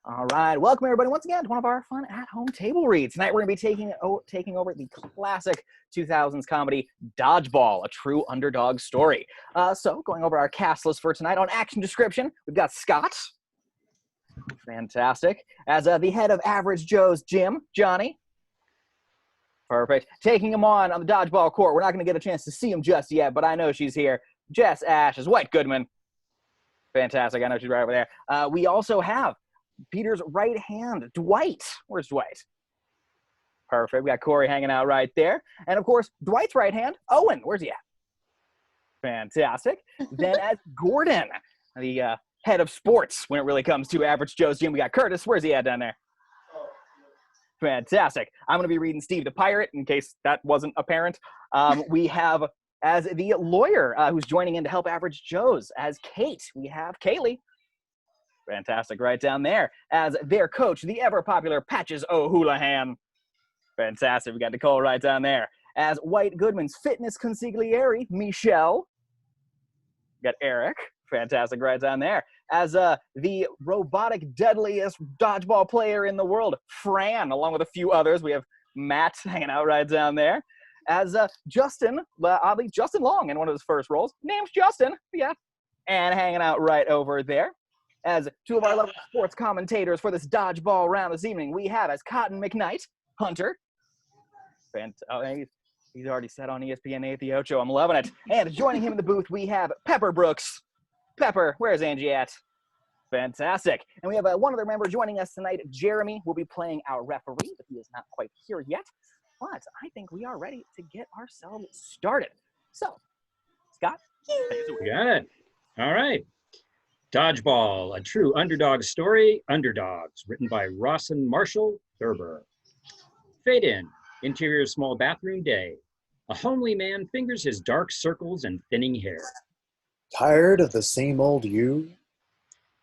All right, welcome everybody once again to one of our fun at-home table reads. Tonight we're going to be taking over the classic 2000s comedy Dodgeball, a true underdog story. So going over our cast list for tonight on action description, we've got Scott. Fantastic. As the head of Average Joe's gym, Johnny. Perfect. Taking him on the dodgeball court. We're not going to get a chance to see him just yet, but I know she's here. Jess Ash as White Goodman. Fantastic. I know she's right over there. We also have Peter's right hand, Dwight. Where's Dwight? Perfect. We got Corrie hanging out right there. And of course, Dwight's right hand, Owen. Where's he at? Fantastic. Then as Gordon, the head of sports when it really comes to Average Joe's gym, we got Curtis. Where's he at down there? Fantastic. I'm going to be reading Steve the Pirate in case that wasn't apparent. We have as the lawyer who's joining in to help Average Joe's as Kate. We have Kayli. Fantastic, right down there. As their coach, the ever-popular Patches O'Houlihan. Fantastic, we got Nicole right down there. As White Goodman's fitness consigliere, Michelle. We got Erik. Fantastic, right down there. As the robotic, deadliest dodgeball player in the world, F.R.A.N, along with a few others. We have Matt hanging out right down there. As Justin, oddly, Justin Long in one of his first roles. Name's Justin, yeah. And hanging out right over there. As two of our lovely sports commentators for this dodgeball round this evening, we have as Cotton McKnight, Hunter. He's already said on ESPN 8 the Ocho. I'm loving it. And joining him in the booth, we have Pepper Brooks. Pepper, where's Angi at? Fantastic. And we have one other member joining us tonight. Jeremy will be playing our referee, but he is not quite here yet. But I think we are ready to get ourselves started. So, Scott? We got it. All right. Dodgeball, a true underdog story, Underdogs, written by Rawson Marshall Thurber. Fade in, interior small bathroom day. A homely man fingers his dark circles and thinning hair. Tired of the same old you?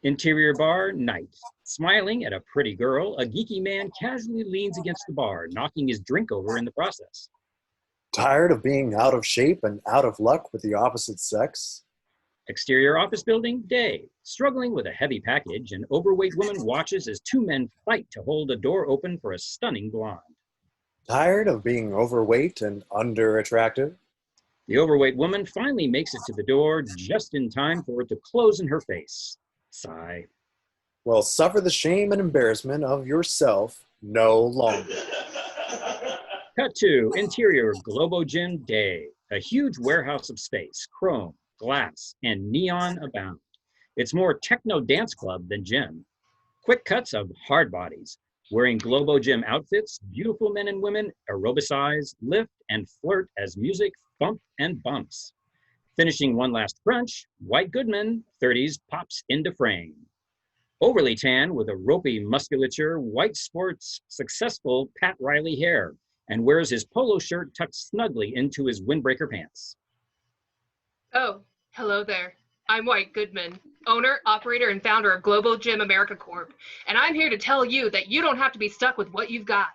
Interior bar, night. Smiling at a pretty girl, a geeky man casually leans against the bar, knocking his drink over in the process. Tired of being out of shape and out of luck with the opposite sex? Exterior office building, day. Struggling with a heavy package, an overweight woman watches as two men fight to hold a door open for a stunning blonde. Tired of being overweight and under-attractive? The overweight woman finally makes it to the door just in time for it to close in her face. Sigh. Well, suffer the shame and embarrassment of yourself no longer. Cut to interior Globo Gym day. A huge warehouse of space, chrome, glass, and neon abound. It's more techno dance club than gym. Quick cuts of hard bodies. Wearing Globo Gym outfits, beautiful men and women aerobicize, lift, and flirt as music thump and bumps. Finishing one last crunch, White Goodman, 30s, pops into frame. Overly tan with a ropey musculature, White sports successful Pat Riley hair and wears his polo shirt tucked snugly into his windbreaker pants. Oh, hello there. I'm White Goodman, owner, operator, and founder of Global Gym America Corp. And I'm here to tell you that you don't have to be stuck with what you've got.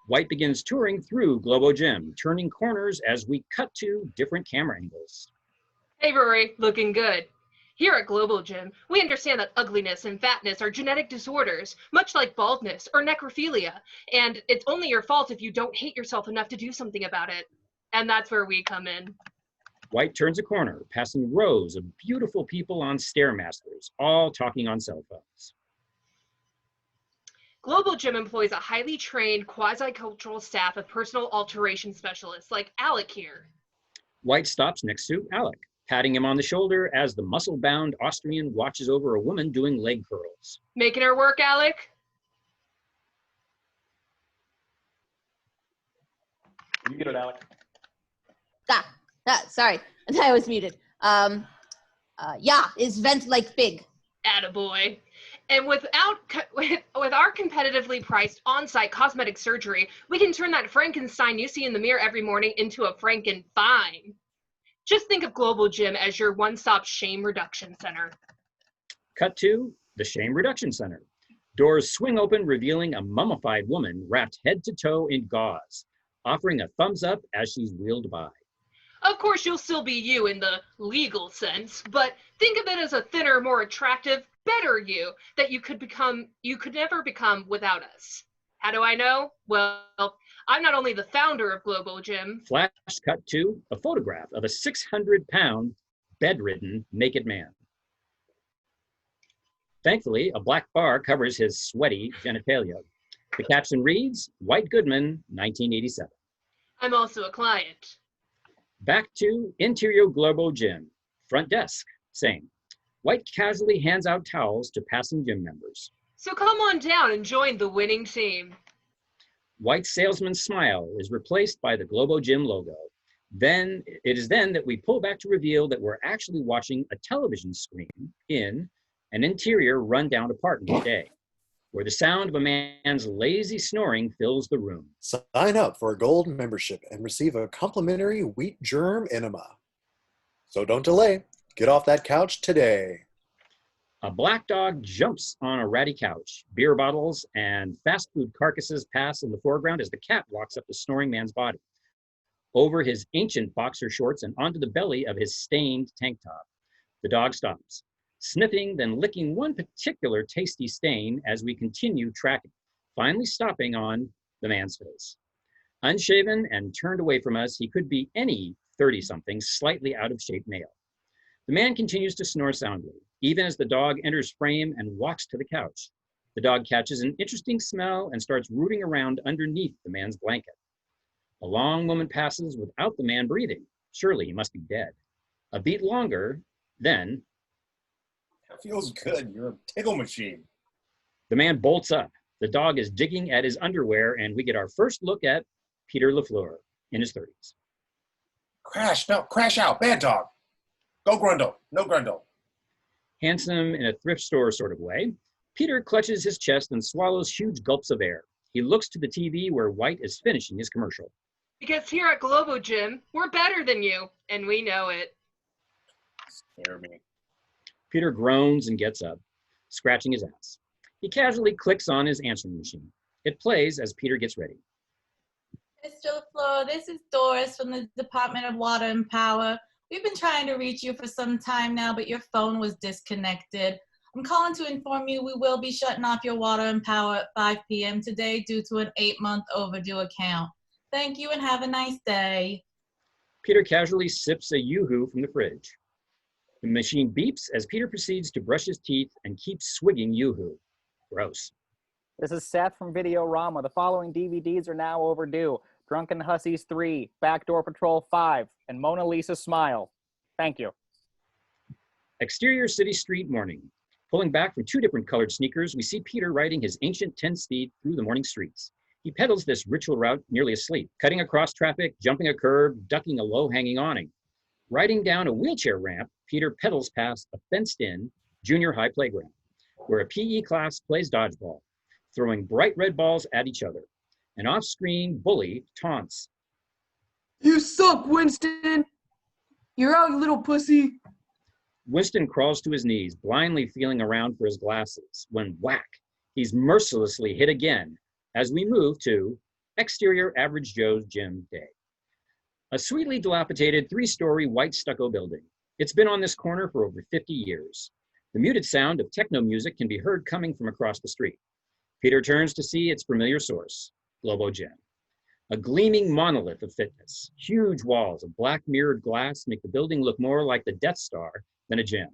White begins touring through Globo Gym, turning corners as we cut to different camera angles. Hey, Rory, looking good. Here at Global Gym, we understand that ugliness and fatness are genetic disorders, much like baldness or necrophilia. And it's only your fault if you don't hate yourself enough to do something about it. And that's where we come in. White turns a corner, passing rows of beautiful people on Stairmasters, all talking on cell phones. Global Gym employs a highly trained quasi-cultural staff of personal alteration specialists like Alec here. White stops next to Alec, patting him on the shoulder as the muscle-bound Austrian watches over a woman doing leg curls. Making her work, Alec? You get it, Alec. Sorry, I was muted. Yeah, is vent like big? Attaboy. And with our competitively priced on-site cosmetic surgery, we can turn that Frankenstein you see in the mirror every morning into a Frankenfine. Just think of Global Gym as your one-stop shame reduction center. Cut to the Shame Reduction Center. Doors swing open, revealing a mummified woman wrapped head to toe in gauze, offering a thumbs up as she's wheeled by. Of course, you'll still be you in the legal sense, but think of it as a thinner, more attractive, better you that you could never become without us. How do I know? Well, I'm not only the founder of Global Gym. Flash cut to a photograph of a 600-pound, bedridden, naked man. Thankfully, a black bar covers his sweaty genitalia. The caption reads, White Goodman, 1987. I'm also a client. Back to interior Global Gym. Front desk, same. White casually hands out towels to passing gym members. So come on down and join the winning team. White's salesman's smile is replaced by the Globo Gym logo. Then it is then that we pull back to reveal that we're actually watching a television screen in an interior run-down apartment day, where the sound of a man's lazy snoring fills the room. Sign up for a gold membership and receive a complimentary wheat germ enema. So don't delay. Get off that couch today. A black dog jumps on a ratty couch. Beer bottles and fast food carcasses pass in the foreground as the cat walks up the snoring man's body, over his ancient boxer shorts and onto the belly of his stained tank top. The dog stops, sniffing, then licking one particular tasty stain as we continue tracking, finally stopping on the man's face. Unshaven and turned away from us, he could be any 30-something slightly out of shape male. The man continues to snore soundly, even as the dog enters frame and walks to the couch. The dog catches an interesting smell and starts rooting around underneath the man's blanket. A long moment passes without the man breathing. Surely he must be dead. A beat longer, then... That feels good. You're a tickle machine. The man bolts up. The dog is digging at his underwear, and we get our first look at Peter LaFleur in his 30s. Crash out, bad dog. Go Grundle, no Grundle. Handsome in a thrift store sort of way, Peter clutches his chest and swallows huge gulps of air. He looks to the TV where White is finishing his commercial. Because here at Globo Gym, we're better than you, and we know it. Scare me. Peter groans and gets up, scratching his ass. He casually clicks on his answering machine. It plays as Peter gets ready. Mr. LaFleur, this is Doris from the Department of Water and Power. We've been trying to reach you for some time now, but your phone was disconnected. I'm calling to inform you we will be shutting off your water and power at 5 p.m. today due to an 8-month overdue account. Thank you and have a nice day. Peter casually sips a yoo-hoo from the fridge. The machine beeps as Peter proceeds to brush his teeth and keeps swigging yoo-hoo. Gross. This is Seth from Videorama. The following DVDs are now overdue. Drunken Hussies 3, Backdoor Patrol 5, and Mona Lisa Smile. Thank you. Exterior city street morning. Pulling back from 2 different colored sneakers, we see Peter riding his ancient 10-speed through the morning streets. He pedals this ritual route nearly asleep, cutting across traffic, jumping a curb, ducking a low-hanging awning. Riding down a wheelchair ramp, Peter pedals past a fenced-in junior high playground, where a PE class plays dodgeball, throwing bright red balls at each other. An off-screen bully taunts. You suck, Winston! You're out, you little pussy! Winston crawls to his knees, blindly feeling around for his glasses, when whack, he's mercilessly hit again as we move to exterior Average Joe's Gym Day. A sweetly dilapidated 3-story white stucco building. It's been on this corner for over 50 years. The muted sound of techno music can be heard coming from across the street. Peter turns to see its familiar source, Globo Gym. A gleaming monolith of fitness. Huge walls of black mirrored glass make the building look more like the Death Star than a gym.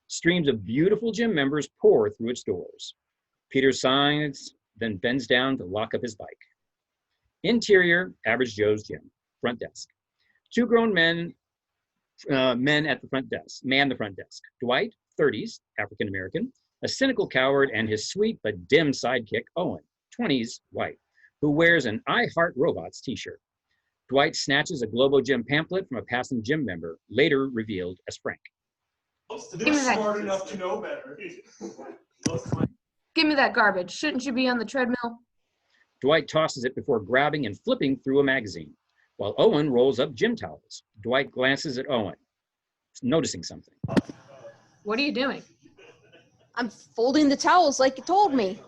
Streams of beautiful gym members pour through its doors. Peter signs, then bends down to lock up his bike. Interior, Average Joe's Gym. Front desk. 2 grown men at the front desk. Man the front desk. Dwight, 30s, African American, a cynical coward, and his sweet but dim sidekick, Owen, 20s, white, who wears an I Heart Robots t-shirt. Dwight snatches a Globo Gym pamphlet from a passing gym member, later revealed as Frank. They're smart enough to know better. Give me that garbage. Shouldn't you be on the treadmill? Dwight tosses it before grabbing and flipping through a magazine, while Owen rolls up gym towels. Dwight glances at Owen, noticing something. What are you doing? I'm folding the towels like you told me.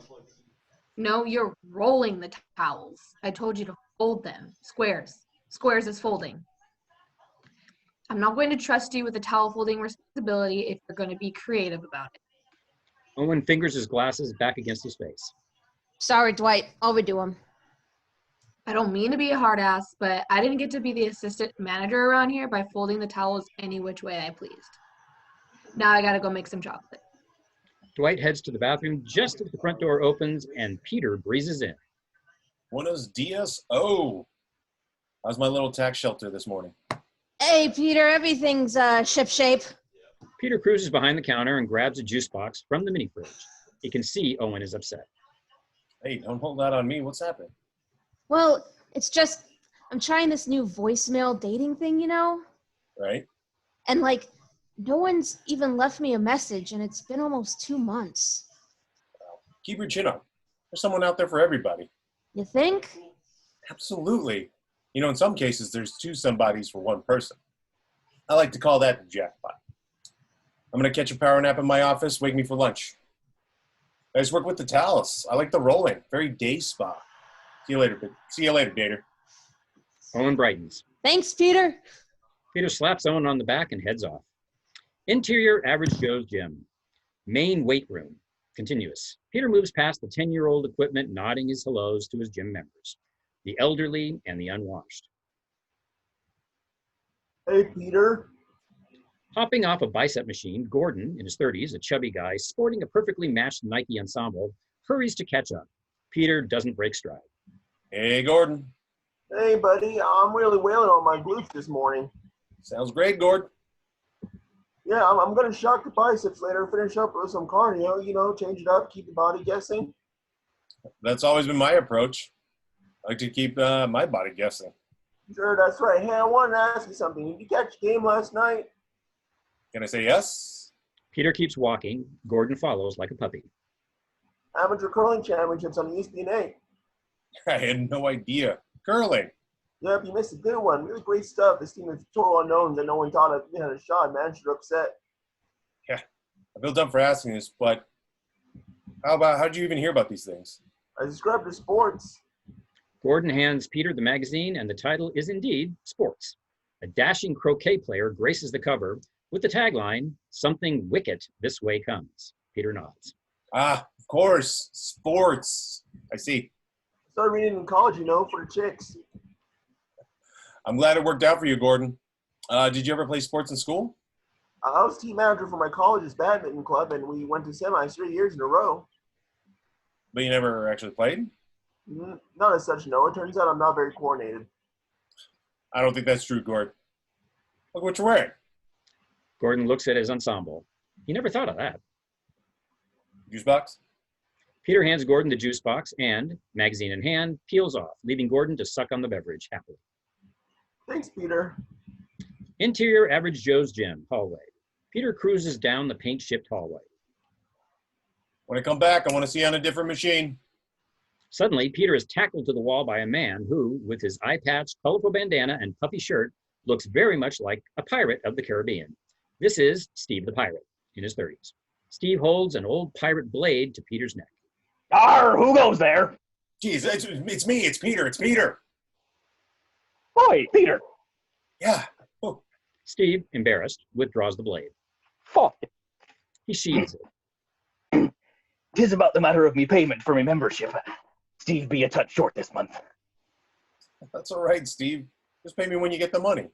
No, you're rolling the towels. I told you to fold them. Squares. Squares is folding. I'm not going to trust you with the towel folding responsibility if you're going to be creative about it. Owen fingers his glasses back against his face. Sorry, Dwight. Overdo him. I don't mean to be a hard ass, but I didn't get to be the assistant manager around here by folding the towels any which way I pleased. Now I gotta go make some chocolate. Dwight heads to the bathroom just as the front door opens and Peter breezes in. Buenos dias. Oh, how's my little tax shelter this morning? Hey, Peter. Everything's shipshape. Peter cruises behind the counter and grabs a juice box from the mini fridge. He can see Owen is upset. Hey, don't hold that on me. What's happening? Well, it's just I'm trying this new voicemail dating thing, you know? Right? And, like, no one's even left me a message, and it's been almost 2 months. Keep your chin up. There's someone out there for everybody. You think? Absolutely. You know, in some cases, there's two somebodies for one person. I like to call that the jackpot. I'm going to catch a power nap in my office. Wake me for lunch. I just work with the towels. I like the rolling. Very day spa. See you later, Dater. Owen brightens. Thanks, Peter. Peter slaps Owen on the back and heads off. Interior Average Joe's gym. Main weight room. Continuous. Peter moves past the 10-year-old equipment, nodding his hellos to his gym members, the elderly and the unwashed. Hey, Peter. Hopping off a bicep machine, Gordon, in his 30s, a chubby guy, sporting a perfectly matched Nike ensemble, hurries to catch up. Peter doesn't break stride. Hey, Gordon. Hey, buddy. I'm really wailing on my glutes this morning. Sounds great, Gord. Yeah, I'm going to shock the biceps later, finish up with some cardio, you know, change it up, keep the body guessing. That's always been my approach. I like to keep my body guessing. Sure, that's right. Hey, I wanted to ask you something. Did you catch the game last night? Can I say yes? Peter keeps walking. Gordon follows like a puppy. Amateur curling championships on the ESPN. I had no idea. Curling. Yep, you missed a good one. Really great stuff. This team is total unknowns that no one thought of had a shot. Man, you're upset. Yeah, I feel dumb for asking this, but how'd you even hear about these things? I described the sports. Gordon hands Peter the magazine, and the title is indeed Sports. A dashing croquet player graces the cover with the tagline, "Something wicked this way comes." Peter nods. Ah, of course. Sports. I see. Started reading in college, you know, for the chicks. I'm glad it worked out for you, Gordon. Did you ever play sports in school? I was team manager for my college's badminton club, and we went to semis 3 years in a row. But you never actually played? Not as such, no. It turns out I'm not very coordinated. I don't think that's true, Gord. Look what you're wearing. Gordon looks at his ensemble. He never thought of that. Juice box? Peter hands Gordon the juice box and, magazine in hand, peels off, leaving Gordon to suck on the beverage happily. Thanks, Peter. Interior Average Joe's gym, hallway. Peter cruises down the paint-chipped hallway. When I come back, I want to see you on a different machine. Suddenly, Peter is tackled to the wall by a man who, with his eye patch, colorful bandana, and puffy shirt, looks very much like a pirate of the Caribbean. This is Steve the Pirate, in his 30s. Steve holds an old pirate blade to Peter's neck. Arr, who goes there? Geez, it's me. It's Peter. It's Peter. Oi, Peter. Yeah. Oh. Steve, embarrassed, withdraws the blade. Fuck. He sheathes it. 'Tis about the matter of me payment for me membership. Steve be a touch short this month. That's all right, Steve. Just pay me when you get the money.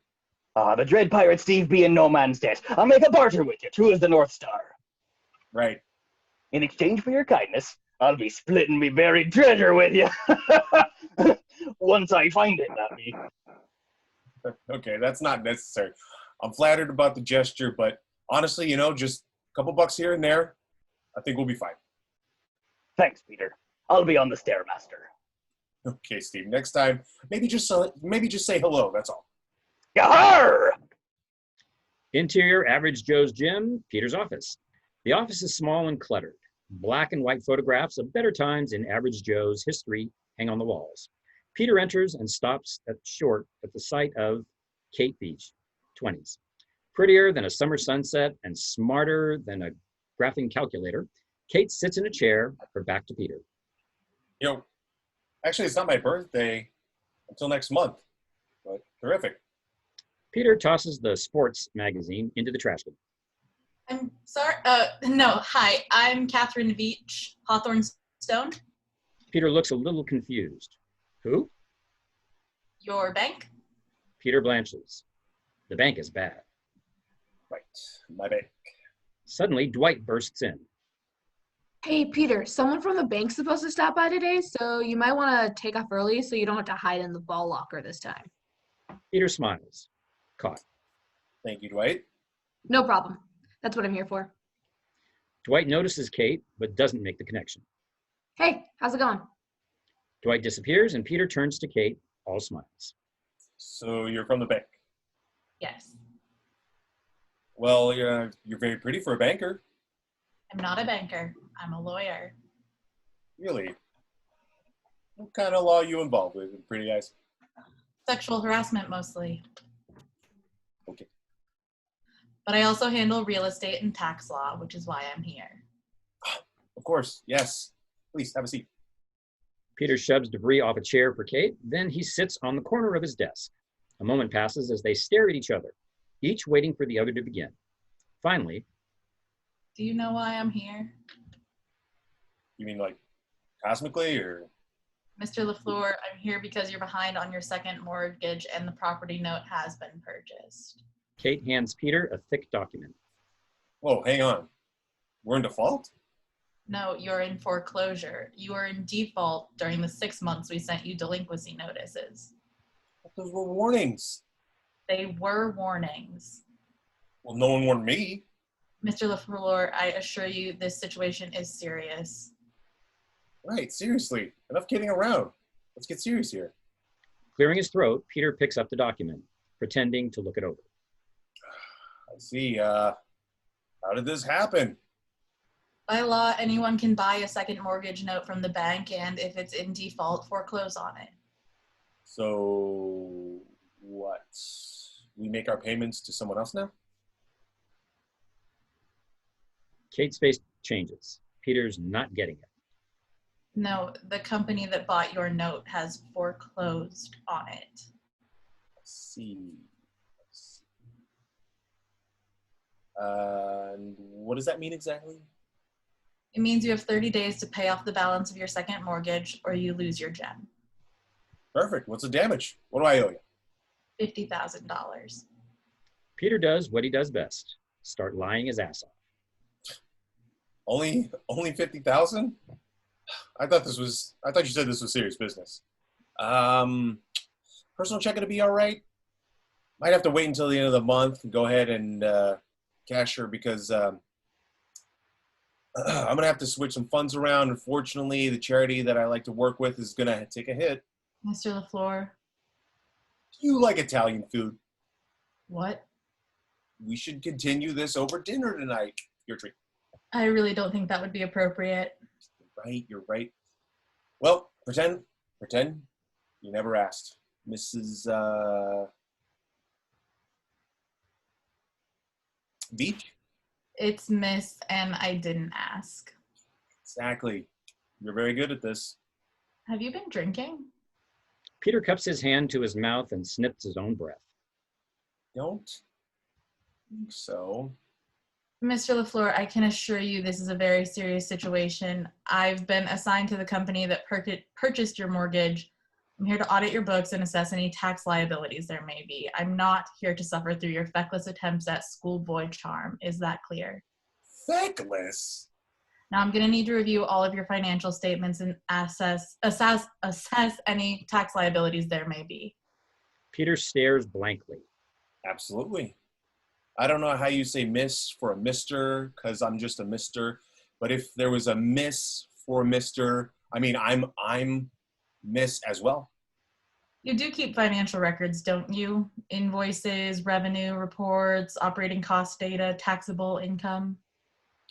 The dread pirate Steve be in no man's debt. I'll make a barter with you, true as the North Star. Right. In exchange for your kindness, I'll be splitting me buried treasure with you. Once I find it, that me. Okay, that's not necessary. I'm flattered about the gesture, but honestly, you know, just a couple bucks here and there, I think we'll be fine. Thanks, Peter. I'll be on the Stairmaster. Okay, Steve. Next time, maybe just say hello. That's all. Yahar! Interior Average Joe's gym, Peter's office. The office is small and cluttered. Black and white photographs of better times in Average Joe's history hang on the walls. Peter enters and stops short at the sight of Kate Beach, 20s. Prettier than a summer sunset and smarter than a graphing calculator, Kate sits in a chair, her back to Peter. You know, actually, it's not my birthday until next month, but terrific. Peter tosses the sports magazine into the trash bin. I'm sorry. No, hi. I'm Catherine Veach, Hawthorne Stone. Peter looks a little confused. Who? Your bank? Peter blanches. The bank is bad. Right, my bank. Suddenly, Dwight bursts in. Hey, Peter, someone from the bank's supposed to stop by today, so you might want to take off early so you don't have to hide in the ball locker this time. Peter smiles. Caught. Thank you, Dwight. No problem. That's what I'm here for. Dwight notices Kate, but doesn't make the connection. Hey, how's it going? Dwight disappears, and Peter turns to Kate, all smiles. So you're from the bank. Yes. Well, you're very pretty for a banker. I'm not a banker. I'm a lawyer. Really? What kind of law are you involved with, pretty eyes? Sexual harassment mostly. Okay. But I also handle real estate and tax law, which is why I'm here. Of course, yes. Please, have a seat. Peter shoves debris off a chair for Kate, then he sits on the corner of his desk. A moment passes as they stare at each other, each waiting for the other to begin. Finally, Do you know why I'm here? You mean like cosmically, or? Mr. LaFleur, I'm here because you're behind on your second mortgage and the property note has been purchased. Kate hands Peter a thick document. Whoa, hang on. We're in default? No, you're in foreclosure. You were in default during the 6 months we sent you delinquency notices. Those were warnings. They were warnings. Well, no one warned me. Mr. LaFleur, I assure you this situation is serious. Right, seriously. Enough kidding around. Let's get serious here. Clearing his throat, Peter picks up the document, pretending to look it over. I see. How did this happen? By law, anyone can buy a second mortgage note from the bank, and if it's in default, foreclose on it. So, what? We make our payments to someone else now? Kate's face changes. Peter's not getting it. No, the company that bought your note has foreclosed on it. I see. And what does that mean exactly? It means you have 30 days to pay off the balance of your second mortgage or you lose your gem. Perfect. What's the damage? What do I owe you? $50,000. Peter does what he does best. Start lying his ass off. Only 50,000? I thought you said this was serious business. Personal check gonna be all right? Might have to wait until the end of the month and go ahead and cash her because I'm gonna have to switch some funds around. Unfortunately, the charity that I like to work with is gonna take a hit. Mr. LaFleur. Do you like Italian food? What? We should continue this over dinner tonight. Your treat. I really don't think that would be appropriate. You're right. Well, pretend you never asked. Mrs. Beach? It's Miss, and I didn't ask. Exactly. You're very good at this. Have you been drinking? Peter cups his hand to his mouth and sniffs his own breath. Don't think so. Mr. LaFleur, I can assure you this is a very serious situation. I've been assigned to the company that purchased your mortgage. I'm here to audit your books and assess any tax liabilities there may be. I'm not here to suffer through your feckless attempts at schoolboy charm. Is that clear? Feckless? Now I'm going to need to review all of your financial statements and assess any tax liabilities there may be. Peter stares blankly. Absolutely. I don't know how you say miss for a mister, because I'm just a mister. But if there was a miss for a mister, I mean, I'm miss as well. You do keep financial records, don't you? Invoices, revenue reports, operating cost data, taxable income.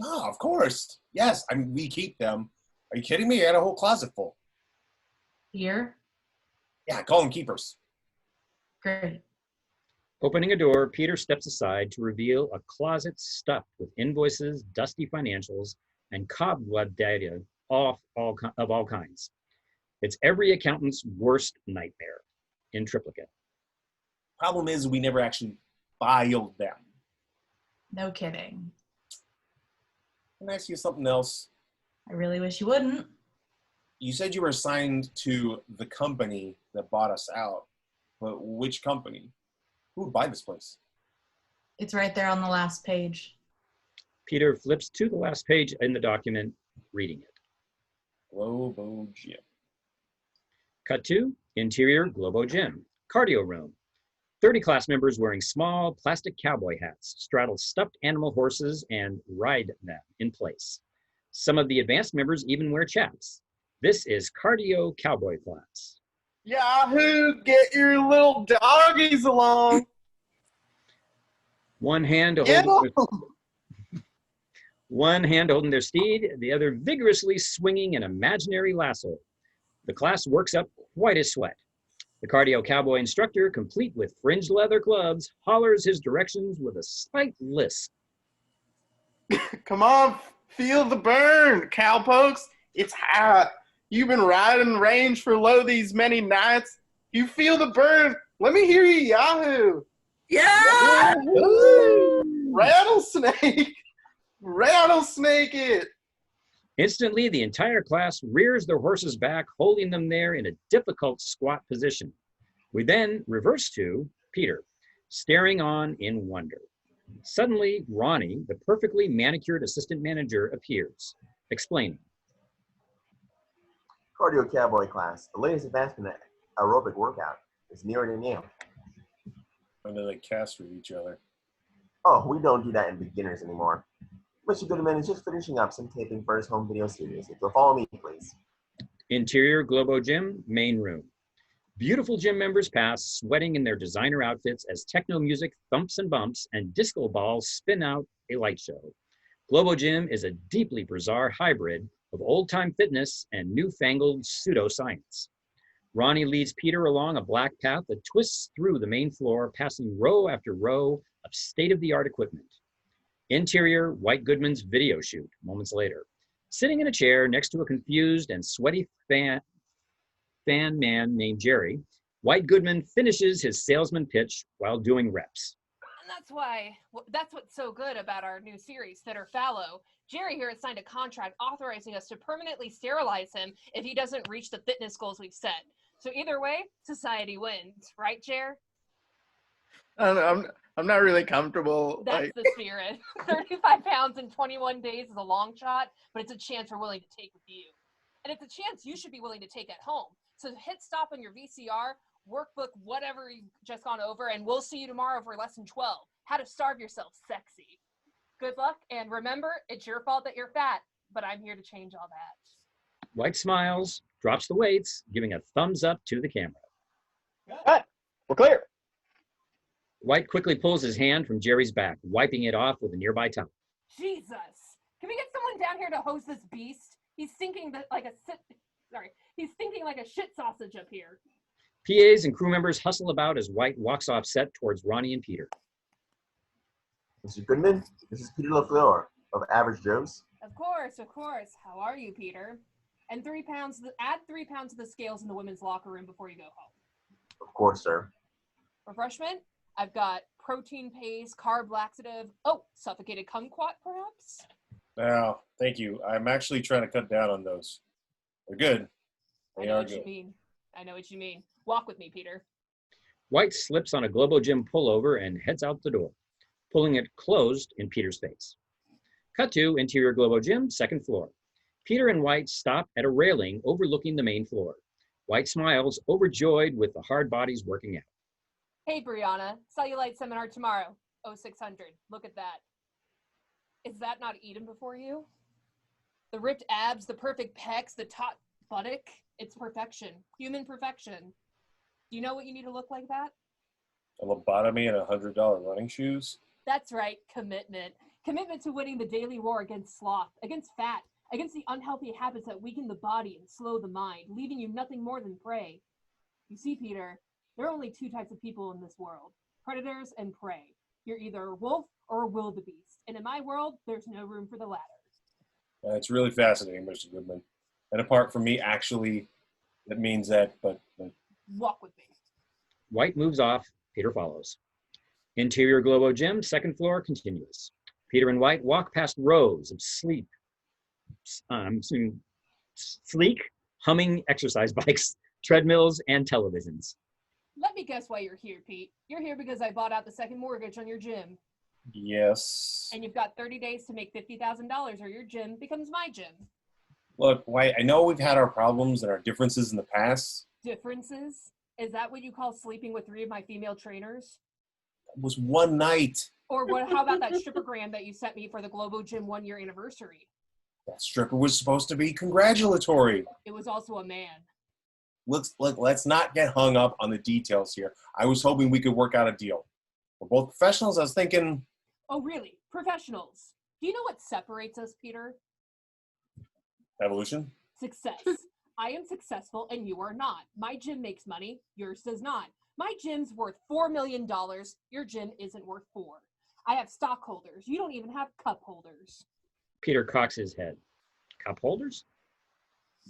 Oh, of course. Yes, I mean, we keep them. Are you kidding me? I had a whole closet full. Here? Yeah, I call them keepers. Great. Opening a door, Peter steps aside to reveal a closet stuffed with invoices, dusty financials, and cobweb data of all kinds. It's every accountant's worst nightmare in triplicate. Problem is, we never actually filed them. No kidding. Can I ask you something else? I really wish you wouldn't. You said you were assigned to the company that bought us out, but which company? Who would buy this place? It's right there on the last page. Peter flips to the last page in the document, reading it. Globo Gym. Cut to interior Globo Gym, cardio room. 30 class members wearing small plastic cowboy hats straddle stuffed animal horses and ride them in place. Some of the advanced members even wear chaps. This is cardio cowboy class. Yahoo! Get your little doggies along. One hand Get holding 'em. one hand holding their steed, the other vigorously swinging an imaginary lasso. The class works up quite a sweat. The cardio cowboy instructor, complete with fringed leather gloves, hollers his directions with a slight lisp. Come on, feel the burn, cowpokes. It's hot. You've been riding the range for lo these many nights. You feel the burn. Let me hear you, Yahoo. Yeah! Woo! Rattlesnake. Rattlesnake it. Instantly, the entire class rears their horses back, holding them there in a difficult squat position. We then reverse to Peter, staring on in wonder. Suddenly, Ronnie, the perfectly manicured assistant manager, appears, explaining. Cardio cowboy class, the latest advancement in aerobic workout, is nearer than you. When do they castrate each other? Oh, we don't do that in beginners anymore. Mr. Goodman is just finishing up some taping for his home video series. If you'll follow me, please. Interior Globo Gym, main room. Beautiful gym members pass, sweating in their designer outfits as techno music thumps and bumps and disco balls spin out a light show. Globo Gym is a deeply bizarre hybrid of old-time fitness and newfangled pseudoscience. Ronnie leads Peter along a black path that twists through the main floor, passing row after row of state-of-the-art equipment. Interior, White Goodman's video shoot, moments later. Sitting in a chair next to a confused and sweaty fan man named Jerry, White Goodman finishes his salesman pitch while doing reps. And that's what's so good about our new series, Fit or Fallow. Jerry here has signed a contract authorizing us to permanently sterilize him if he doesn't reach the fitness goals we've set. So either way, society wins, right, Jer? I don't know, I'm not really comfortable. That's the spirit. 35 pounds in 21 days is a long shot, but it's a chance we're willing to take with you. And it's a chance you should be willing to take at home. So hit stop on your VCR, workbook, whatever you've just gone over, and we'll see you tomorrow for lesson 12, how to starve yourself sexy. Good luck, and remember, it's your fault that you're fat, but I'm here to change all that. White smiles, drops the weights, giving a thumbs up to the camera. Cut. We're clear. White quickly pulls his hand from Jerry's back, wiping it off with a nearby towel. Jesus. Can we get someone down here to hose this beast? He's stinking like a shit sausage up here. PAs and crew members hustle about as White walks offset towards Ronnie and Peter. Mr. Goodman, this is Peter LaFleur of Average Joe's. Of course. How are you, Peter? And add 3 pounds to the scales in the women's locker room before you go home. Of course, sir. Refreshment? I've got protein paste, carb laxative. Oh, suffocated kumquat, perhaps? No, thank you. I'm actually trying to cut down on those. They're good. I know what you mean. Walk with me, Peter. White slips on a Globo Gym pullover and heads out the door, pulling it closed in Peter's face. Cut to interior Globo Gym, second floor. Peter and White stop at a railing overlooking the main floor. White smiles, overjoyed with the hard bodies working out. Hey, Brianna, cellulite seminar tomorrow, 0600. Look at that. Is that not Eden before you? The ripped abs, the perfect pecs, the taut buttock. It's perfection, human perfection. Do you know what you need to look like that? A lobotomy and $100 running shoes? That's right, commitment. Commitment to winning the daily war against sloth, against fat, against the unhealthy habits that weaken the body and slow the mind, leaving you nothing more than prey. You see, Peter, there are only 2 types of people in this world, predators and prey. You're either a wolf or a wildebeest, and in my world, there's no room for the latter. It's really fascinating, Mr. Goodman. And apart from me, actually, it means that, but... Walk with me. White moves off, Peter follows. Interior Globo Gym, second floor, continuous. Peter and White walk past rows of sleek, humming exercise bikes, treadmills, and televisions. Let me guess why you're here, Pete. You're here because I bought out the second mortgage on your gym. Yes. And you've got 30 days to make $50,000 or your gym becomes my gym. Look, White, I know we've had our problems and our differences in the past. Differences? Is that what you call sleeping with 3 of my female trainers? It was one night. Or what? How about that strippergram that you sent me for the Globo Gym 1-year anniversary? That stripper was supposed to be congratulatory. It was also a man. Let's not get hung up on the details here. I was hoping we could work out a deal. We're both professionals. I was thinking... Oh, really? Professionals. Do you know what separates us, Peter? Evolution? Success. I am successful and you are not. My gym makes money. Yours does not. My gym's worth $4 million. Your gym isn't worth 4. I have stockholders. You don't even have cup holders. Peter cocks his head. Cup holders?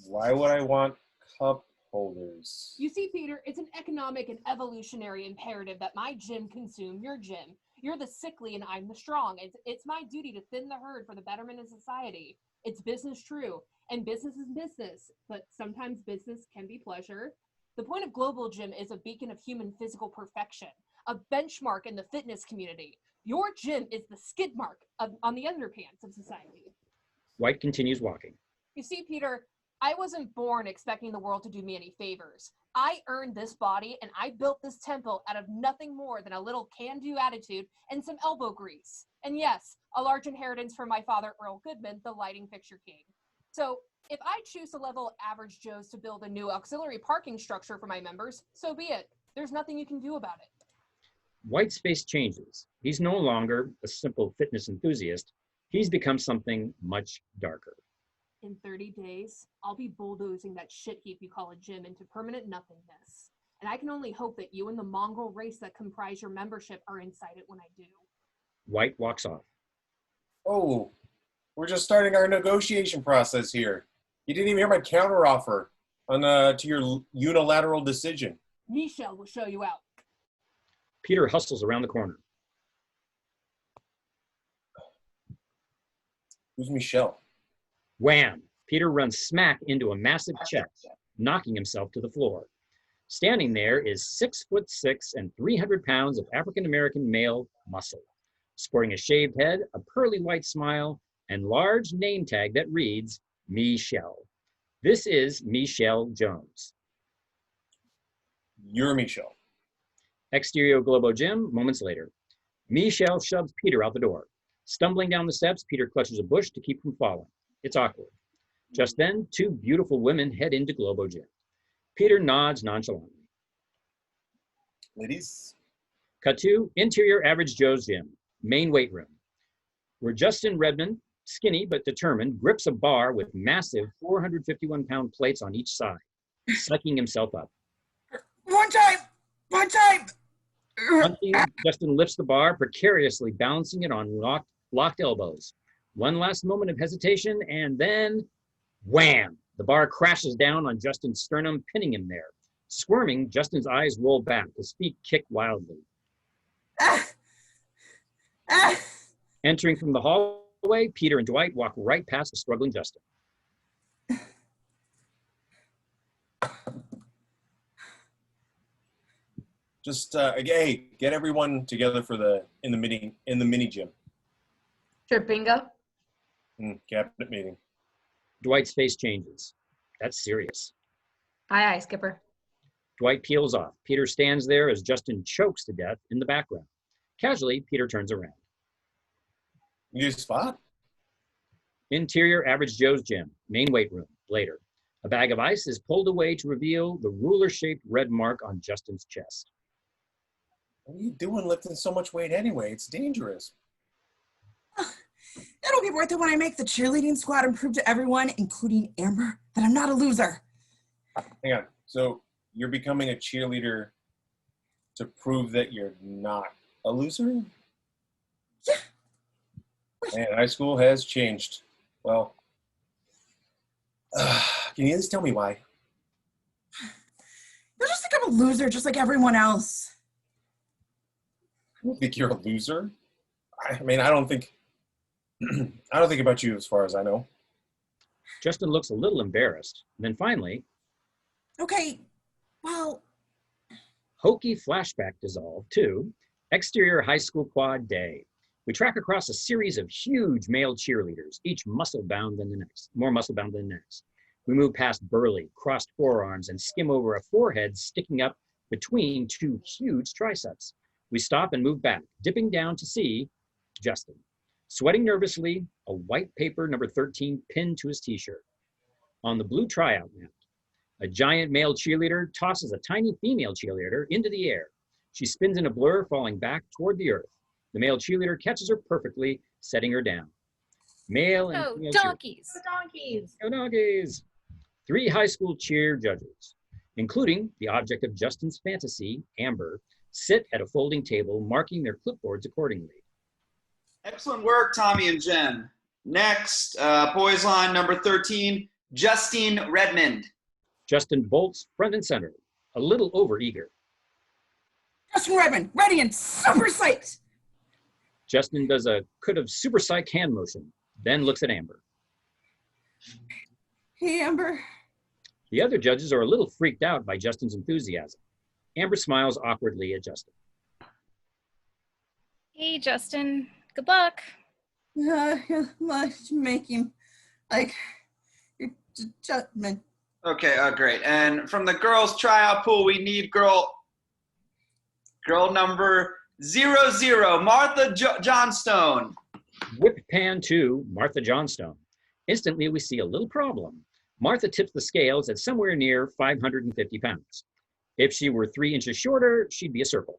Why would I want cup holders? You see, Peter, it's an economic and evolutionary imperative that my gym consume your gym. You're the sickly and I'm the strong. It's my duty to thin the herd for the betterment of society. It's business true, and business is business, but sometimes business can be pleasure. The point of Global Gym is a beacon of human physical perfection, a benchmark in the fitness community. Your gym is the skid mark on the underpants of society. White continues walking. You see, Peter, I wasn't born expecting the world to do me any favors. I earned this body and I built this temple out of nothing more than a little can-do attitude and some elbow grease. And yes, a large inheritance from my father, Earl Goodman, the lighting fixture king. So if I choose to level average Joes to build a new auxiliary parking structure for my members, so be it. There's nothing you can do about it. White's face changes. He's no longer a simple fitness enthusiast. He's become something much darker. In 30 days, I'll be bulldozing that shit heap you call a gym into permanent nothingness. And I can only hope that you and the mongrel race that comprise your membership are inside it when I do. White walks off. Oh, we're just starting our negotiation process here. You didn't even hear my counteroffer to your unilateral decision. Michelle will show you out. Peter hustles around the corner. Who's Michelle? Wham! Peter runs smack into a massive chest, knocking himself to the floor. Standing there is 6'6" and 300 pounds of African-American male muscle, sporting a shaved head, a pearly white smile, and large name tag that reads, Michelle. This is Michelle Jones. You're Michelle. Exterior Globo Gym, moments later. Michelle shoves Peter out the door. Stumbling down the steps, Peter clutches a bush to keep from falling. It's awkward. Just then, 2 beautiful women head into Globo Gym. Peter nods nonchalantly. Ladies. Cut to interior Average Joe's gym, main weight room, where Justin Redmond, skinny but determined, grips a bar with massive 451-pound plates on each side, psyching himself up. One time! Hunting, Justin lifts the bar, precariously balancing it on locked elbows. One last moment of hesitation, and then, wham! The bar crashes down on Justin's sternum, pinning him there. Squirming, Justin's eyes roll back, his feet kick wildly. Entering from the hallway, Peter and Dwight walk right past the struggling Justin. Just hey, get everyone together for in the mini gym. Trip bingo? Cabinet meeting. Dwight's face changes. That's serious. Aye, Skipper. Dwight peels off. Peter stands there as Justin chokes to death in the background. Casually, Peter turns around. You need a spot? Interior Average Joe's gym, main weight room, later. A bag of ice is pulled away to reveal the ruler-shaped red mark on Justin's chest. What are you doing lifting so much weight anyway? It's dangerous. It'll be worth it when I make the cheerleading squad and prove to everyone, including Amber, that I'm not a loser. Hang on. So you're becoming a cheerleader to prove that you're not a loser? Yeah. Man, high school has changed. Well, can you at least tell me why? You'll just think I'm a loser just like everyone else. I don't think you're a loser. I mean, I don't think I don't think about you as far as I know. Justin looks a little embarrassed. Then finally, Okay, well, hokey flashback dissolved to exterior high school quad day. We track across a series of huge male cheerleaders, each more muscle bound than the next. We move past burly, crossed forearms and skim over a forehead sticking up between two huge triceps. We stop and move back, dipping down to see Justin, sweating nervously, a white paper number 13 pinned to his t-shirt. On the blue tryout mat, a giant male cheerleader tosses a tiny female cheerleader into the air. She spins in a blur, falling back toward the earth. The male cheerleader catches her perfectly, setting her down. Male and female donkeys. Donkeys. Go donkeys. 3 high school cheer judges, including the object of Justin's fantasy, Amber, sit at a folding table, marking their clipboards accordingly. Excellent work, Tommy and Jen. Next, boys line number 13, Justine Redmond. Justin bolts front and center, a little over-eager. Justin Redmond, ready and super psyched. Justin does a could-have super psych hand motion, then looks at Amber. Hey, Amber. The other judges are a little freaked out by Justin's enthusiasm. Amber smiles awkwardly at Justin. Hey, Justin. Good luck. Let's make him like Justin. Okay, great. And from the girls' tryout pool, we need girl number 00, Martha Johnstone. Whip pan to Martha Johnstone. Instantly, we see a little problem. Martha tips the scales at somewhere near 550 pounds. If she were 3 inches shorter, she'd be a circle.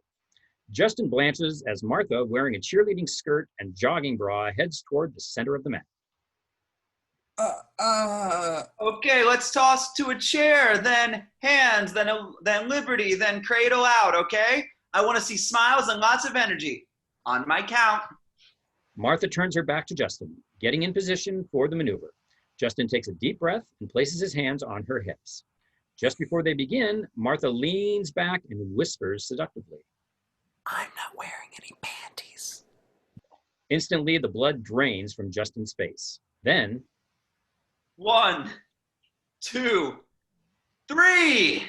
Justin blanches as Martha, wearing a cheerleading skirt and jogging bra, heads toward the center of the mat. Okay, let's toss to a chair, then hands, then liberty, then cradle out, okay? I want to see smiles and lots of energy. On my count. Martha turns her back to Justin, getting in position for the maneuver. Justin takes a deep breath and places his hands on her hips. Just before they begin, Martha leans back and whispers seductively, I'm not wearing any panties. Instantly, the blood drains from Justin's face. Then, 1, 2, 3.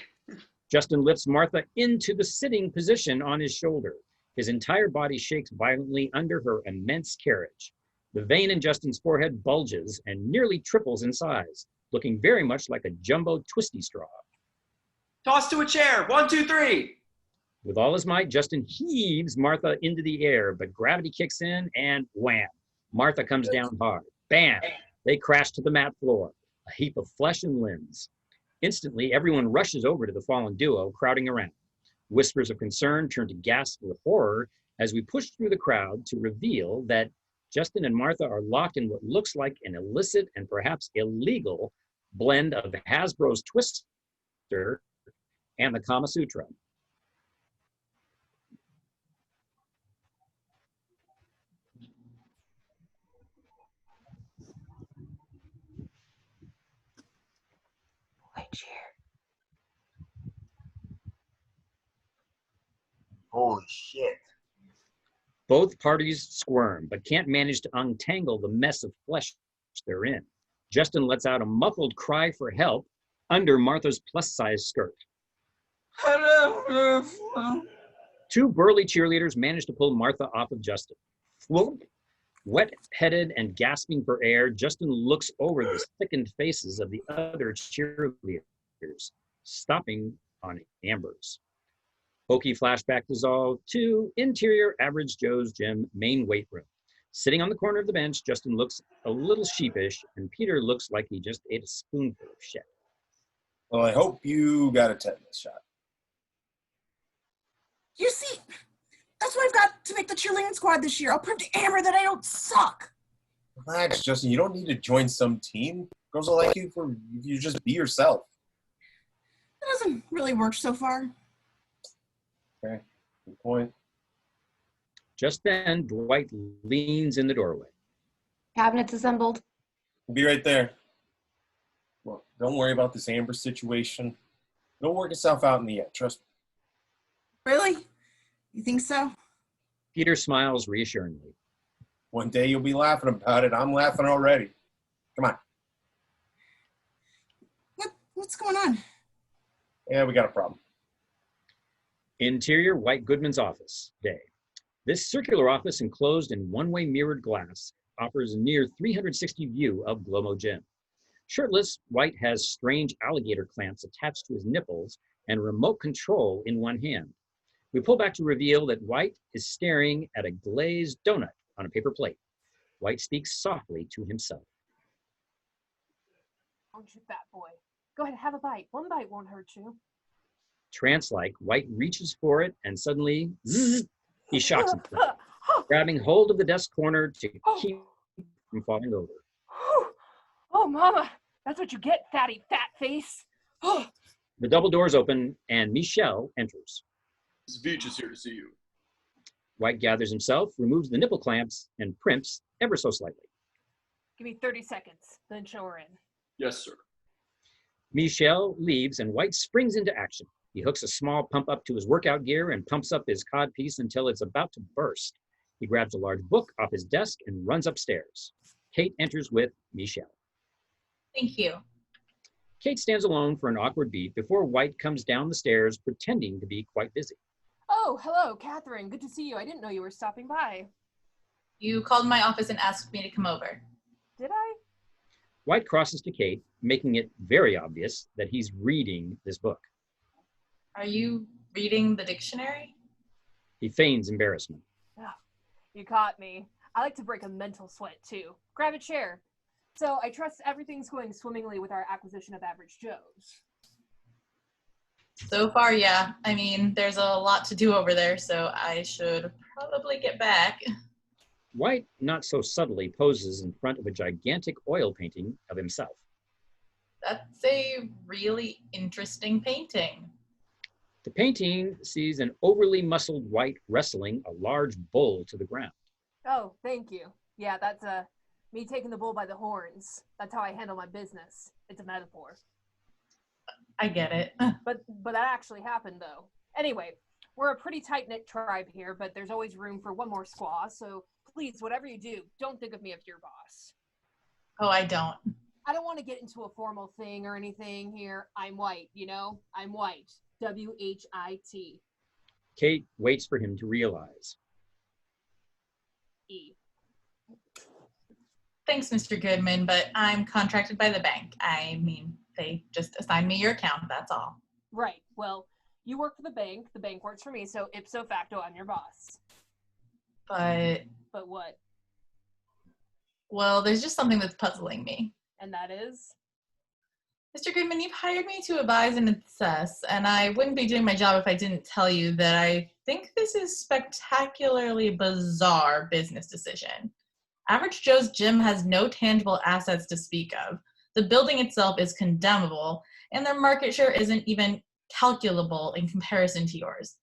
Justin lifts Martha into the sitting position on his shoulder. His entire body shakes violently under her immense carriage. The vein in Justin's forehead bulges and nearly triples in size, looking very much like a jumbo twisty straw. Toss to a chair. 1, 2, 3. With all his might, Justin heaves Martha into the air, but gravity kicks in and wham! Martha comes down hard. Bam! They crash to the mat floor, a heap of flesh and limbs. Instantly, everyone rushes over to the fallen duo, crowding around. Whispers of concern turn to gasps with horror as we push through the crowd to reveal that Justin and Martha are locked in what looks like an illicit and perhaps illegal blend of Hasbro's Twister and the Kama Sutra. Holy shit. Both parties squirm, but can't manage to untangle the mess of flesh they're in. Justin lets out a muffled cry for help under Martha's plus-size skirt. 2 burly cheerleaders manage to pull Martha off of Justin. Whoop. Wet-headed and gasping for air, Justin looks over the thickened faces of the other cheerleaders, stopping on Amber's. Hokey flashback dissolved to interior Average Joe's gym main weight room. Sitting on the corner of the bench, Justin looks a little sheepish, and Peter looks like he just ate a spoonful of shit. Well, I hope you got a tetanus shot. You see, that's why I've got to make the cheerleading squad this year. I'll prove to Amber that I don't suck. Relax, Justin. You don't need to join some team. Girls will like you for you just be yourself. That hasn't really worked so far. Okay, good point. Just then, Dwight leans in the doorway. Cabinets assembled. I'll be right there. Well, don't worry about this Amber situation. It'll work itself out in the end, trust me. Really? You think so? Peter smiles reassuringly. One day you'll be laughing about it. I'm laughing already. Come on. What's going on? Yeah, we got a problem. Interior, White Goodman's office, day. This circular office, enclosed in one-way mirrored glass, offers a near 360 view of Glomo Gym. Shirtless, White has strange alligator clamps attached to his nipples and remote control in one hand. We pull back to reveal that White is staring at a glazed donut on a paper plate. White speaks softly to himself. Don't you, fat boy. Go ahead, have a bite. One bite won't hurt you. Trance-like, White reaches for it and suddenly, zzz, he shocks himself, grabbing hold of the desk corner to keep from falling over. Oh, mama, that's what you get, fatty fat face. The double doors open and Michelle enters. Miss Veach is here to see you. White gathers himself, removes the nipple clamps, and primps ever so slightly. Give me 30 seconds, then show her in. Yes, sir. Michelle leaves and White springs into action. He hooks a small pump up to his workout gear and pumps up his codpiece until it's about to burst. He grabs a large book off his desk and runs upstairs. Kate enters with Michelle. Thank you. Kate stands alone for an awkward beat before White comes down the stairs, pretending to be quite busy. Oh, hello, Catherine. Good to see you. I didn't know you were stopping by. You called my office and asked me to come over. Did I? White crosses to Kate, making it very obvious that he's reading this book. Are you reading the dictionary? He feigns embarrassment. Oh, you caught me. I like to break a mental sweat, too. Grab a chair. So I trust everything's going swimmingly with our acquisition of Average Joe's. So far, yeah. I mean, there's a lot to do over there, so I should probably get back. White, not so subtly, poses in front of a gigantic oil painting of himself. That's a really interesting painting. The painting sees an overly muscled White wrestling a large bull to the ground. Oh, thank you. Yeah, that's me taking the bull by the horns. That's how I handle my business. It's a metaphor. I get it. But that actually happened, though. Anyway, we're a pretty tight-knit tribe here, but there's always room for one more squaw, so please, whatever you do, don't think of me as your boss. Oh, I don't. I don't want to get into a formal thing or anything here. I'm White, you know? I'm White. W-H-I-T. Kate waits for him to realize. E. Thanks, Mr. Goodman, but I'm contracted by the bank. I mean, they just assigned me your account, that's all. Right. Well, you work for the bank works for me, so ipso facto, I'm your boss. But what? Well, there's just something that's puzzling me. And that is? Mr. Goodman, you've hired me to advise and assess, and I wouldn't be doing my job if I didn't tell you that I think this is a spectacularly bizarre business decision. Average Joe's gym has no tangible assets to speak of. The building itself is condemnable, and their market share isn't even calculable in comparison to yours.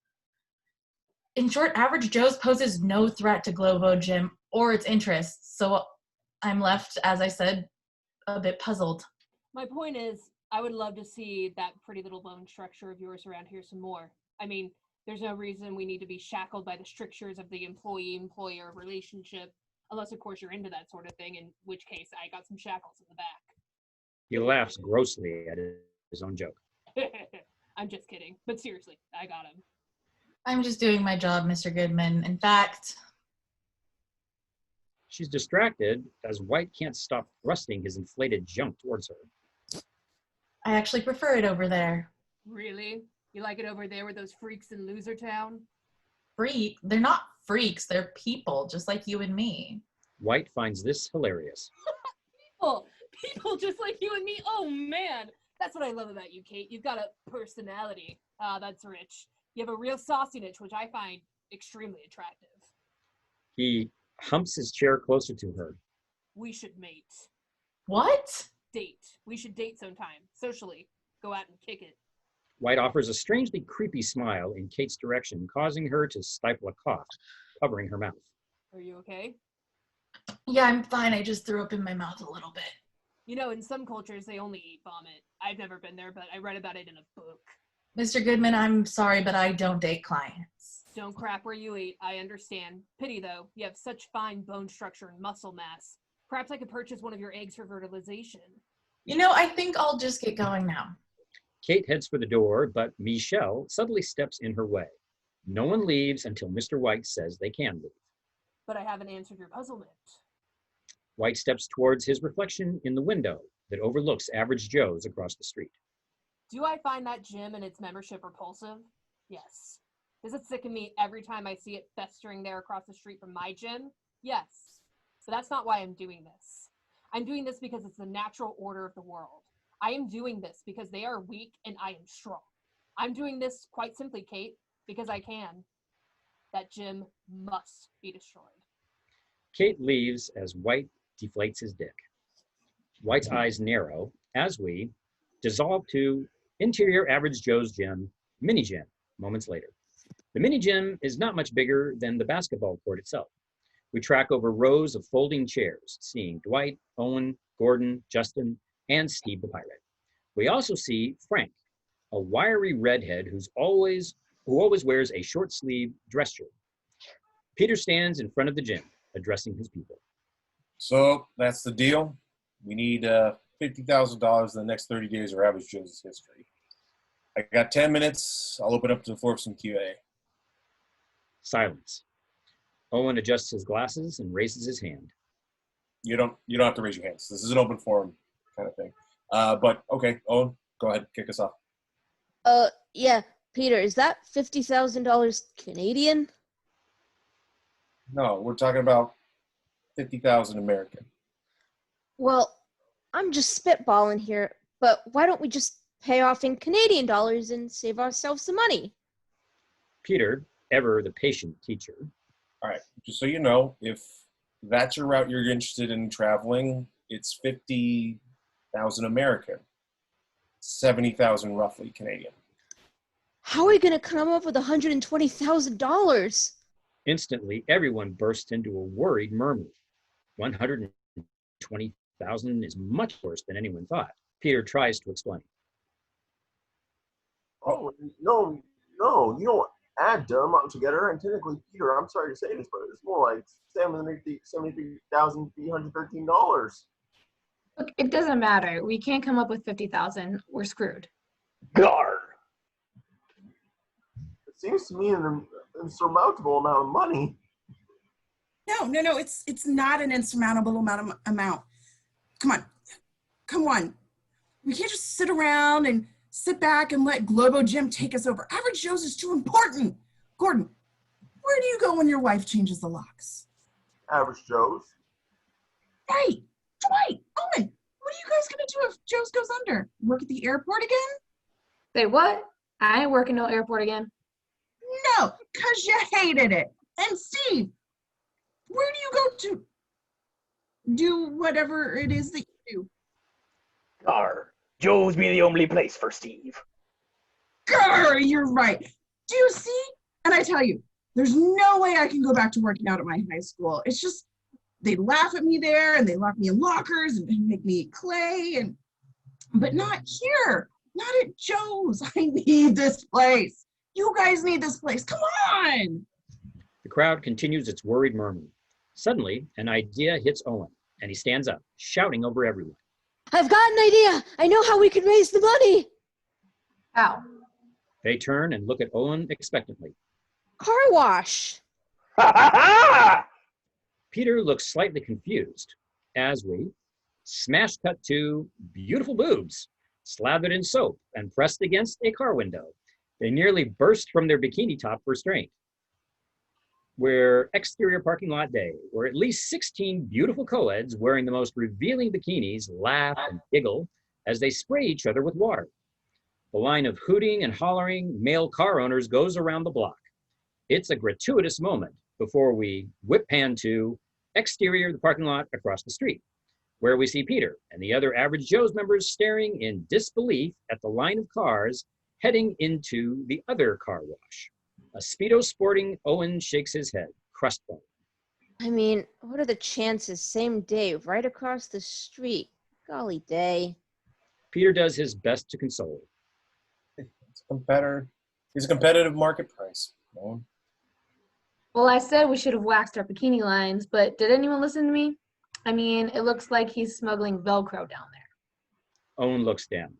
In short, Average Joe's poses no threat to Globo Gym or its interests, so I'm left, as I said, a bit puzzled. My point is, I would love to see that pretty little bone structure of yours around here some more. I mean, there's no reason we need to be shackled by the strictures of the employee-employer relationship, unless, of course, you're into that sort of thing, in which case I got some shackles in the back. He laughs grossly at his own joke. I'm just kidding, but seriously, I got him. I'm just doing my job, Mr. Goodman. In fact... She's distracted as White can't stop thrusting his inflated junk towards her. I actually prefer it over there. Really? You like it over there with those freaks in Loser Town? Freak? They're not freaks. They're people, just like you and me. White finds this hilarious. People just like you and me? Oh, man. That's what I love about you, Kate. You've got a personality. Ah, that's rich. You have a real sauciness, which I find extremely attractive. He humps his chair closer to her. We should mate. What? Date. We should date sometime. Socially. Go out and kick it. White offers a strangely creepy smile in Kate's direction, causing her to stifle a cough, covering her mouth. Are you okay? Yeah, I'm fine. I just threw up in my mouth a little bit. You know, in some cultures, they only eat vomit. I've never been there, but I read about it in a book. Mr. Goodman, I'm sorry, but I don't date clients. Don't crap where you eat. I understand. Pity, though. You have such fine bone structure and muscle mass. Perhaps I could purchase one of your eggs for fertilization. You know, I think I'll just get going now. Kate heads for the door, but Michelle suddenly steps in her way. No one leaves until Mr. White says they can leave. But I haven't answered your puzzlement. White steps towards his reflection in the window that overlooks Average Joe's across the street. Do I find that gym and its membership repulsive? Yes. Does it sicken me every time I see it festering there across the street from my gym? Yes. But that's not why I'm doing this. I'm doing this because it's the natural order of the world. I am doing this because they are weak and I am strong. I'm doing this quite simply, Kate, because I can. That gym must be destroyed. Kate leaves as White deflates his dick. White's eyes narrow as we dissolve to interior Average Joe's gym, mini gym, moments later. The mini gym is not much bigger than the basketball court itself. We track over rows of folding chairs, seeing Dwight, Owen, Gordon, Justin, and Steve the Pirate. We also see Frank, a wiry redhead who always wears a short-sleeved dress shirt. Peter stands in front of the gym, addressing his people. So that's the deal. We need $50,000 in the next 30 days of Average Joe's history. I got 10 minutes. I'll open up to the floor for some Q&A. Silence. Owen adjusts his glasses and raises his hand. You don't have to raise your hands. This is an open forum kind of thing. But okay, Owen, go ahead, kick us off. Yeah, Peter, is that $50,000 Canadian? No, we're talking about 50,000 American. Well, I'm just spitballing here, but why don't we just pay off in Canadian dollars and save ourselves some money? Peter, ever the patient teacher. All right, just so you know, if that's your route you're interested in traveling, it's 50,000 American, 70,000 roughly Canadian. How are we going to come up with $120,000? Instantly, everyone burst into a worried murmur. 120,000 is much worse than anyone thought. Peter tries to explain. Oh, no, you don't add them up together. And technically, Peter, I'm sorry to say this, but it's more like $73,313. Look, it doesn't matter. We can't come up with 50,000. We're screwed. Gar. It seems to me an insurmountable amount of money. No, it's not an insurmountable amount. Come on. We can't just sit around and sit back and let Globo Gym take us over. Average Joe's is too important. Gordon, where do you go when your wife changes the locks? Average Joe's. Hey, Dwight, Owen, what are you guys gonna do if Joe's goes under? Work at the airport again? Say what? I ain't working no airport again. No, because you hated it. And Steve, where do you go to do whatever it is that you do? Joe's be the only place for Steve. Grr, you're right. Do you see? And I tell you, there's no way I can go back to working out at my high school. It's just, they laugh at me there and they lock me in lockers and make me eat clay, but not here, not at Joe's. I need this place. You guys need this place. Come on. The crowd continues its worried murmur. Suddenly, an idea hits Owen, and he stands up, shouting over everyone. I've got an idea. I know how we can raise the money. How? They turn and look at Owen expectantly. Car wash. Peter looks slightly confused as we smash cut to beautiful boobs, slathered in soap and pressed against a car window. They nearly burst from their bikini top restraint. We're exterior parking lot day, where at least 16 beautiful co-eds wearing the most revealing bikinis laugh and giggle as they spray each other with water. The line of hooting and hollering male car owners goes around the block. It's a gratuitous moment before we whip pan to exterior the parking lot across the street, where we see Peter and the other Average Joe's members staring in disbelief at the line of cars heading into the other car wash. A Speedo sporting Owen shakes his head, crestfallen. I mean, what are the chances? Same day, right across the street. Golly day. Peter does his best to console. It's a competitive market price. Well, I said we should have waxed our bikini lines, but did anyone listen to me? I mean, it looks like he's smuggling Velcro down there. Owen looks down.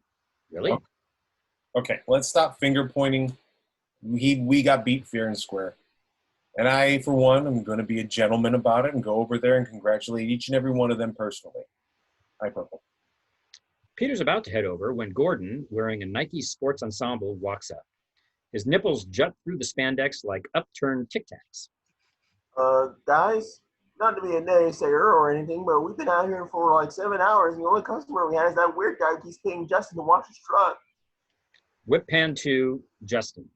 Really? Okay, let's stop finger pointing. We got beat fair and square. And I, for one, am going to be a gentleman about it and go over there and congratulate each and every one of them personally. Hi, Purple. Peter's about to head over when Gordon, wearing a Nike sports ensemble, walks up. His nipples jut through the spandex like upturned Tic Tacs. Guys, not to be a naysayer or anything, but we've been out here for like 7 hours, and the only customer we had is that weird guy who keeps paying Justin to wash his truck. Whip pan to Justin.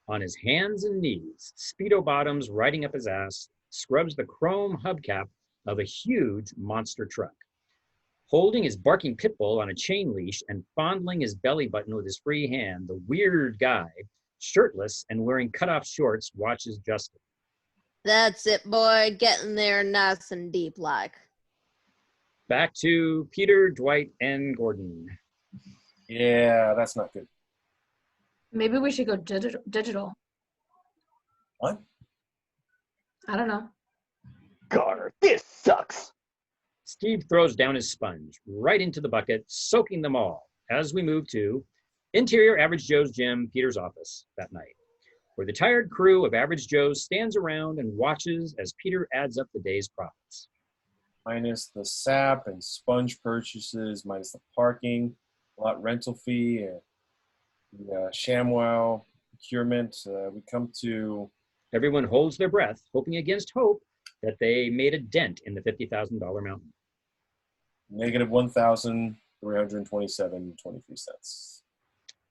On his hands and knees, Speedo bottoms riding up his ass, scrubs the chrome hubcap of a huge monster truck. Holding his barking pit bull on a chain leash and fondling his belly button with his free hand, the weird guy, shirtless and wearing cutoff shorts, watches Justin. That's it, boy. Getting there nice and deep like. Back to Peter, Dwight, and Gordon. Yeah, that's not good. Maybe we should go digital. What? I don't know. Gar, this sucks. Steve throws down his sponge right into the bucket, soaking them all, as we move to interior Average Joe's gym, Peter's office that night, where the tired crew of Average Joe's stands around and watches as Peter adds up the day's profits. Minus the sap and sponge purchases, minus the parking, lot rental fee, and the ShamWow procurement, we come to... Everyone holds their breath, hoping against hope that they made a dent in the $50,000 mountain. Negative $1,327.23.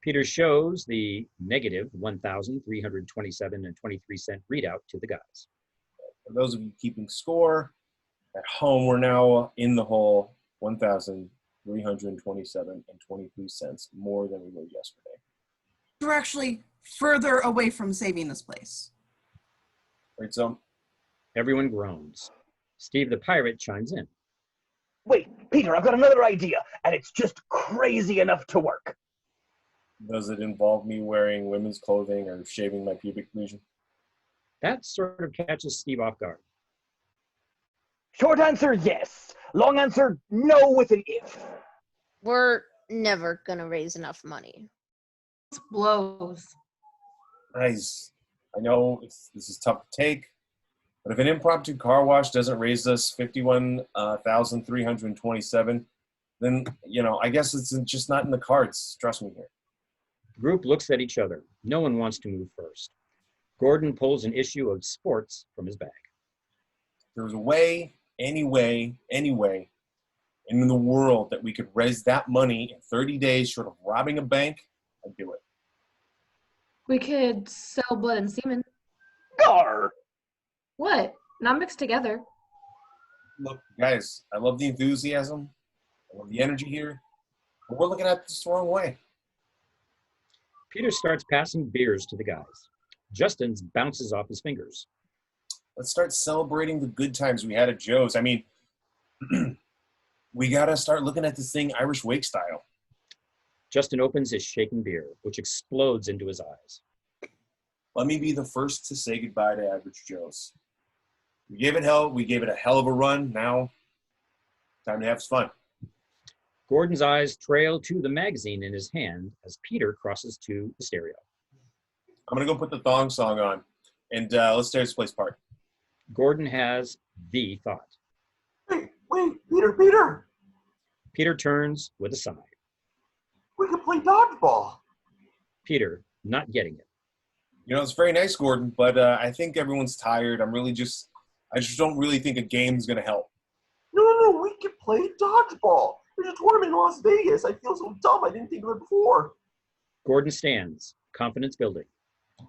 Peter shows the negative $1,327.23 readout to the guys. For those of you keeping score at home, we're now in the hole $1,327.23 more than we were yesterday. We're actually further away from saving this place. Right, so everyone groans. Steve the pirate chimes in. Wait, Peter, I've got another idea, and it's just crazy enough to work. Does it involve me wearing women's clothing or shaving my pubic region? That sort of catches Steve off guard. Short answer, yes. Long answer, no with an if. We're never gonna raise enough money. Blows. Guys, I know this is tough to take, but if an impromptu car wash doesn't raise us $51,327, then, I guess it's just not in the cards. Trust me here. The group looks at each other. No one wants to move first. Gordon pulls an issue of sports from his bag. There was a way, any way in the world that we could raise that money in 30 days short of robbing a bank, I'd do it. We could sell blood and semen. Gar! What? Not mixed together. Look, guys, I love the enthusiasm. I love the energy here. But we're looking at this the wrong way. Peter starts passing beers to the guys. Justin's bounces off his fingers. Let's start celebrating the good times we had at Joe's. I mean, we got to start looking at this thing Irish wake style. Justin opens his shaken beer, which explodes into his eyes. Let me be the first to say goodbye to Average Joe's. We gave it a hell of a run. Now, time to have some fun. Gordon's eyes trail to the magazine in his hand as Peter crosses to the stereo. I'm going to go put the thong song on, and let's tear this place apart. Gordon has the thought. Hey, wait, Peter! Peter turns with a sigh. We could play dodgeball. Peter, not getting it. It's very nice, Gordon, but I think everyone's tired. I just don't really think a game's going to help. No, we could play dodgeball. There's a tournament in Las Vegas. I feel so dumb I didn't think of it before. Gordon stands, confidence building.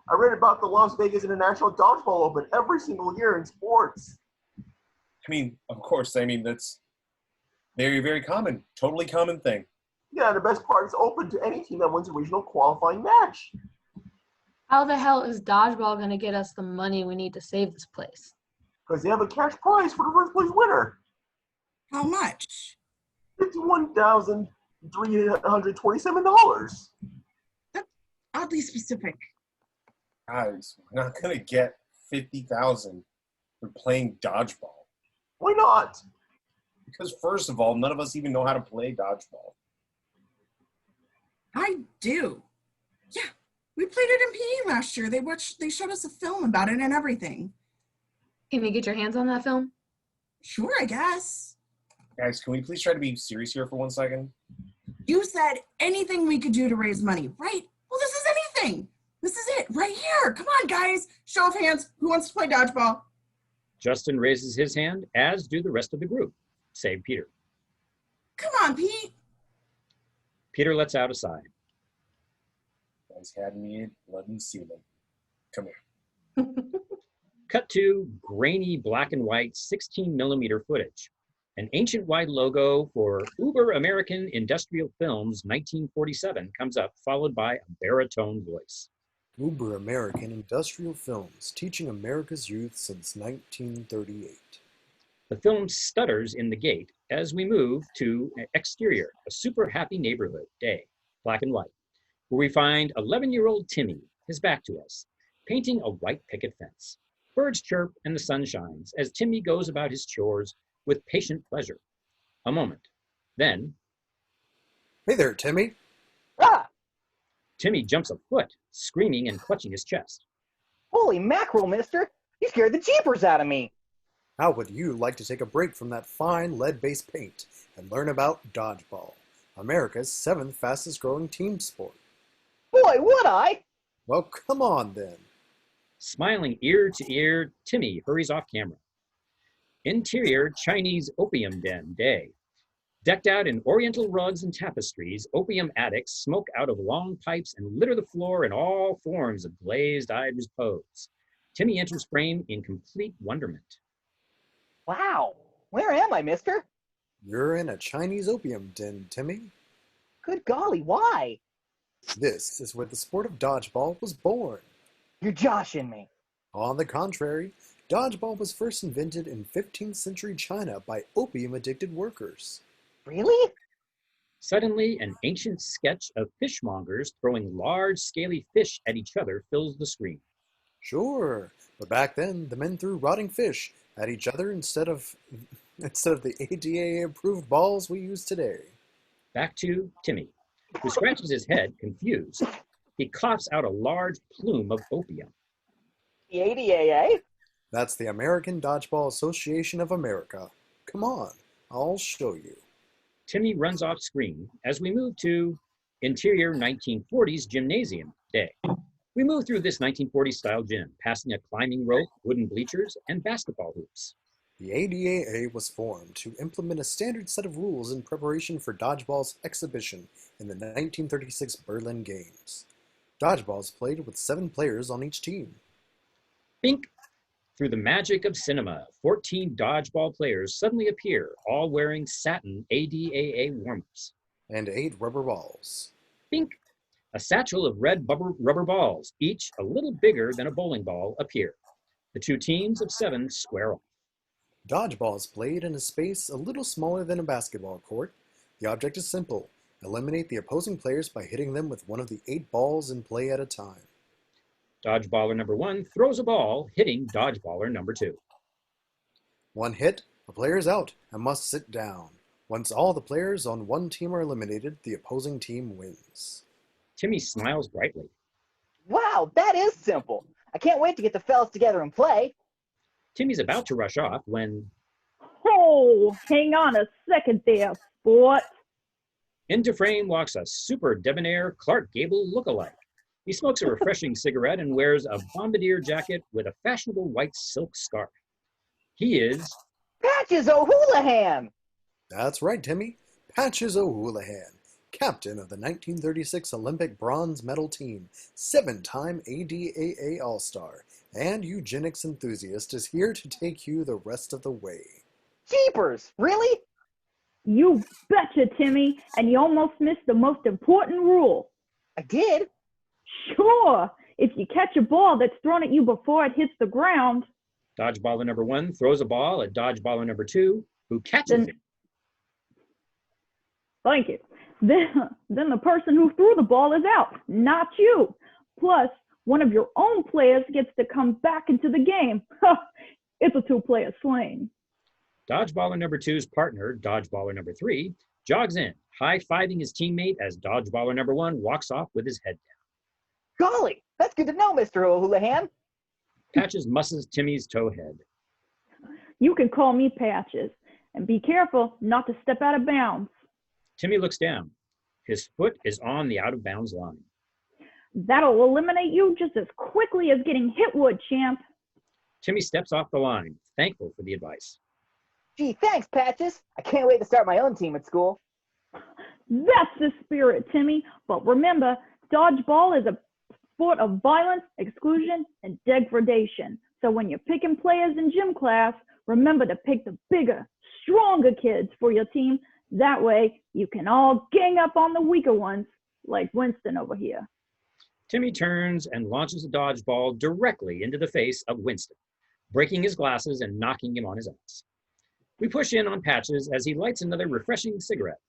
I read about the Las Vegas International Dodgeball Open every single year in sports. Of course, that's very, very common, totally common thing. Yeah, the best part is open to any team that wins a regional qualifying match. How the hell is Dodgeball going to get us the money we need to save this place? Because they have a cash prize for the first place winner. How much? $51,327. oddly specific. Guys, we're not gonna get 50,000 for playing dodgeball. Why not? Because first of all, none of us even know how to play dodgeball. I do. Yeah, we played it in PE last year. They showed us a film about it and everything. Can you get your hands on that film? Sure, I guess. Guys, can we please try to be serious here for 1 second? You said anything we could do to raise money, right? Well, this is anything. This is it, right here. Come on, guys. Show of hands. Who wants to play dodgeball? Justin raises his hand, as do the rest of the group, save Peter. Come on, Pete. Peter lets out a sigh. Guys had me at blood and semen. Come here. Cut to grainy black and white 16mm footage. An ancient wide logo for Uber American Industrial Films 1947 comes up, followed by a baritone voice. Uber American Industrial Films, teaching America's youth since 1938. The film stutters in the gate as we move to an exterior, a super happy neighborhood day, black and white, where we find 11-year-old Timmy, his back to us, painting a white picket fence. Birds chirp and the sun shines as Timmy goes about his chores with patient pleasure. A moment. Then, Hey there, Timmy. Ah! Timmy jumps a foot, screaming and clutching his chest. Holy mackerel, mister! You scared the jeepers out of me! How would you like to take a break from that fine lead-based paint and learn about dodgeball, America's 7th fastest growing team sport? Boy, would I! Well, come on then. Smiling ear to ear, Timmy hurries off camera. Interior Chinese opium den day. Decked out in oriental rugs and tapestries, opium addicts smoke out of long pipes and litter the floor in all forms of glazed-eyed repose. Timmy enters frame in complete wonderment. Wow! Where am I, mister? You're in a Chinese opium den, Timmy. Good golly, why? This is where the sport of dodgeball was born. You're joshing me. On the contrary, dodgeball was first invented in 15th century China by opium-addicted workers. Really? Suddenly, an ancient sketch of fishmongers throwing large, scaly fish at each other fills the screen. Sure, but back then, the men threw rotting fish at each other instead of the ADA-approved balls we use today. Back to Timmy, who scratches his head, confused. He coughs out a large plume of opium. The ADAA? That's the American Dodgeball Association of America. Come on, I'll show you. Timmy runs off screen as we move to interior 1940s gymnasium day. We move through this 1940s style gym, passing a climbing rope, wooden bleachers, and basketball hoops. The ADAA was formed to implement a standard set of rules in preparation for dodgeball's exhibition in the 1936 Berlin Games. Dodgeball is played with 7 players on each team. Bink! Through the magic of cinema, 14 dodgeball players suddenly appear, all wearing satin ADAA warm-ups. And 8 rubber balls. Bink! A satchel of red rubber balls, each a little bigger than a bowling ball, appear. The 2 teams of 7 square off. Dodgeball is played in a space a little smaller than a basketball court. The object is simple. Eliminate the opposing players by hitting them with one of the 8 balls in play at a time. Dodgeballer number 1 throws a ball, hitting dodgeballer number 2. One hit, the player is out and must sit down. Once all the players on one team are eliminated, the opposing team wins. Timmy smiles brightly. Wow, that is simple. I can't wait to get the fellas together and play. Timmy's about to rush off when... Oh, hang on a second there, sport. Into frame walks a super debonair Clark Gable lookalike. He smokes a refreshing cigarette and wears a bombardier jacket with a fashionable white silk scarf. He is... Patches O'Houlihan! That's right, Timmy. Patches O'Houlihan, captain of the 1936 Olympic bronze medal team, 7-time ADAA All-Star, and eugenics enthusiast, is here to take you the rest of the way. Jeepers, really? You betcha, Timmy, and you almost missed the most important rule. I did? Sure. If you catch a ball that's thrown at you before it hits the ground. Dodgeballer number 1 throws a ball at dodgeballer number 2, who catches it. Thank you. then the person who threw the ball is out, not you. Plus, one of your own players gets to come back into the game. It's a two-player sling. Dodgeballer number 2's partner, Dodgeballer number 3, jogs in, high-fiving his teammate as Dodgeballer number 1 walks off with his head down. Golly, that's good to know, Mr. O'Houlihan. Patches musses Timmy's toe head. You can call me Patches, and be careful not to step out of bounds. Timmy looks down. His foot is on the out-of-bounds line. That'll eliminate you just as quickly as getting hit would, champ. Timmy steps off the line, thankful for the advice. Gee, thanks, Patches. I can't wait to start my own team at school. That's the spirit, Timmy. But remember, dodgeball is a sport of violence, exclusion, and degradation. So when you're picking players in gym class, remember to pick the bigger, stronger kids for your team. That way, you can all gang up on the weaker ones, like Winston over here. Timmy turns and launches a dodgeball directly into the face of Winston, breaking his glasses and knocking him on his ass. We push in on Patches as he lights another refreshing cigarette,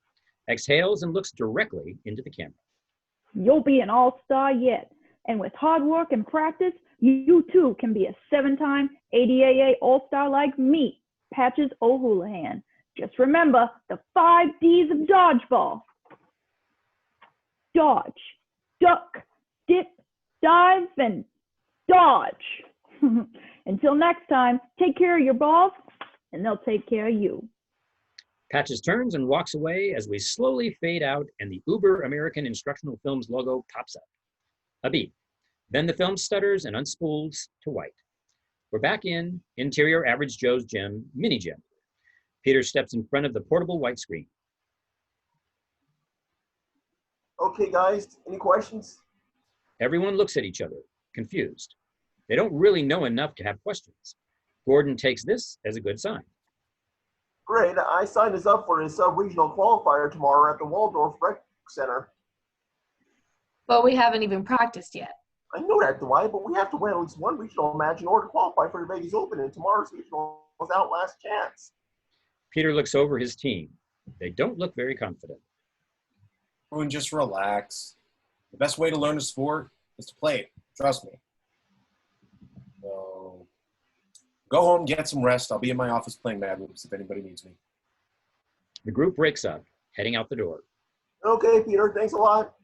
exhales and looks directly into the camera. You'll be an all-star yet. And with hard work and practice, you too can be a 7-time ADAA all-star like me, Patches O'Houlihan. Just remember the 5 Ds of dodgeball. Dodge, duck, dip, dive, and dodge. Until next time, take care of your balls, and they'll take care of you. Patches turns and walks away as we slowly fade out and the Uber American Instructional Films logo pops up. A beat. Then the film stutters and unspools to white. We're back in Interior Average Joe's Gym, mini gym. Peter steps in front of the portable white screen. Okay, guys, any questions? Everyone looks at each other, confused. They don't really know enough to have questions. Gordon takes this as a good sign. Great, I signed us up for a sub-regional qualifier tomorrow at the Waldorf Rec Center. But we haven't even practiced yet. I know that, Dwight, but we have to win at least one regional match in order to qualify for the Vegas Open, and tomorrow's regional was our last chance. Peter looks over his team. They don't look very confident. Everyone just relax. The best way to learn a sport is to play it. Trust me. So, go home, get some rest. I'll be in my office playing Mad Libs if anybody needs me. The group breaks up, heading out the door. Okay, Peter, thanks a lot.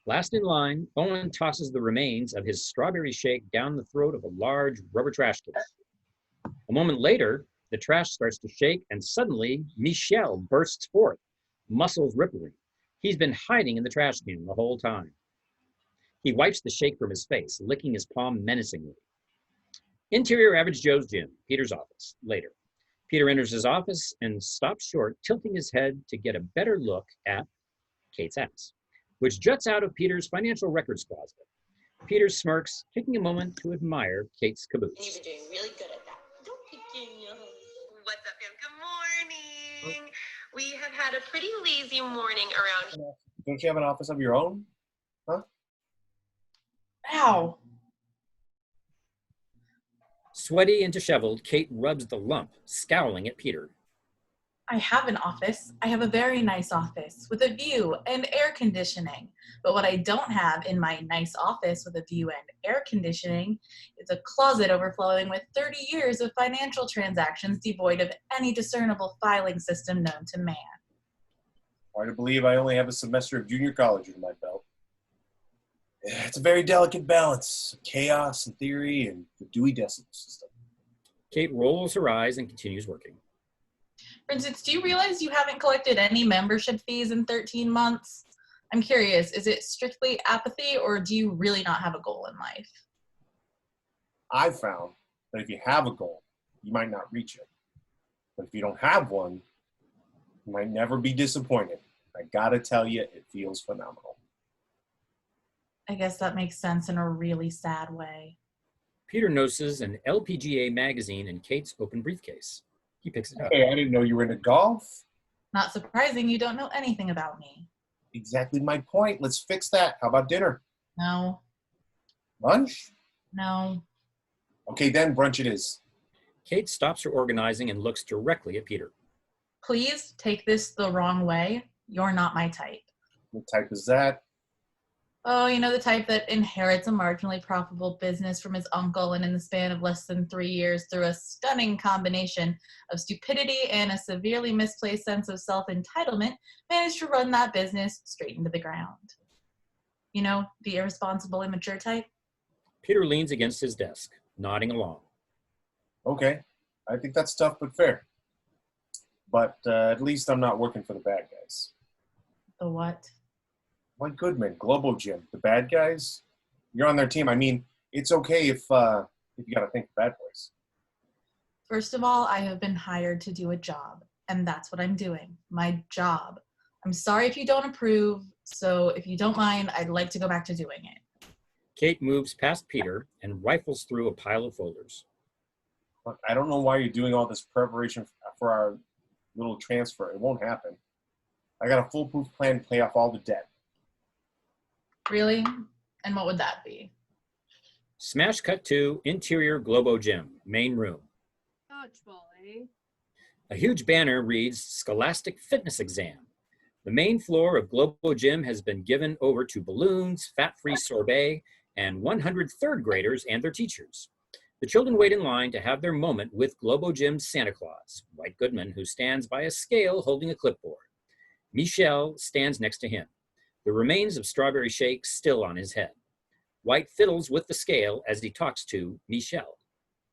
Last in line, Owen tosses the remains of his strawberry shake down the throat of a large rubber trash case. A moment later, the trash starts to shake, and suddenly, Michel bursts forth, muscles rippling. He's been hiding in the trash can the whole time. He wipes the shake from his face, licking his palm menacingly. Interior Average Joe's Gym, Peter's office, later. Peter enters his office and stops short, tilting his head to get a better look at Kate's ass, which juts out of Peter's financial records closet. Peter smirks, taking a moment to admire Kate's caboose. You've been doing really good at that. Don't begin, yo. What's up, fam? Good morning. We have had a pretty lazy morning around here. Don't you have an office of your own? Huh? Ow. Sweaty and disheveled, Kate rubs the lump, scowling at Peter. I have an office. I have a very nice office with a view and air conditioning. But what I don't have in my nice office with a view and air conditioning is a closet overflowing with 30 years of financial transactions devoid of any discernible filing system known to man. Hard to believe I only have a semester of junior college under my belt. It's a very delicate balance of chaos and theory and the Dewey Decimal System. Kate rolls her eyes and continues working. For instance, do you realize you haven't collected any membership fees in 13 months? I'm curious, is it strictly apathy or do you really not have a goal in life? I've found that if you have a goal, you might not reach it. But if you don't have one, you might never be disappointed. I gotta tell you, it feels phenomenal. I guess that makes sense in a really sad way. Peter notices an LPGA magazine in Kate's open briefcase. He picks it up. Hey, I didn't know you were into golf. Not surprising, you don't know anything about me. Exactly my point. Let's fix that. How about dinner? No. Lunch? No. Okay, then brunch it is. Kate stops her organizing and looks directly at Peter. Please take this the wrong way. You're not my type. What type is that? Oh, you know, the type that inherits a marginally profitable business from his uncle and in the span of less than 3 years through a stunning combination of stupidity and a severely misplaced sense of self-entitlement managed to run that business straight into the ground. You know, the irresponsible, immature type? Peter leans against his desk, nodding along. Okay, I think that's tough but fair. But at least I'm not working for the bad guys. The what? Why Goodman, Globo Gym, the bad guys? You're on their team. I mean, it's okay if you got to think the bad boys. First of all, I have been hired to do a job, and that's what I'm doing. My job. I'm sorry if you don't approve, so if you don't mind, I'd like to go back to doing it. Kate moves past Peter and rifles through a pile of folders. Look, I don't know why you're doing all this preparation for our little transfer. It won't happen. I got a foolproof plan to pay off all the debt. Really? And what would that be? Smash cut to interior Globo Gym, main room. Dodgeball, eh? A huge banner reads Scholastic Fitness Exam. The main floor of Globo Gym has been given over to balloons, fat-free sorbet, and 100 third graders and their teachers. The children wait in line to have their moment with Globo Gym's Santa Claus, Dwight Goodman, who stands by a scale holding a clipboard. Michelle stands next to him, the remains of strawberry shake still on his head. White fiddles with the scale as he talks to Michelle.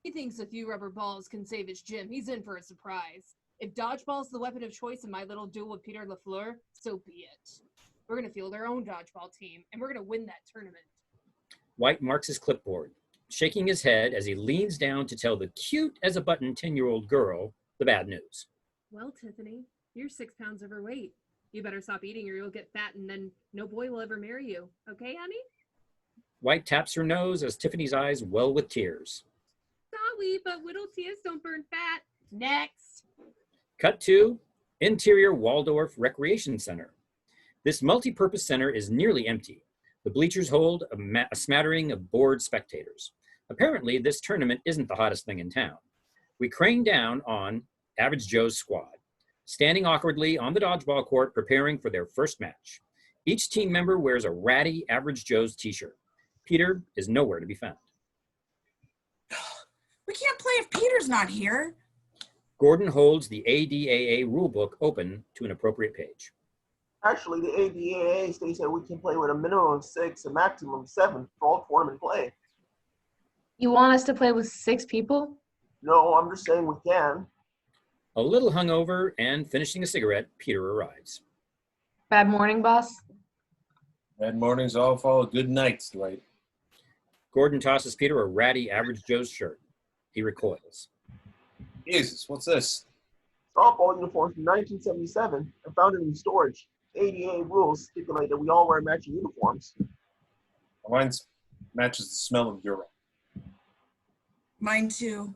He thinks a few rubber balls can save his gym. He's in for a surprise. If dodgeball's the weapon of choice in my little duel with Peter LaFleur, so be it. We're going to field our own dodgeball team, and we're going to win that tournament. White marks his clipboard, shaking his head as he leans down to tell the cute-as-a-button 10-year-old girl the bad news. Well, Tiffany, you're 6 pounds overweight. You better stop eating or you'll get fat and then no boy will ever marry you. Okay, honey? White taps her nose as Tiffany's eyes well with tears. Sorry, but little tears don't burn fat. Next. Cut to interior Waldorf Recreation Center. This multi-purpose center is nearly empty. The bleachers hold a smattering of bored spectators. Apparently, this tournament isn't the hottest thing in town. We crane down on Average Joe's squad, standing awkwardly on the dodgeball court preparing for their first match. Each team member wears a ratty Average Joe's t-shirt. Peter is nowhere to be found. We can't play if Peter's not here. Gordon holds the ADAA rulebook open to an appropriate page. Actually, the ADAA states that we can play with a minimum of 6, a maximum of 7 for all tournament play. You want us to play with 6 people? No, I'm just saying we can. A little hungover and finishing a cigarette, Peter arrives. Bad morning, boss? Bad mornings all follow good nights, Dwight. Gordon tosses Peter a ratty Average Joe's shirt. He recoils. Jesus, what's this? Softball uniforms from 1977. I found it in storage. ADA rules stipulate that we all wear matching uniforms. Mine matches the smell of urine. Mine too.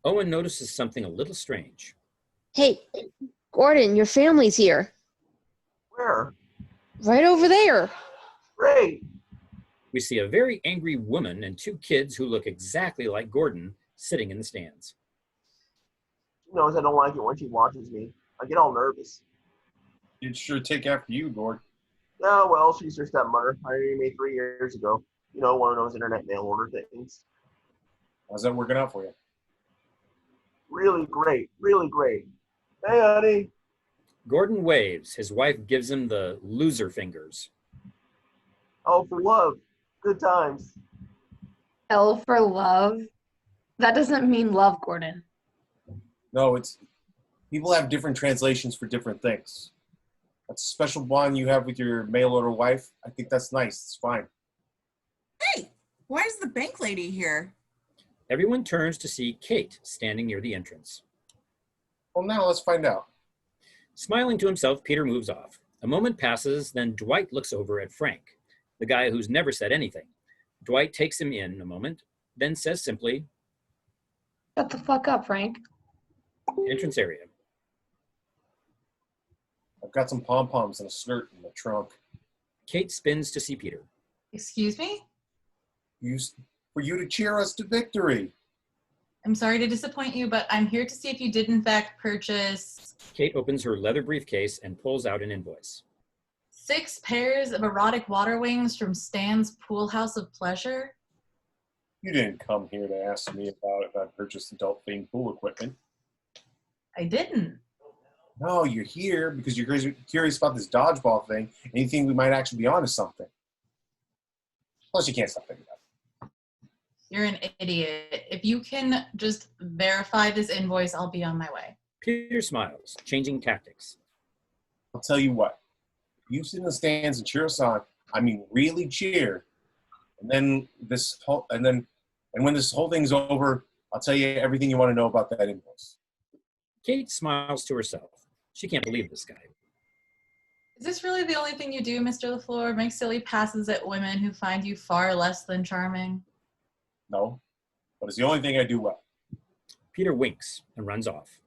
Owen notices something a little strange. Hey, Gordon, your family's here. Where? Right over there. Great. We see a very angry woman and 2 kids who look exactly like Gordon sitting in the stands. She knows I don't like it when she watches me. I get all nervous. You'd sure take after you, Gord. Yeah, well, she's her stepmother. I already made 3 years ago. You know, one of those internet mail order things. How's that working out for you? Really great. Really great. Hey, honey. Gordon waves. His wife gives him the loser fingers. Oh, for love. Good times. L for love? That doesn't mean love, Gordon. No, it's people have different translations for different things. That's a special bond you have with your mail order wife. I think that's nice. It's fine. Hey, why is the bank lady here? Everyone turns to see Kate standing near the entrance. Well, now let's find out. Smiling to himself, Peter moves off. A moment passes, then Dwight looks over at Frank, the guy who's never said anything. Dwight takes him in a moment, then says simply, Shut the fuck up, Frank. Entrance area. I've got some pom-poms and a skirt in the trunk. Kate spins to see Peter. Excuse me? For you to cheer us to victory. I'm sorry to disappoint you, but I'm here to see if you did in fact purchase Kate opens her leather briefcase and pulls out an invoice. 6 pairs of erotic water wings from Stan's Pool House of Pleasure. You didn't come here to ask me about if I purchased adult-themed pool equipment. I didn't. No, you're here because you're curious about this dodgeball thing, and you think we might actually be onto something. Plus, you can't stop thinking about it. You're an idiot. If you can just verify this invoice, I'll be on my way. Peter smiles, changing tactics. I'll tell you what. You sit in the stands and cheer us on. I mean, really cheer. And then when this whole thing's over, I'll tell you everything you want to know about that invoice. Kate smiles to herself. She can't believe this guy. Is this really the only thing you do, Mr. LaFleur? Make silly passes at women who find you far less than charming? No, but it's the only thing I do well. Peter winks and runs off,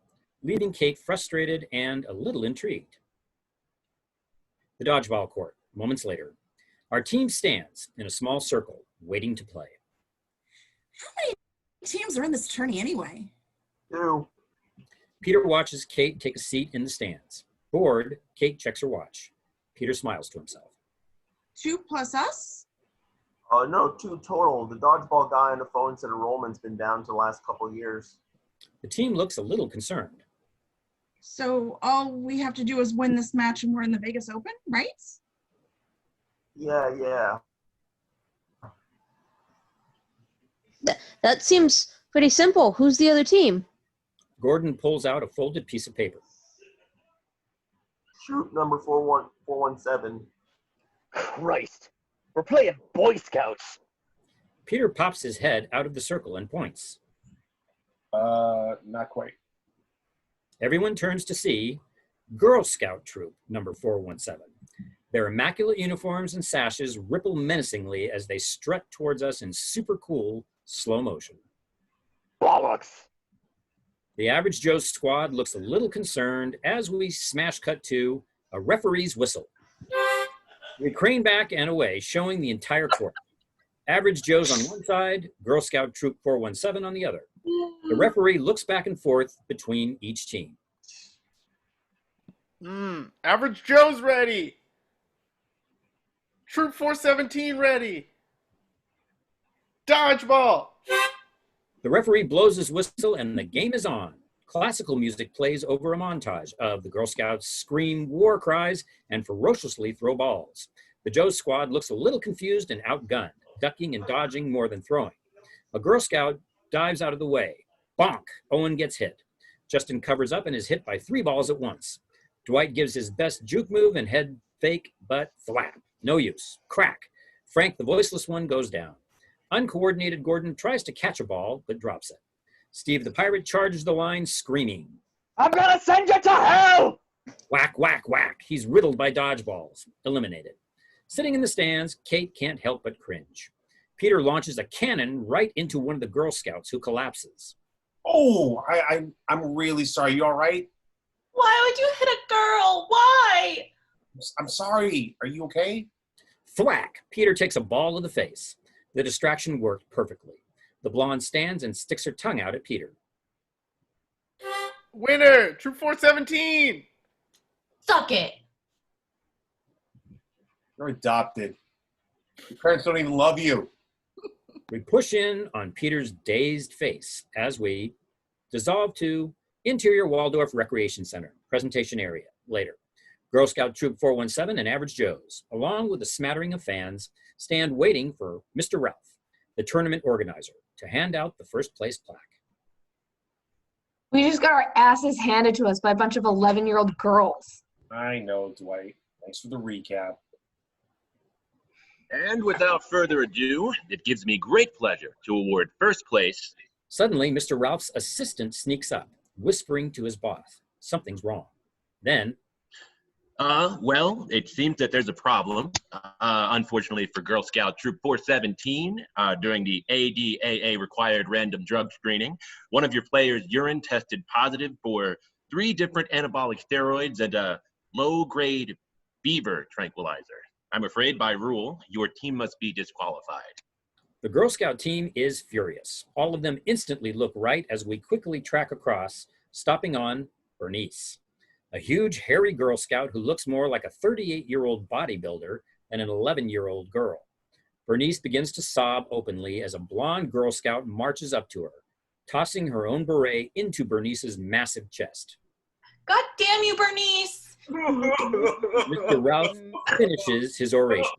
leaving Kate frustrated and a little intrigued. The dodgeball court, moments later. Our team stands in a small circle, waiting to play. How many teams are in this tourney anyway? 2. Peter watches Kate take a seat in the stands. Bored, Kate checks her watch. Peter smiles to himself. 2 plus us? No, 2 total. The dodgeball guy on the phone said enrollment's been down to the last couple of years. The team looks a little concerned. So all we have to do is win this match and we're in the Vegas Open, right? Yeah. That seems pretty simple. Who's the other team? Gordon pulls out a folded piece of paper. Shoot number 417. Christ, we're playing Boy Scouts. Peter pops his head out of the circle and points. Not quite. Everyone turns to see Girl Scout Troop number 417. Their immaculate uniforms and sashes ripple menacingly as they strut towards us in super cool slow motion. Bollocks! The Average Joe's squad looks a little concerned as we smash cut to a referee's whistle. We crane back and away, showing the entire court. Average Joe's on one side, Girl Scout Troop 417 on the other. The referee looks back and forth between each team. Average Joe's ready. Troop 417 ready. Dodgeball. The referee blows his whistle and the game is on. Classical music plays over a montage of the Girl Scouts scream war cries and ferociously throw balls. The Joe squad looks a little confused and outgunned, ducking and dodging more than throwing. A Girl Scout dives out of the way. Bonk! Owen gets hit. Justin covers up and is hit by 3 balls at once. Dwight gives his best juke move and head fake, but flap. No use. Crack. Frank, the voiceless one, goes down. Uncoordinated Gordon tries to catch a ball, but drops it. Steve the Pirate charges the line, screaming, I'm gonna send you to hell! Whack, whack, whack. He's riddled by dodgeballs. Eliminated. Sitting in the stands, Kate can't help but cringe. Peter launches a cannon right into one of the Girl Scouts, who collapses. Oh, I'm really sorry. You all right? Why would you hit a girl? Why? I'm sorry. Are you okay? Thwack! Peter takes a ball to the face. The distraction worked perfectly. The blonde stands and sticks her tongue out at Peter. Winner, Troop 417. Suck it. You're adopted. Your parents don't even love you. We push in on Peter's dazed face as we dissolve to Interior Waldorf Recreation Center, presentation area, later. Girl Scout Troop 417 and Average Joe's, along with a smattering of fans, stand waiting for Mr. Ralph, the tournament organizer, to hand out the first place plaque. We just got our asses handed to us by a bunch of 11-year-old girls. I know, Dwight. Thanks for the recap. And without further ado, it gives me great pleasure to award first place. Suddenly, Mr. Ralph's assistant sneaks up, whispering to his boss. Something's wrong. Then, well, it seems that there's a problem. Unfortunately for Girl Scout Troop 417, during the ADAA required random drug screening, one of your players' urine tested positive for 3 different anabolic steroids and a low-grade beaver tranquilizer. I'm afraid by rule, your team must be disqualified. The Girl Scout team is furious. All of them instantly look right as we quickly track across, stopping on Bernice, a huge, hairy Girl Scout who looks more like a 38-year-old bodybuilder than an 11-year-old girl. Bernice begins to sob openly as a blonde Girl Scout marches up to her, tossing her own beret into Bernice's massive chest. God damn you, Bernice! Mr. Ralph finishes his oration.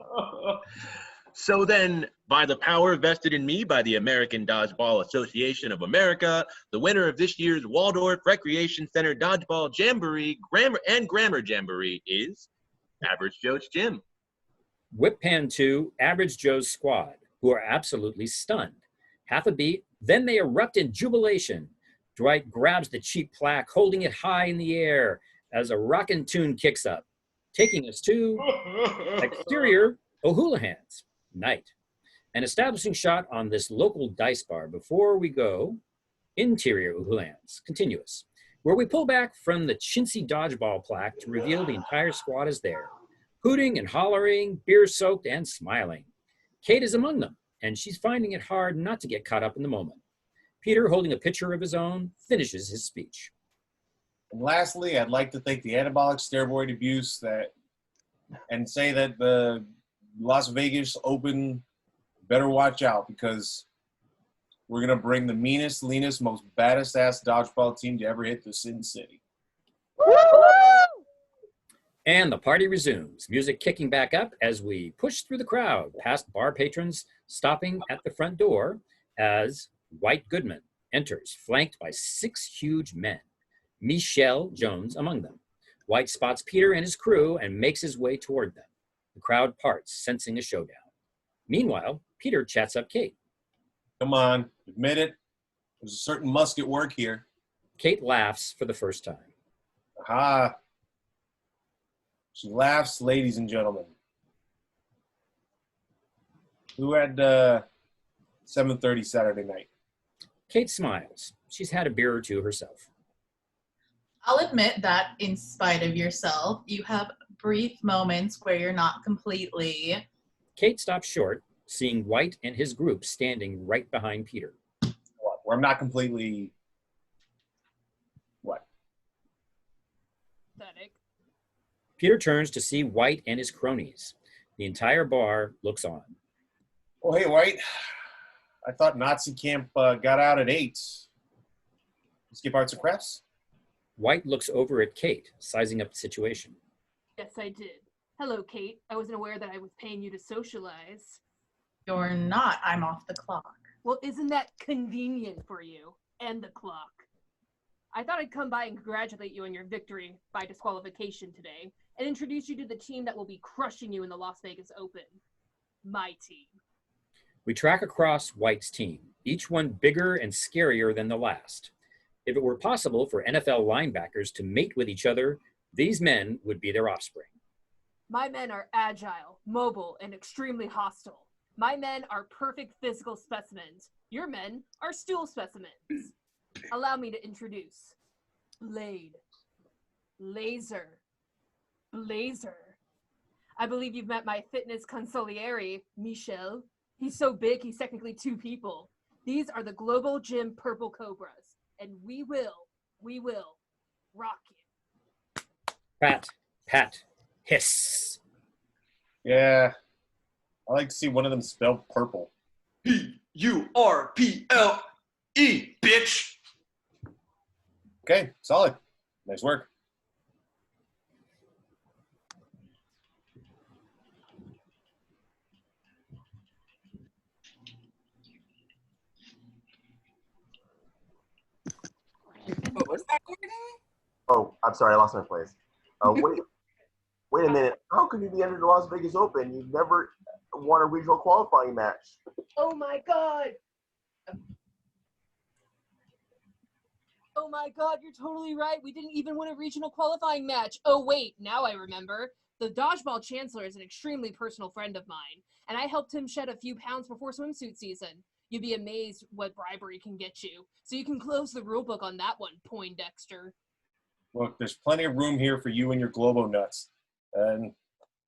So then, by the power vested in me by the American Dodgeball Association of America, the winner of this year's Waldorf Recreation Center Dodgeball Jamboree Grammar Jamboree is Average Joe's Gym. Whip pan to Average Joe's squad, who are absolutely stunned. Half a beat, then they erupt in jubilation. Dwight grabs the cheap plaque, holding it high in the air as a rockin' tune kicks up, taking us to exterior O'Houlihan's night. An establishing shot on this local dice bar before we go interior O'Houlihan's, continuous, where we pull back from the chintzy dodgeball plaque to reveal the entire squad is there, hooting and hollering, beer-soaked and smiling. Kate is among them, and she's finding it hard not to get caught up in the moment. Peter, holding a picture of his own, finishes his speech. And lastly, I'd like to thank the anabolic steroid abuse and say that the Las Vegas Open better watch out, because we're going to bring the meanest, leanest, most baddest ass dodgeball team to ever hit the Sin City. And the party resumes, music kicking back up as we push through the crowd, past bar patrons stopping at the front door as White Goodman enters, flanked by 6 huge men, Michelle Jones among them. White spots Peter and his crew and makes his way toward them. The crowd parts, sensing a showdown. Meanwhile, Peter chats up Kate. Come on, admit it. There's a certain musk at work here. Kate laughs for the first time. Aha. She laughs, ladies and gentlemen. Who had 7:30 Saturday night? Kate smiles. She's had a beer or two herself. I'll admit that in spite of yourself, you have brief moments where you're not completely... Kate stops short, seeing White and his group standing right behind Peter. What? Where I'm not completely... What? Pathetic. Peter turns to see White and his cronies. The entire bar looks on. Oh, hey, White. I thought Nazi camp got out at 8. Skip arts and crafts? White looks over at Kate, sizing up the situation. Yes, I did. Hello, Kate. I wasn't aware that I was paying you to socialize. You're not. I'm off the clock. Well, isn't that convenient for you? And the clock. I thought I'd come by and congratulate you on your victory by disqualification today and introduce you to the team that will be crushing you in the Las Vegas Open. My team. We track across White's team, each one bigger and scarier than the last. If it were possible for NFL linebackers to mate with each other, these men would be their offspring. My men are agile, mobile, and extremely hostile. My men are perfect physical specimens. Your men are stool specimens. Allow me to introduce Blade, Laser, Blazer. I believe you've met my fitness consigliere, Michel. He's so big, he's technically 2 people. These are the Global Gym Purple Cobras, and we will rock you. Pat, pat, hiss. Yeah. I like to see one of them spell purple. P-U-R-P-L-E, bitch. Okay, solid. Nice work. Oh, I'm sorry, I lost my place. Wait a minute. How could you be entered the Las Vegas Open? You've never won a regional qualifying match. Oh my God. Oh my God, you're totally right. We didn't even win a regional qualifying match. Oh wait, now I remember. The Dodgeball Chancellor is an extremely personal friend of mine, and I helped him shed a few pounds before swimsuit season. You'd be amazed what bribery can get you. So you can close the rule book on that one, Poindexter. Look, there's plenty of room here for you and your Globo nuts. And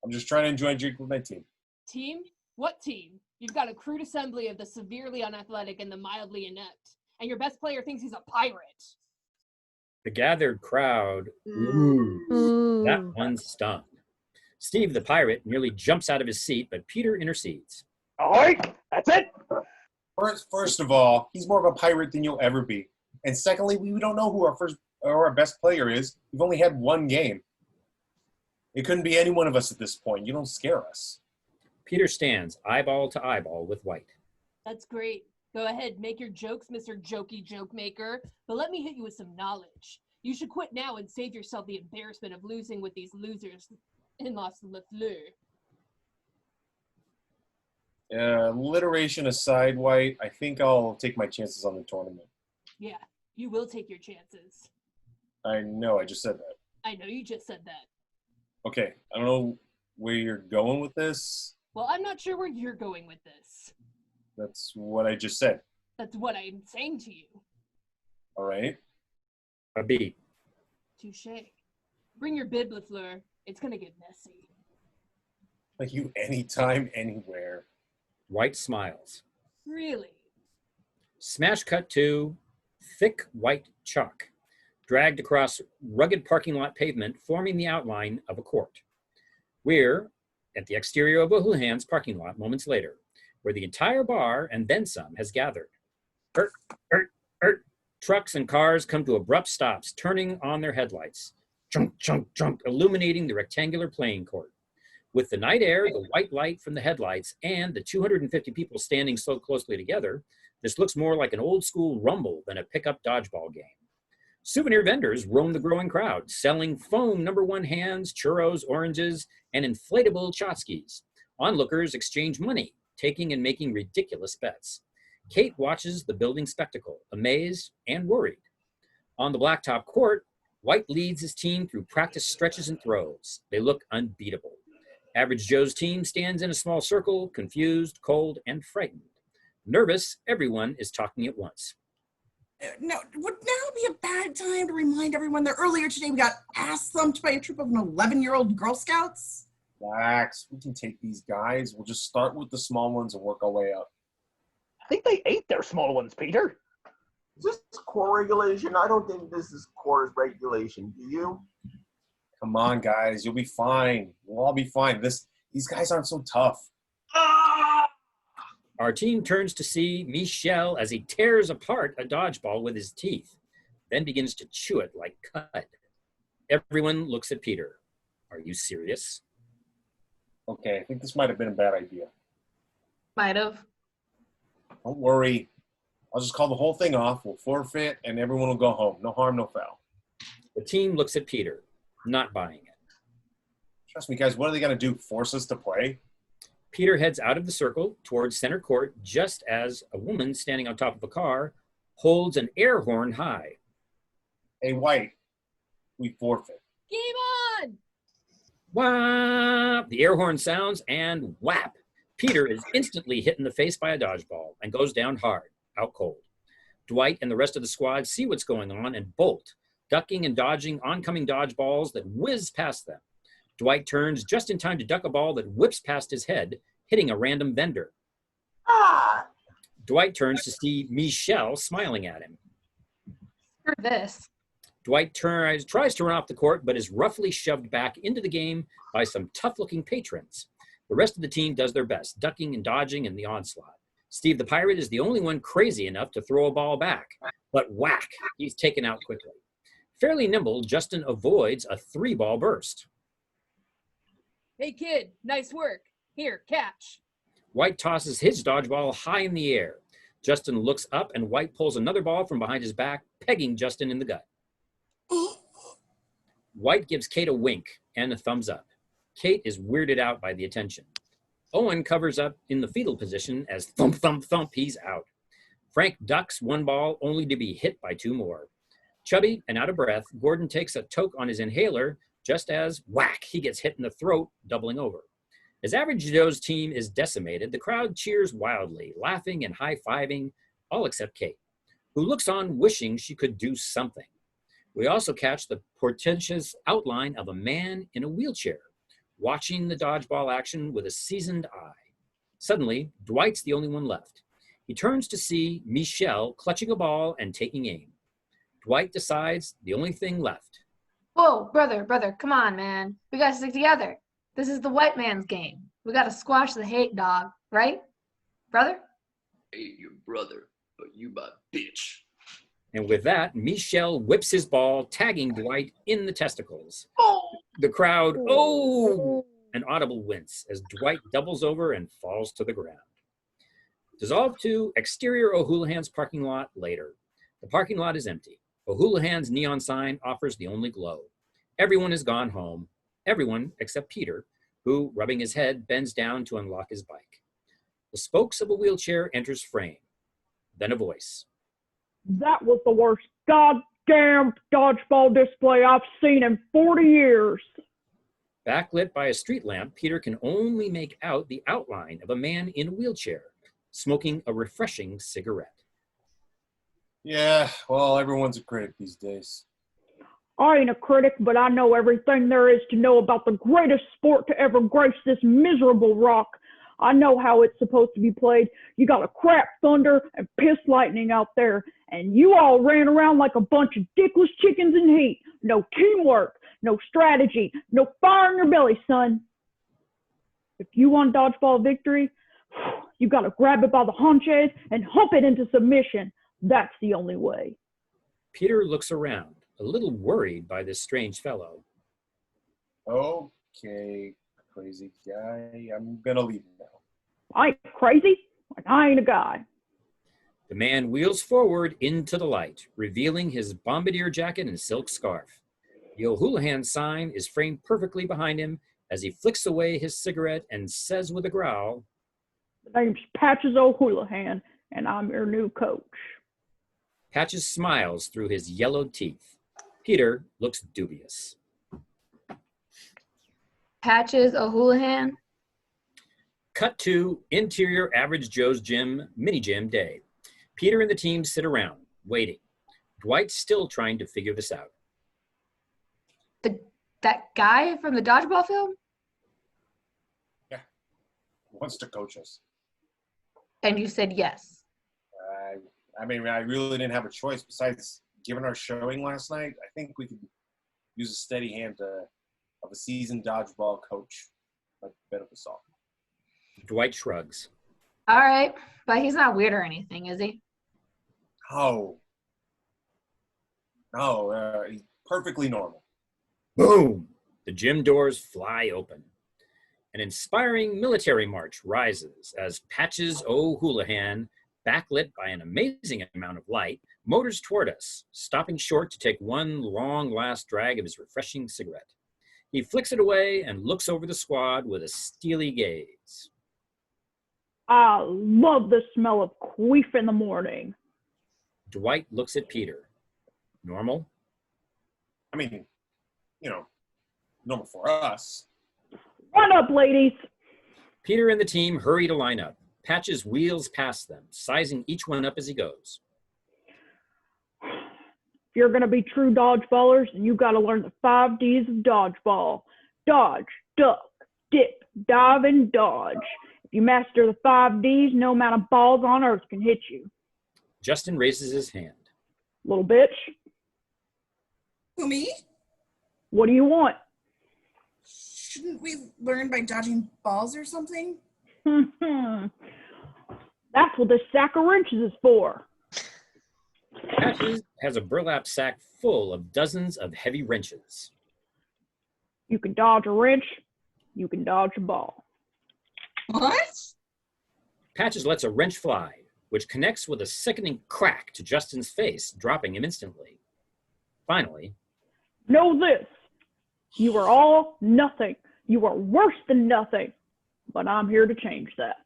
I'm just trying to enjoy a drink with my team. Team? What team? You've got a crude assembly of the severely unathletic and the mildly inept, and your best player thinks he's a pirate. The gathered crowd, ooh, that one stung. Steve the pirate nearly jumps out of his seat, but Peter intercedes. All right, that's it. First of all, he's more of a pirate than you'll ever be. And secondly, we don't know who our best player is. We've only had one game. It couldn't be any one of us at this point. You don't scare us. Peter stands eyeball to eyeball with White. That's great. Go ahead, make your jokes, Mr. Jokey Joke Maker, but let me hit you with some knowledge. You should quit now and save yourself the embarrassment of losing with these losers in LaFleur. Alliteration aside, White, I think I'll take my chances on the tournament. Yeah, you will take your chances. I know, I just said that. I know you just said that. Okay, I don't know where you're going with this. Well, I'm not sure where you're going with this. That's what I just said. That's what I'm saying to you. All right. A B. Touché. Bring your bib, LaFleur. It's gonna get messy. Like you anytime, anywhere. White smiles. Really? Smash cut to thick white chalk, dragged across rugged parking lot pavement, forming the outline of a court. We're at the exterior of O'Houlihan's parking lot moments later, where the entire bar and then some has gathered. Trucks and cars come to abrupt stops, turning on their headlights. Chunk, chunk, chunk, illuminating the rectangular playing court. With the night air, the white light from the headlights, and the 250 people standing so closely together, this looks more like an old-school rumble than a pickup dodgeball game. Souvenir vendors roam the growing crowd, selling foam #1 hands, churros, oranges, and inflatable tchotchkes. Onlookers exchange money, taking and making ridiculous bets. Kate watches the building spectacle, amazed and worried. On the blacktop court, White leads his team through practice stretches and throws. They look unbeatable. Average Joe's team stands in a small circle, confused, cold, and frightened. Nervous, everyone is talking at once. No, would now be a bad time to remind everyone that earlier today we got ass thumped by a troop of 11-year-old Girl Scouts? Relax, we can take these guys. We'll just start with the small ones and work our way up. I think they ate their small ones, Peter. Is this core regulation? I don't think this is core's regulation. Do you? Come on, guys. You'll be fine. We'll all be fine. These guys aren't so tough. Our team turns to see Michel as he tears apart a dodgeball with his teeth, then begins to chew it like cud. Everyone looks at Peter. Are you serious? Okay, I think this might have been a bad idea. Might have. Don't worry. I'll just call the whole thing off. We'll forfeit, and everyone will go home. No harm, no foul. The team looks at Peter, not buying it. Trust me, guys. What are they going to do? Force us to play? Peter heads out of the circle towards center court just as a woman standing on top of a car holds an air horn high. Hey, White, we forfeit. Game on! Whap! The air horn sounds and whap! Peter is instantly hit in the face by a dodgeball and goes down hard, out cold. Dwight and the rest of the squad see what's going on and bolt, ducking and dodging oncoming dodgeballs that whiz past them. Dwight turns just in time to duck a ball that whips past his head, hitting a random vendor. Dwight turns to see Michel smiling at him. For this. Dwight tries to run off the court, but is roughly shoved back into the game by some tough-looking patrons. The rest of the team does their best, ducking and dodging in the onslaught. Steve the Pirate is the only one crazy enough to throw a ball back, but whack, he's taken out quickly. Fairly nimble, Justin avoids a 3-ball burst. Hey, kid, nice work. Here, catch. White tosses his dodgeball high in the air. Justin looks up, and White pulls another ball from behind his back, pegging Justin in the gut. White gives Kate a wink and a thumbs up. Kate is weirded out by the attention. Owen covers up in the fetal position as thump, thump, thump, he's out. Frank ducks 1 ball only to be hit by 2 more. Chubby and out of breath, Gordon takes a toke on his inhaler just as, whack, he gets hit in the throat, doubling over. As Average Joe's team is decimated, the crowd cheers wildly, laughing and high-fiving, all except Kate, who looks on wishing she could do something. We also catch the portentous outline of a man in a wheelchair, watching the dodgeball action with a seasoned eye. Suddenly, Dwight's the only one left. He turns to see Michelle clutching a ball and taking aim. Dwight decides the only thing left. Whoa, brother, come on, man. We gotta stick together. This is the white man's game. We gotta squash the hate, dog. Right? Brother? I ain't your brother, but you my bitch. And with that, Michelle whips his ball, tagging Dwight in the testicles. The crowd, an audible wince as Dwight doubles over and falls to the ground. Dissolve to exterior O'Houlihan's parking lot later. The parking lot is empty. O'Houlihan's neon sign offers the only glow. Everyone has gone home. Everyone except Peter, who, rubbing his head, bends down to unlock his bike. The spokes of a wheelchair enters frame. Then a voice. That was the worst goddamn dodgeball display I've seen in 40 years. Backlit by a street lamp, Peter can only make out the outline of a man in a wheelchair, smoking a refreshing cigarette. Yeah, well, everyone's a critic these days. I ain't a critic, but I know everything there is to know about the greatest sport to ever grace this miserable rock. I know how it's supposed to be played. You got a crap thunder and piss lightning out there, and you all ran around like a bunch of dickless chickens in heat. No teamwork, no strategy, no fire in your belly, son. If you want dodgeball victory, you got to grab it by the haunches and hump it into submission. That's the only way. Peter looks around, a little worried by this strange fellow. Okay, crazy guy. I'm gonna leave now. I ain't crazy, and I ain't a guy. The man wheels forward into the light, revealing his bombardier jacket and silk scarf. The O'Houlihan sign is framed perfectly behind him as he flicks away his cigarette and says with a growl, "The name's Patches O'Houlihan, and I'm your new coach." Patches smiles through his yellowed teeth. Peter looks dubious. Patches O'Houlihan? Cut to interior Average Joe's gym, mini gym day. Peter and the team sit around, waiting. Dwight's still trying to figure this out. That guy from the dodgeball film? Yeah, he wants to coach us. And you said yes. I mean, I really didn't have a choice. Besides giving our showing last night, I think we could use a steady hand of a seasoned dodgeball coach like the bit of us all. Dwight shrugs. All right, but he's not weird or anything, is he? No, he's perfectly normal. Boom! The gym doors fly open. An inspiring military march rises as Patches O'Houlihan, backlit by an amazing amount of light, motors toward us, stopping short to take one long last drag of his refreshing cigarette. He flicks it away and looks over the squad with a steely gaze. I love the smell of queef in the morning. Dwight looks at Peter. Normal? I mean, normal for us. Run up, ladies! Peter and the team hurry to line up. Patches wheels past them, sizing each one up as he goes. If you're going to be true dodgeballers, then you got to learn the 5 Ds of dodgeball. Dodge, duck, dip, dive, and dodge. If you master the 5 Ds, no amount of balls on earth can hit you. Justin raises his hand. Little bitch. Who, me? What do you want? Shouldn't we learn by dodging balls or something? That's what this sack of wrenches is for. Patches has a burlap sack full of dozens of heavy wrenches. You can dodge a wrench. You can dodge a ball. What? Patches lets a wrench fly, which connects with a sickening crack to Justin's face, dropping him instantly. Finally, know this. You are all nothing. You are worse than nothing. But I'm here to change that.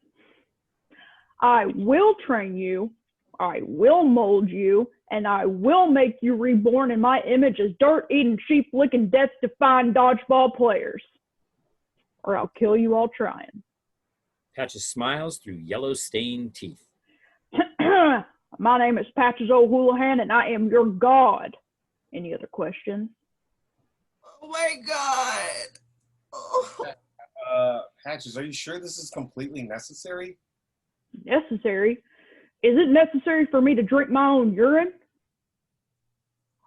I will train you, I will mold you, and I will make you reborn in my image as dirt-eating, sheep-licking, death-defying dodgeball players. Or I'll kill you all trying. Patches smiles through yellow-stained teeth. My name is Patches O'Houlihan, and I am your god. Any other questions? Oh my god. Oh. Patches, are you sure this is completely necessary? Necessary? Is it necessary for me to drink my own urine?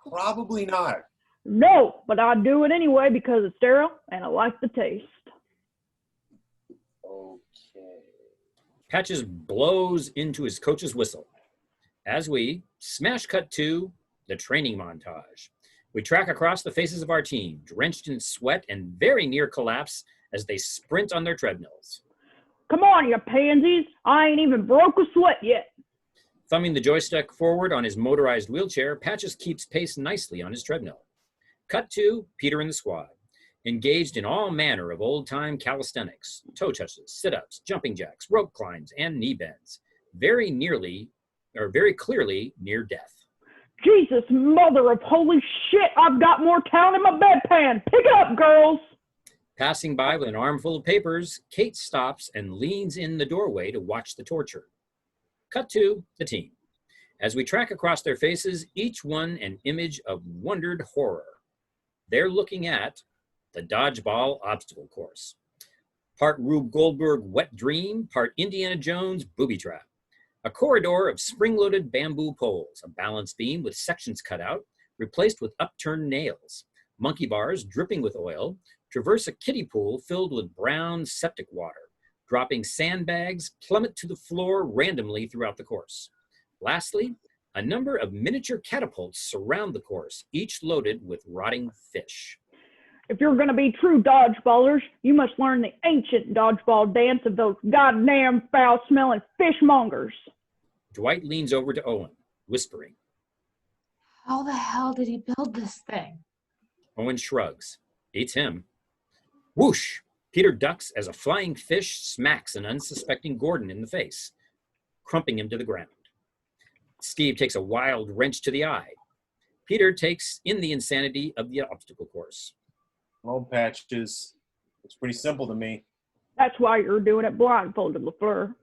Probably not. No, but I do it anyway because it's sterile and I like the taste. Okay. Patches blows into his coach's whistle. As we smash cut to the training montage. We track across the faces of our team, drenched in sweat and very near collapse as they sprint on their treadmills. Come on, you pansies. I ain't even broke a sweat yet. Thumbing the joystick forward on his motorized wheelchair, Patches keeps pace nicely on his treadmill. Cut to Peter and the squad, engaged in all manner of old-time calisthenics, toe touches, sit-ups, jumping jacks, rope climbs, and knee bends, very clearly near death. Jesus, mother of holy shit, I've got more talent in my bedpan. Pick it up, girls. Passing by with an armful of papers, Kate stops and leans in the doorway to watch the torture. Cut to the team. As we track across their faces, each one an image of wondered horror. They're looking at the Dodgeball obstacle course. Part Rube Goldberg wet dream, part Indiana Jones booby trap. A corridor of spring-loaded bamboo poles, a balance beam with sections cut out, replaced with upturned nails, monkey bars dripping with oil, traverse a kiddie pool filled with brown septic water, dropping sandbags plummet to the floor randomly throughout the course. Lastly, a number of miniature catapults surround the course, each loaded with rotting fish. If you're going to be true dodgeballers, you must learn the ancient dodgeball dance of those goddamn foul-smelling fishmongers. Dwight leans over to Owen, whispering. How the hell did he build this thing? Owen shrugs. Beats him. Whoosh! Peter ducks as a flying fish smacks an unsuspecting Gordon in the face, crumping him to the ground. Steve takes a wild wrench to the eye. Peter takes in the insanity of the obstacle course. Well, Patches, it's pretty simple to me. That's why you're doing it blindfolded, LaFleur.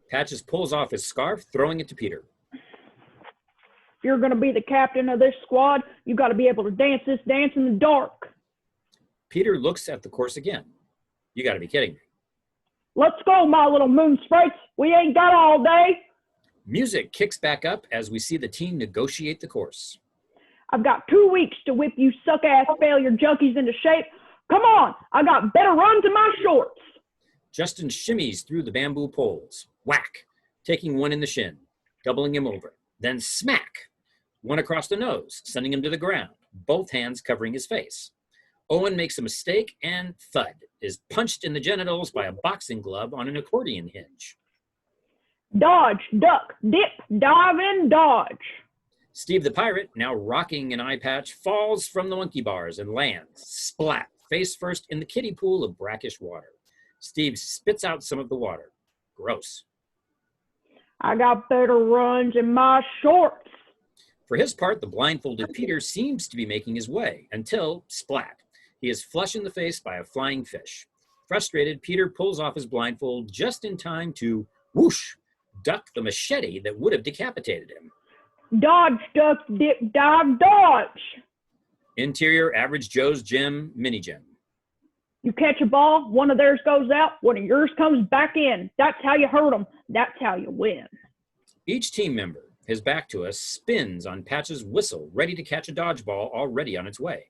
Patches pulls off his scarf, throwing it to Peter. If you're going to be the captain of this squad, you got to be able to dance this dance in the dark. Peter looks at the course again. You got to be kidding me. Let's go, my little moon sprites. We ain't got all day. Music kicks back up as we see the team negotiate the course. I've got 2 weeks to whip you suck-ass failure junkies into shape. Come on, I got better runs in my shorts. Justin shimmies through the bamboo poles. Whack, taking one in the shin, doubling him over. Then smack, one across the nose, sending him to the ground, both hands covering his face. Owen makes a mistake and thud, is punched in the genitals by a boxing glove on an accordion hinge. Dodge, duck, dip, dive, and dodge. Steve the pirate, now rocking an eye patch, falls from the monkey bars and lands, splat, face first in the kiddie pool of brackish water. Steve spits out some of the water. Gross. I got better runs in my shorts. For his part, the blindfolded Peter seems to be making his way until, splat, he is flushed in the face by a flying fish. Frustrated, Peter pulls off his blindfold just in time to, whoosh, duck the machete that would have decapitated him. Dodge, duck, dip, dive, dodge. Interior Average Joe's Gym, mini gym. You catch a ball, one of theirs goes out, one of yours comes back in. That's how you hurt them. That's how you win. Each team member, his back to us, spins on Patch's whistle, ready to catch a dodgeball already on its way.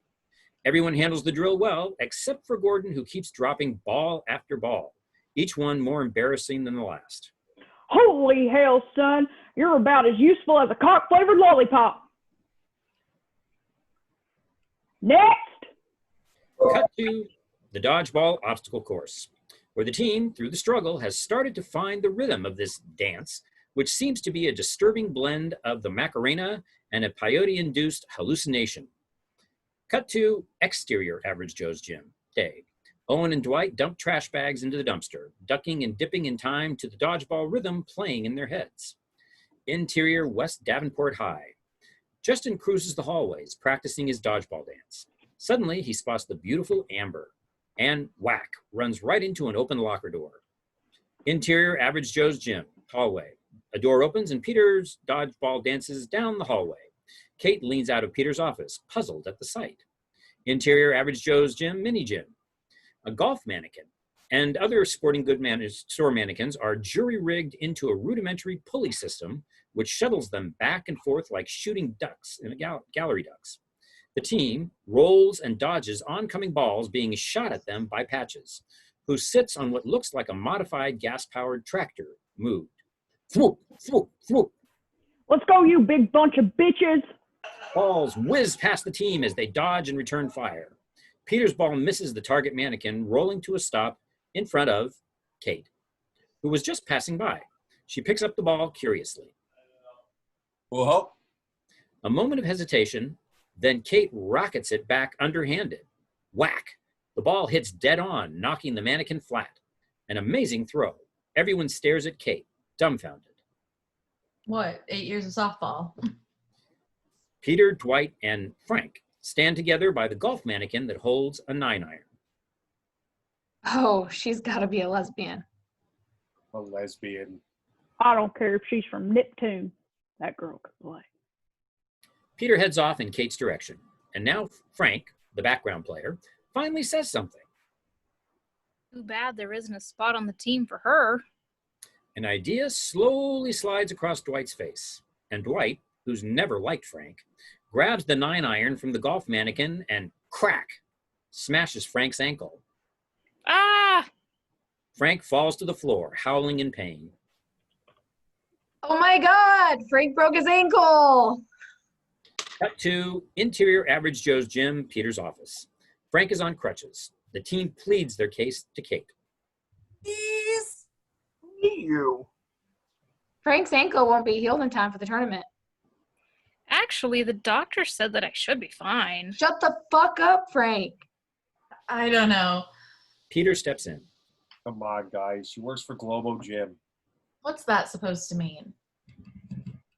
Everyone handles the drill well, except for Gordon, who keeps dropping ball after ball, each one more embarrassing than the last. Holy hell, son. You're about as useful as a cock-flavored lollipop. Next. Cut to the dodgeball obstacle course, where the team, through the struggle, has started to find the rhythm of this dance, which seems to be a disturbing blend of the Macarena and a peyote-induced hallucination. Cut to exterior Average Joe's Gym, day. Owen and Dwight dump trash bags into the dumpster, ducking and dipping in time to the dodgeball rhythm playing in their heads. Interior West Davenport High. Justin cruises the hallways, practicing his dodgeball dance. Suddenly, he spots the beautiful Amber, and whack, runs right into an open locker door. Interior Average Joe's Gym, hallway. A door opens and Peter's dodgeball dances down the hallway. Kate leans out of Peter's office, puzzled at the sight. Interior Average Joe's Gym, mini gym. A golf mannequin, and other sporting good store mannequins are jury-rigged into a rudimentary pulley system which shuttles them back and forth like shooting ducks in a gallery ducks. The team rolls and dodges oncoming balls being shot at them by Patches, who sits on what looks like a modified gas-powered tractor moved. Swoop, swoop, swoop. Let's go, you big bunch of bitches. Balls whiz past the team as they dodge and return fire. Peter's ball misses the target mannequin, rolling to a stop in front of Kate, who was just passing by. She picks up the ball curiously. Whoa. A moment of hesitation, then Kate rockets it back underhanded. Whack! The ball hits dead on, knocking the mannequin flat. An amazing throw. Everyone stares at Kate, dumbfounded. What, 8 years of softball? Peter, Dwight, and Frank stand together by the golf mannequin that holds a 9-iron. Oh, she's got to be a lesbian. A lesbian. I don't care if she's from Neptune. That girl could play. Peter heads off in Kate's direction, and now Frank, the background player, finally says something. Too bad there isn't a spot on the team for her. An idea slowly slides across Dwight's face, and Dwight, who's never liked Frank, grabs the 9-iron from the golf mannequin and crack, smashes Frank's ankle. Ah! Frank falls to the floor, howling in pain. Oh my God, Frank broke his ankle. Cut to interior Average Joe's gym, Peter's office. Frank is on crutches. The team pleads their case to Kate. Please. You. Frank's ankle won't be healed in time for the tournament. Actually, the doctor said that I should be fine. Shut the fuck up, Frank. I don't know. Peter steps in. Come on, guys. She works for Globo Gym. What's that supposed to mean?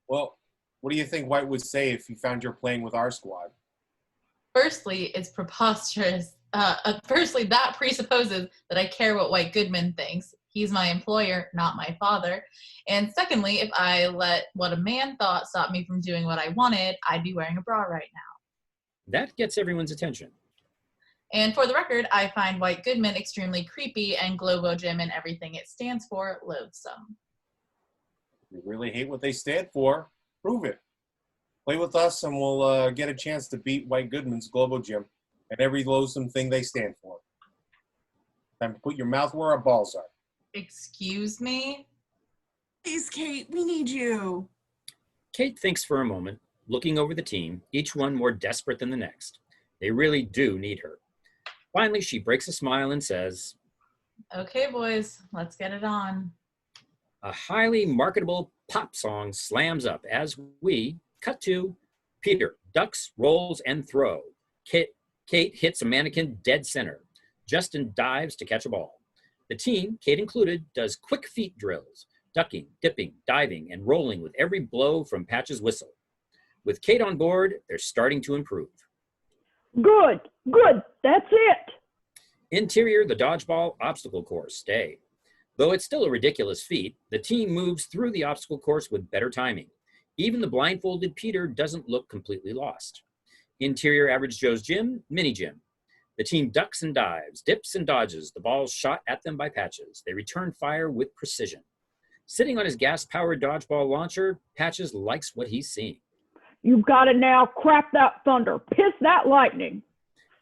Well, what do you think White would say if he found you're playing with our squad? Firstly, it's preposterous. Firstly, that presupposes that I care what White Goodman thinks. He's my employer, not my father. And secondly, if I let what a man thought stop me from doing what I wanted, I'd be wearing a bra right now. That gets everyone's attention. And for the record, I find White Goodman extremely creepy and Globo Gym and everything it stands for loathsome. You really hate what they stand for. Prove it. Play with us and we'll get a chance to beat White Goodman's Globo Gym and every loathsome thing they stand for. Time to put your mouth where our balls are. Excuse me? Please, Kate, we need you. Kate thinks for a moment, looking over the team, each one more desperate than the next. They really do need her. Finally, she breaks a smile and says, Okay, boys, let's get it on. a highly marketable pop song slams up as we cut to Peter ducks, rolls, and throw. Kate hits a mannequin dead center. Justin dives to catch a ball. The team, Kate included, does quick feet drills, ducking, dipping, diving, and rolling with every blow from Patch's whistle. With Kate on board, they're starting to improve. Good, that's it. Interior, the dodgeball obstacle course, stay. Though it's still a ridiculous feat, the team moves through the obstacle course with better timing. Even the blindfolded Peter doesn't look completely lost. Interior Average Joe's gym, mini gym. The team ducks and dives, dips and dodges, the balls shot at them by Patches. They return fire with precision. Sitting on his gas-powered dodgeball launcher, Patches likes what he's seeing. You've got it now. Crap that thunder. Piss that lightning.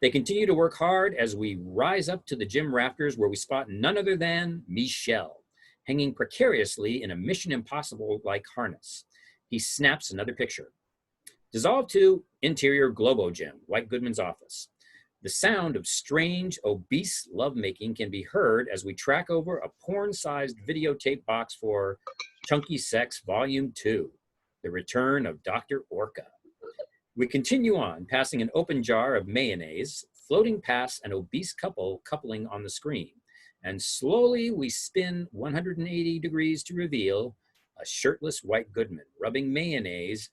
They continue to work hard as we rise up to the gym rafters where we spot none other than Michel, hanging precariously in a Mission Impossible-like harness. He snaps another picture. Dissolve to interior Globo Gym, White Goodman's office. The sound of strange, obese lovemaking can be heard as we track over a porn-sized videotape box for Chunky Sex Volume 2, The Return of Dr. Orca. We continue on, passing an open jar of mayonnaise, floating past an obese couple coupling on the screen. And slowly we spin 180 degrees to reveal a shirtless White Goodman rubbing mayonnaise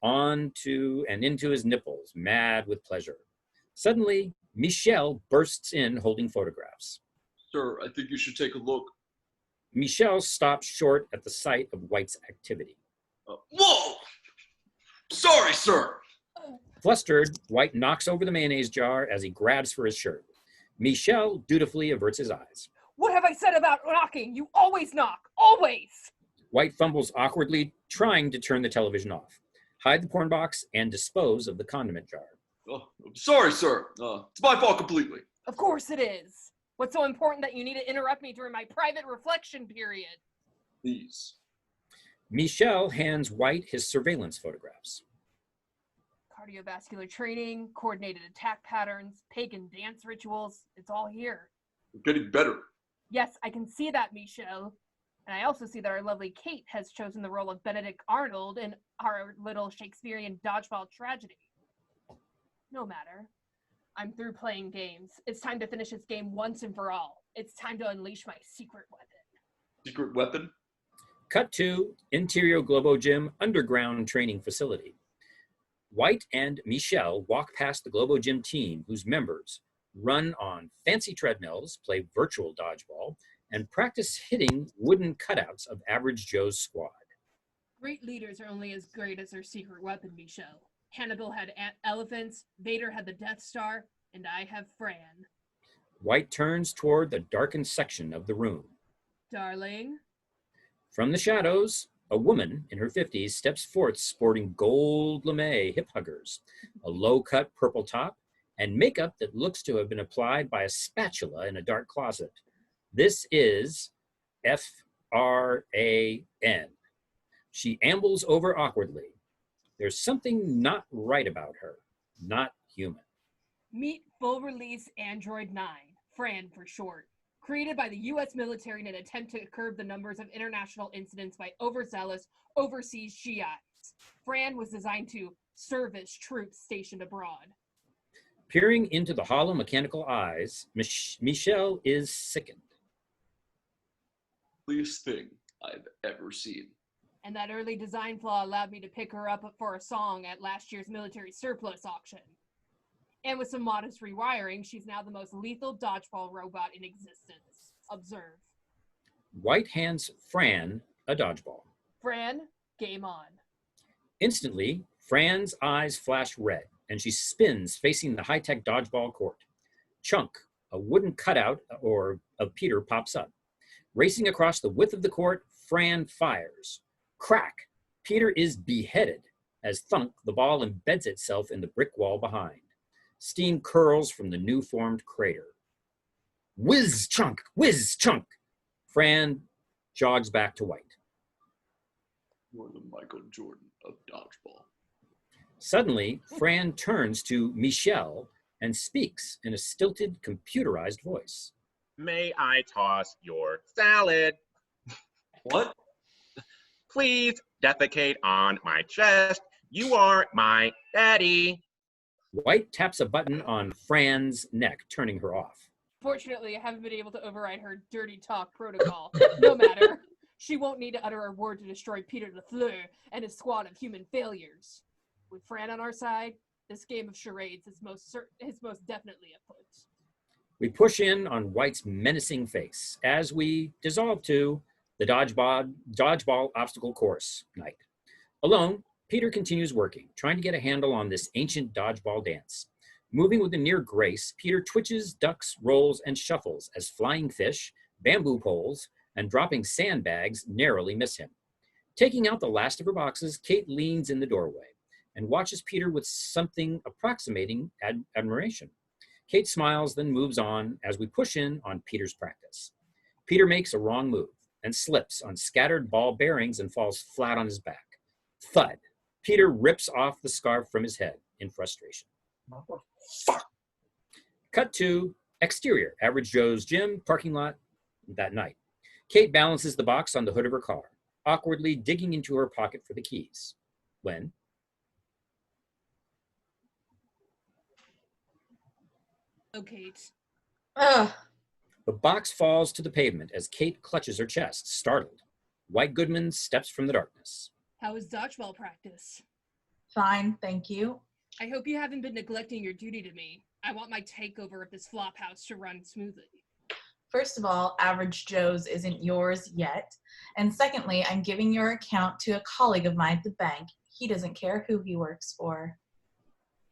onto and into his nipples, mad with pleasure. Suddenly, Michel bursts in holding photographs. Sir, I think you should take a look. Michel stops short at the sight of White's activity. Whoa! Sorry, sir. Flustered, White knocks over the mayonnaise jar as he grabs for his shirt. Michel dutifully averts his eyes. What have I said about knocking? You always knock. Always! White fumbles awkwardly, trying to turn the television off, hide the porn box, and dispose of the condiment jar. Oh, I'm sorry, sir. It's my fault completely. Of course it is. What's so important that you need to interrupt me during my private reflection period? Please. Michelle hands White his surveillance photographs. Cardiovascular training, coordinated attack patterns, pagan dance rituals. It's all here. You're getting better. Yes, I can see that, Michelle. And I also see that our lovely Kate has chosen the role of Benedict Arnold in our little Shakespearean dodgeball tragedy. No matter. I'm through playing games. It's time to finish this game once and for all. It's time to unleash my secret weapon. Secret weapon? Cut to Interior Globo Gym underground training facility. White and Michelle walk past the Globo Gym team, whose members run on fancy treadmills, play virtual dodgeball, and practice hitting wooden cutouts of Average Joe's squad. Great leaders are only as great as their secret weapon, Michelle. Hannibal had elephants, Vader had the Death Star, and I have F.R.A.N. White turns toward the darkened section of the room. Darling? From the shadows, a woman in her 50s steps forth sporting gold lame hip huggers, a low-cut purple top, and makeup that looks to have been applied by a spatula in a dark closet. This is F.R.A.N. She ambles over awkwardly. There's something not right about her, not human. Meet full release Android 9, F.R.A.N for short. Created by the U.S. military in an attempt to curb the numbers of international incidents by overzealous overseas Shiites. F.R.A.N was designed to service troops stationed abroad. Peering into the hollow mechanical eyes, Michelle is sickened. Ugliest thing I've ever seen. And that early design flaw allowed me to pick her up for a song at last year's military surplus auction. And with some modest rewiring, she's now the most lethal dodgeball robot in existence. Observe. White hands F.R.A.N a dodgeball. F.R.A.N, game on. Instantly, F.R.A.N's eyes flash red, and she spins facing the high-tech dodgeball court. Chunk, a wooden cutout of Peter, pops up. Racing across the width of the court, F.R.A.N fires. Crack! Peter is beheaded as thunk, the ball embeds itself in the brick wall behind. Steam curls from the new-formed crater. Whiz, chunk! Whiz, chunk! F.R.A.N jogs back to White. You're the Michael Jordan of dodgeball. Suddenly, F.R.A.N turns to Michelle and speaks in a stilted, computerized voice. May I toss your salad? What? Please defecate on my chest. You are my daddy. White taps a button on F.R.A.N's neck, turning her off. Fortunately, I haven't been able to override her dirty talk protocol. No matter. She won't need to utter a word to destroy Peter LaFleur and his squad of human failures. With F.R.A.N on our side, this game of charades is most definitely afoot. We push in on White's menacing face as we dissolve to the dodgeball obstacle course night. Alone, Peter continues working, trying to get a handle on this ancient dodgeball dance. Moving with a near grace, Peter twitches, ducks, rolls, and shuffles as flying fish, bamboo poles, and dropping sandbags narrowly miss him. Taking out the last of her boxes, Kate leans in the doorway and watches Peter with something approximating admiration. Kate smiles, then moves on as we push in on Peter's practice. Peter makes a wrong move and slips on scattered ball bearings and falls flat on his back. Thud. Peter rips off the scarf from his head in frustration. Cut to exterior, Average Joe's gym parking lot that night. Kate balances the box on the hood of her car, awkwardly digging into her pocket for the keys. When? Oh, Kate. Ugh. The box falls to the pavement as Kate clutches her chest, startled. White Goodman steps from the darkness. How was dodgeball practice? Fine, thank you. I hope you haven't been neglecting your duty to me. I want my takeover of this flop house to run smoothly. First of all, Average Joe's isn't yours yet. And secondly, I'm giving your account to a colleague of mine at the bank. He doesn't care who he works for.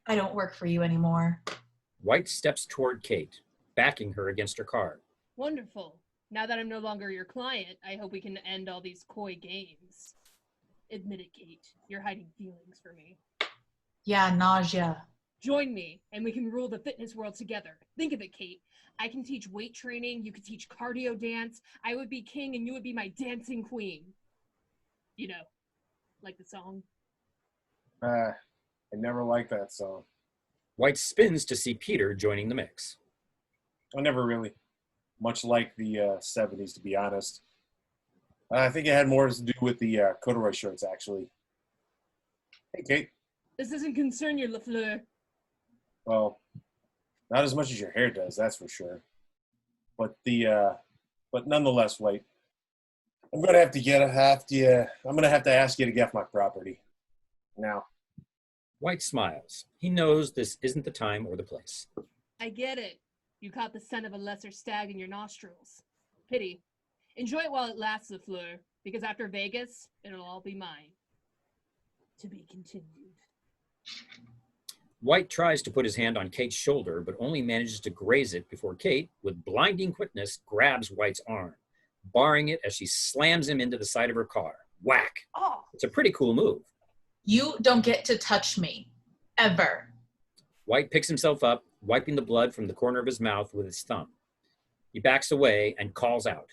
I don't work for you anymore. White steps toward Kate, backing her against her car. Wonderful. Now that I'm no longer your client, I hope we can end all these coy games. Admit it, Kate. You're hiding feelings for me. Yeah, nausea. Join me, and we can rule the fitness world together. Think of it, Kate. I can teach weight training, you could teach cardio dance, I would be king and you would be my dancing queen. You know, like the song. I never liked that song. White spins to see Peter joining the mix. I never really much liked the 70s, to be honest. I think it had more to do with the corduroy shirts, actually. Hey, Kate. This doesn't concern you, LaFleur. Well, not as much as your hair does, that's for sure. But but nonetheless, White, I'm gonna have to ask you to get off my property now. White smiles. He knows this isn't the time or the place. I get it. You caught the scent of a lesser stag in your nostrils. Pity. Enjoy it while it lasts, LaFleur, because after Vegas, it'll all be mine. To be continued. White tries to put his hand on Kate's shoulder, but only manages to graze it before Kate, with blinding quickness, grabs White's arm, barring it as she slams him into the side of her car. Whack! Oh. It's a pretty cool move. You don't get to touch me. Ever. White picks himself up, wiping the blood from the corner of his mouth with his thumb. He backs away and calls out.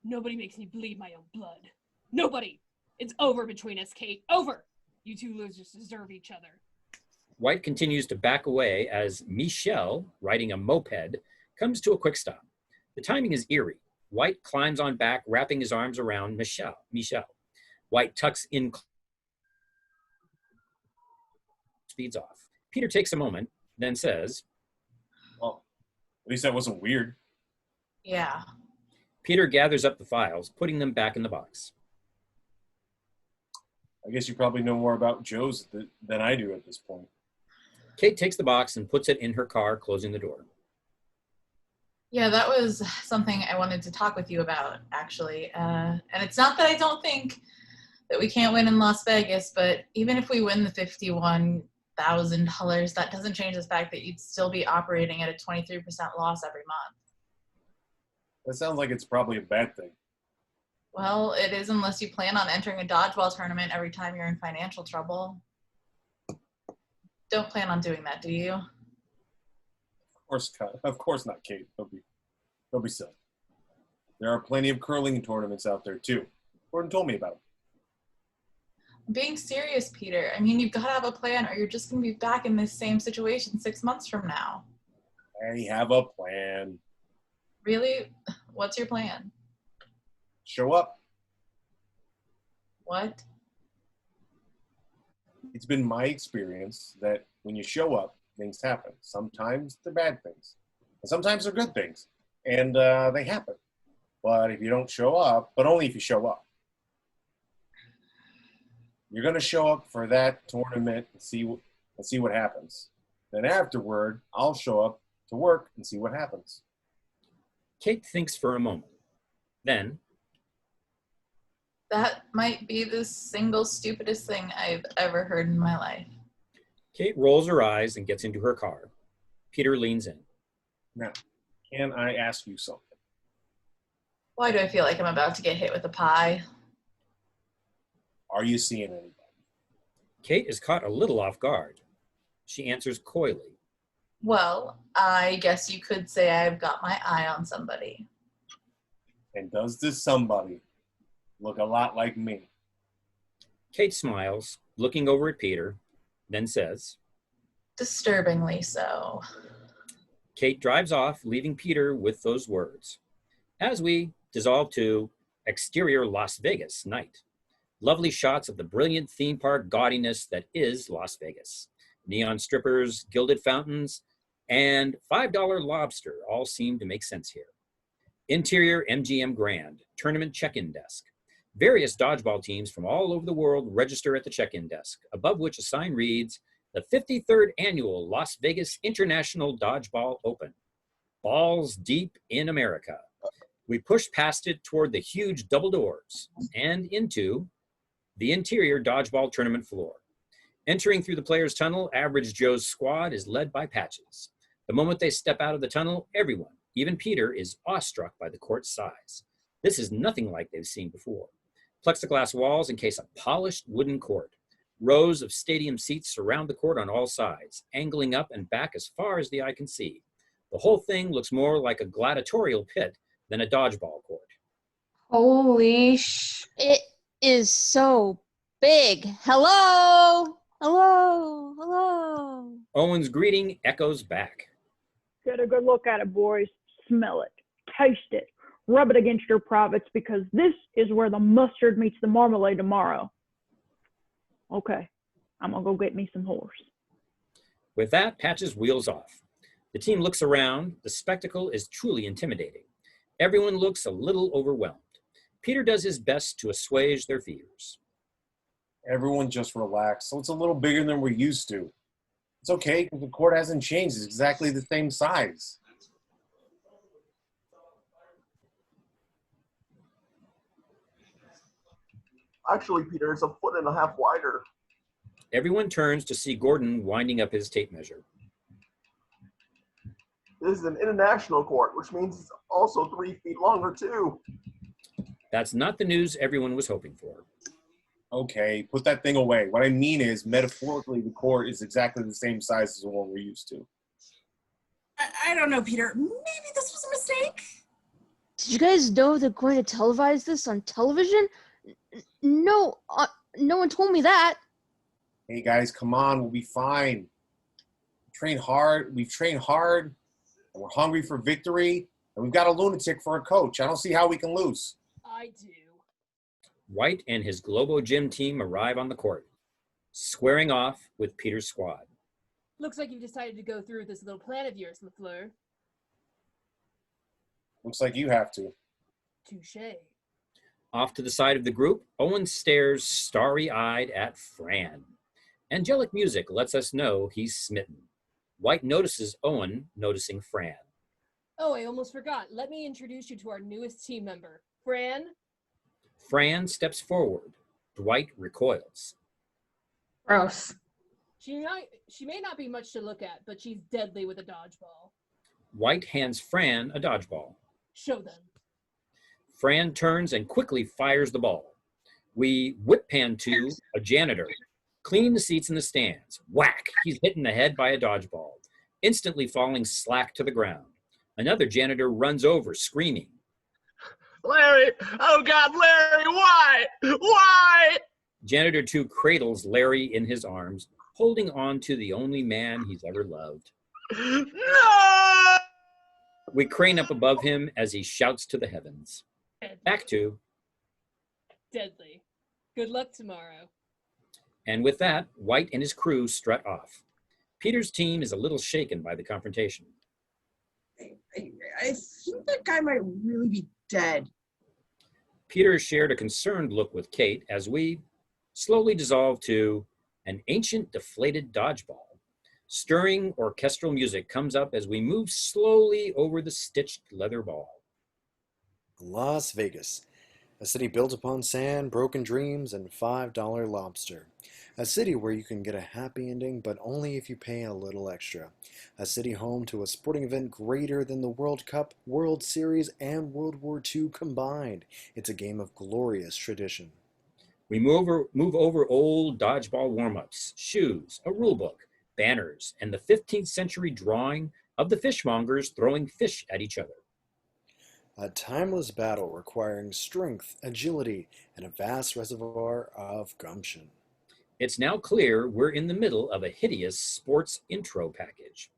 Nobody makes me bleed my own blood. Nobody! It's over between us, Kate. Over! You two losers deserve each other. White continues to back away as Michelle, riding a moped, comes to a quick stop. The timing is eerie. White climbs on back, wrapping his arms around Michelle. White tucks in, speeds off. Peter takes a moment, then says, Well, at least that wasn't weird. Yeah. Peter gathers up the files, putting them back in the box. I guess you probably know more about Joe's than I do at this point. Kate takes the box and puts it in her car, closing the door. Yeah, that was something I wanted to talk with you about, actually. And it's not that I don't think that we can't win in Las Vegas, but even if we win the $51,000, that doesn't change the fact that you'd still be operating at a 23% loss every month. That sounds like it's probably a bad thing. Well, it is unless you plan on entering a dodgeball tournament every time you're in financial trouble. Don't plan on doing that, do you? Of course not, Kate. Don't be silly. There are plenty of curling tournaments out there, too. Gordon told me about them. I'm being serious, Peter. I mean, you've got to have a plan or you're just going to be back in this same situation 6 months from now. I have a plan. Really? What's your plan? Show up. What? It's been my experience that when you show up, things happen. Sometimes they're bad things. And sometimes they're good things. And they happen. But if you don't show up, but only if you show up. You're going to show up for that tournament and see what happens. Then afterward, I'll show up to work and see what happens. Kate thinks for a moment. Then, that might be the single stupidest thing I've ever heard in my life. Kate rolls her eyes and gets into her car. Peter leans in. Now, can I ask you something? Why do I feel like I'm about to get hit with a pie? Are you seeing anybody? Kate is caught a little off guard. She answers coyly. Well, I guess you could say I've got my eye on somebody. And does this somebody look a lot like me? Kate smiles, looking over at Peter, then says, Disturbingly so. Kate drives off, leaving Peter with those words. As we dissolve to exterior Las Vegas night. Lovely shots of the brilliant theme park gaudiness that is Las Vegas. Neon strippers, gilded fountains, and $5 lobster all seem to make sense here. Interior MGM Grand, tournament check-in desk. Various dodgeball teams from all over the world register at the check-in desk, above which a sign reads, the 53rd Annual Las Vegas International Dodgeball Open. Balls deep in America. We push past it toward the huge double doors and into the interior dodgeball tournament floor. Entering through the players' tunnel, Average Joe's squad is led by Patches. The moment they step out of the tunnel, everyone, Even Peter is awestruck by the court's size. This is nothing like they've seen before. Plexiglass walls encase a polished wooden court. Rows of stadium seats surround the court on all sides, angling up and back as far as the eye can see. The whole thing looks more like a gladiatorial pit than a dodgeball court. Holy It is so big. Hello! Hello! Hello! Owen's greeting echoes back. Get a good look at it, boys. Smell it. Taste it. Rub it against your privates, because this is where the mustard meets the marmalade tomorrow. Okay, I'm gonna go get me some horse. With that, Patches wheels off. The team looks around. The spectacle is truly intimidating. Everyone looks a little overwhelmed. Peter does his best to assuage their fears. Everyone just relax. So it's a little bigger than we're used to. It's okay, because the court hasn't changed. It's exactly the same size. Actually, Peter, it's 1.5 feet wider. Everyone turns to see Gordon winding up his tape measure. This is an international court, which means it's also 3 feet longer, too. That's not the news everyone was hoping for. Okay, put that thing away. What I mean is, metaphorically, the court is exactly the same size as the one we're used to. I don't know, Peter. Maybe this was a mistake? Did you guys know they're going to televise this on television? No, no one told me that. Hey, guys, come on. We'll be fine. We've trained hard, and we're hungry for victory, and we've got a lunatic for a coach. I don't see how we can lose. I do. Wright and his Globo Gym team arrive on the court, squaring off with Peter's squad. Looks like you've decided to go through with this little plan of yours, LaFleur. Looks like you have to. Touché. Off to the side of the group, Owen stares starry-eyed at F.R.A.N. Angelic music lets us know he's smitten. White notices Owen noticing F.R.A.N. Oh, I almost forgot. Let me introduce you to our newest team member, F.R.A.N. F.R.A.N. steps forward. Dwight recoils. Gross. She may not be much to look at, but she's deadly with a dodgeball. White hands F.R.A.N. a dodgeball. Show them. F.R.A.N. turns and quickly fires the ball. We whip pan to a janitor, cleaning the seats in the stands. Whack! He's hit in the head by a dodgeball, instantly falling slack to the ground. Another janitor runs over, screaming. Larry! Oh God, Larry, why? Why? Janitor 2 cradles Larry in his arms, holding on to the only man he's ever loved. No! We crane up above him as he shouts to the heavens. Back to. Deadly. Good luck tomorrow. And with that, White and his crew strut off. Peter's team is a little shaken by the confrontation. I think that guy might really be dead. Peter shared a concerned look with Kate as we slowly dissolve to an ancient deflated dodgeball. Stirring orchestral music comes up as we move slowly over the stitched leather ball. Las Vegas, a city built upon sand, broken dreams, and $5 lobster. A city where you can get a happy ending, but only if you pay a little extra. A city home to a sporting event greater than the World Cup, World Series, and World War II combined. It's a game of glorious tradition. We move over old dodgeball warm-ups, shoes, a rule book, banners, and the 15th century drawing of the fishmongers throwing fish at each other. A timeless battle requiring strength, agility, and a vast reservoir of gumption. It's now clear we're in the middle of a hideous sports intro package.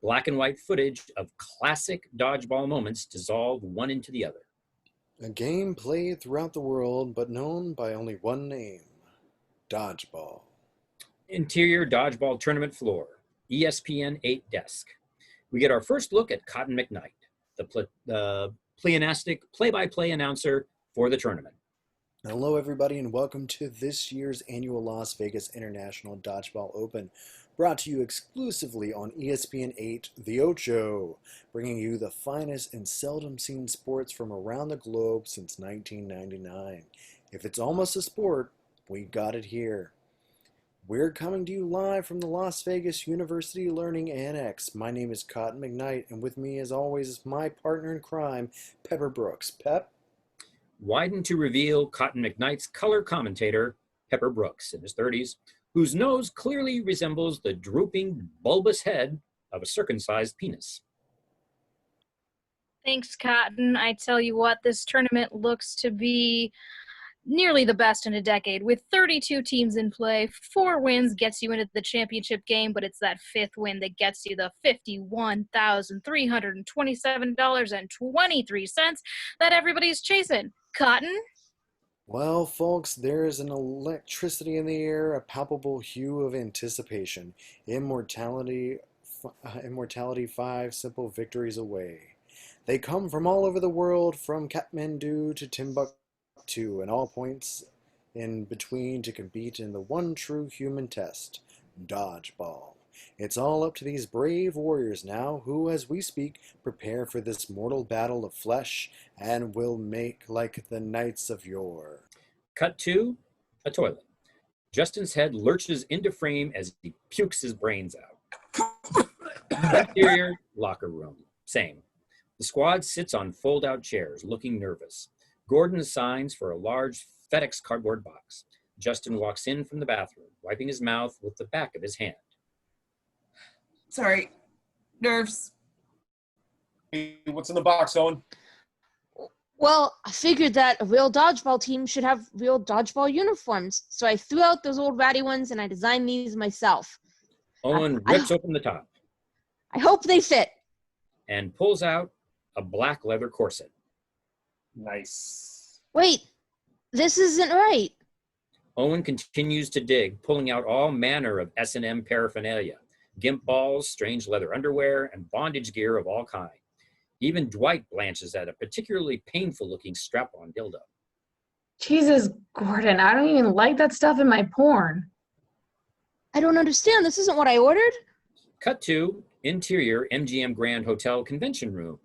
Black and white footage of classic dodgeball moments dissolve one into the other. A game played throughout the world, but known by only one name, Dodgeball. Interior dodgeball tournament floor, ESPN 8 desk. We get our first look at Cotton McKnight, the pleonastic play-by-play announcer for the tournament. Hello everybody and welcome to this year's annual Las Vegas International Dodgeball Open, brought to you exclusively on ESPN 8 The Ocho, bringing you the finest and seldom seen sports from around the globe since 1999. If it's almost a sport, we got it here. We're coming to you live from the Las Vegas University Learning Annex. My name is Cotton McKnight, and with me, as always, is my partner in crime, Pepper Brooks. Pep? Widen to reveal Cotton McKnight's color commentator, Pepper Brooks, in his 30s, whose nose clearly resembles the drooping, bulbous head of a circumcised penis. Thanks, Cotton. I tell you what, this tournament looks to be nearly the best in a decade. With 32 teams in play, 4 wins gets you into the championship game, but it's that 5th win that gets you the $51,327.23 that everybody's chasing. Cotton? Well, folks, there is an electricity in the air, a palpable hue of anticipation. Immortality 5 simple victories away. They come from all over the world, from Kathmandu to Timbuktu, and all points in between to compete in the one true human test, Dodgeball. It's all up to these brave warriors now, who, as we speak, prepare for this mortal battle of flesh, and will make like the knights of yore. Cut to a toilet. Justin's head lurches into frame as he pukes his brains out. Interior locker room. Same. The squad sits on fold-out chairs, looking nervous. Gordon signs for a large FedEx cardboard box. Justin walks in from the bathroom, wiping his mouth with the back of his hand. Sorry. Nerves. Hey, what's in the box, Owen? Well, I figured that a real dodgeball team should have real dodgeball uniforms, so I threw out those old ratty ones and I designed these myself. Owen rips open the top. I hope they fit. And pulls out a black leather corset. Nice. Wait, this isn't right. Owen continues to dig, pulling out all manner of S&M paraphernalia, gimp balls, strange leather underwear, and bondage gear of all kinds. Even Dwight blanches at a particularly painful-looking strap-on dildo. Jesus, Gordon, I don't even like that stuff in my porn. I don't understand. This isn't what I ordered. Cut to interior MGM Grand Hotel convention room,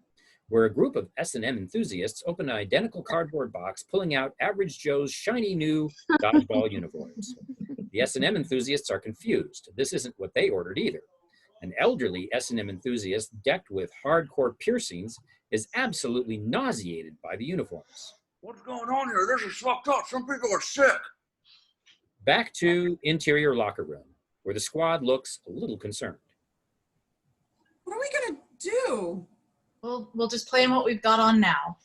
where a group of S&M enthusiasts open an identical cardboard box, pulling out Average Joe's shiny new dodgeball uniforms. The S&M enthusiasts are confused. This isn't what they ordered either. An elderly S&M enthusiast decked with hardcore piercings is absolutely nauseated by the uniforms. What's going on here? This is fucked up. Some people are sick. Back to interior locker room, where the squad looks a little concerned. What are we going to do? We'll just play in what we've got on now.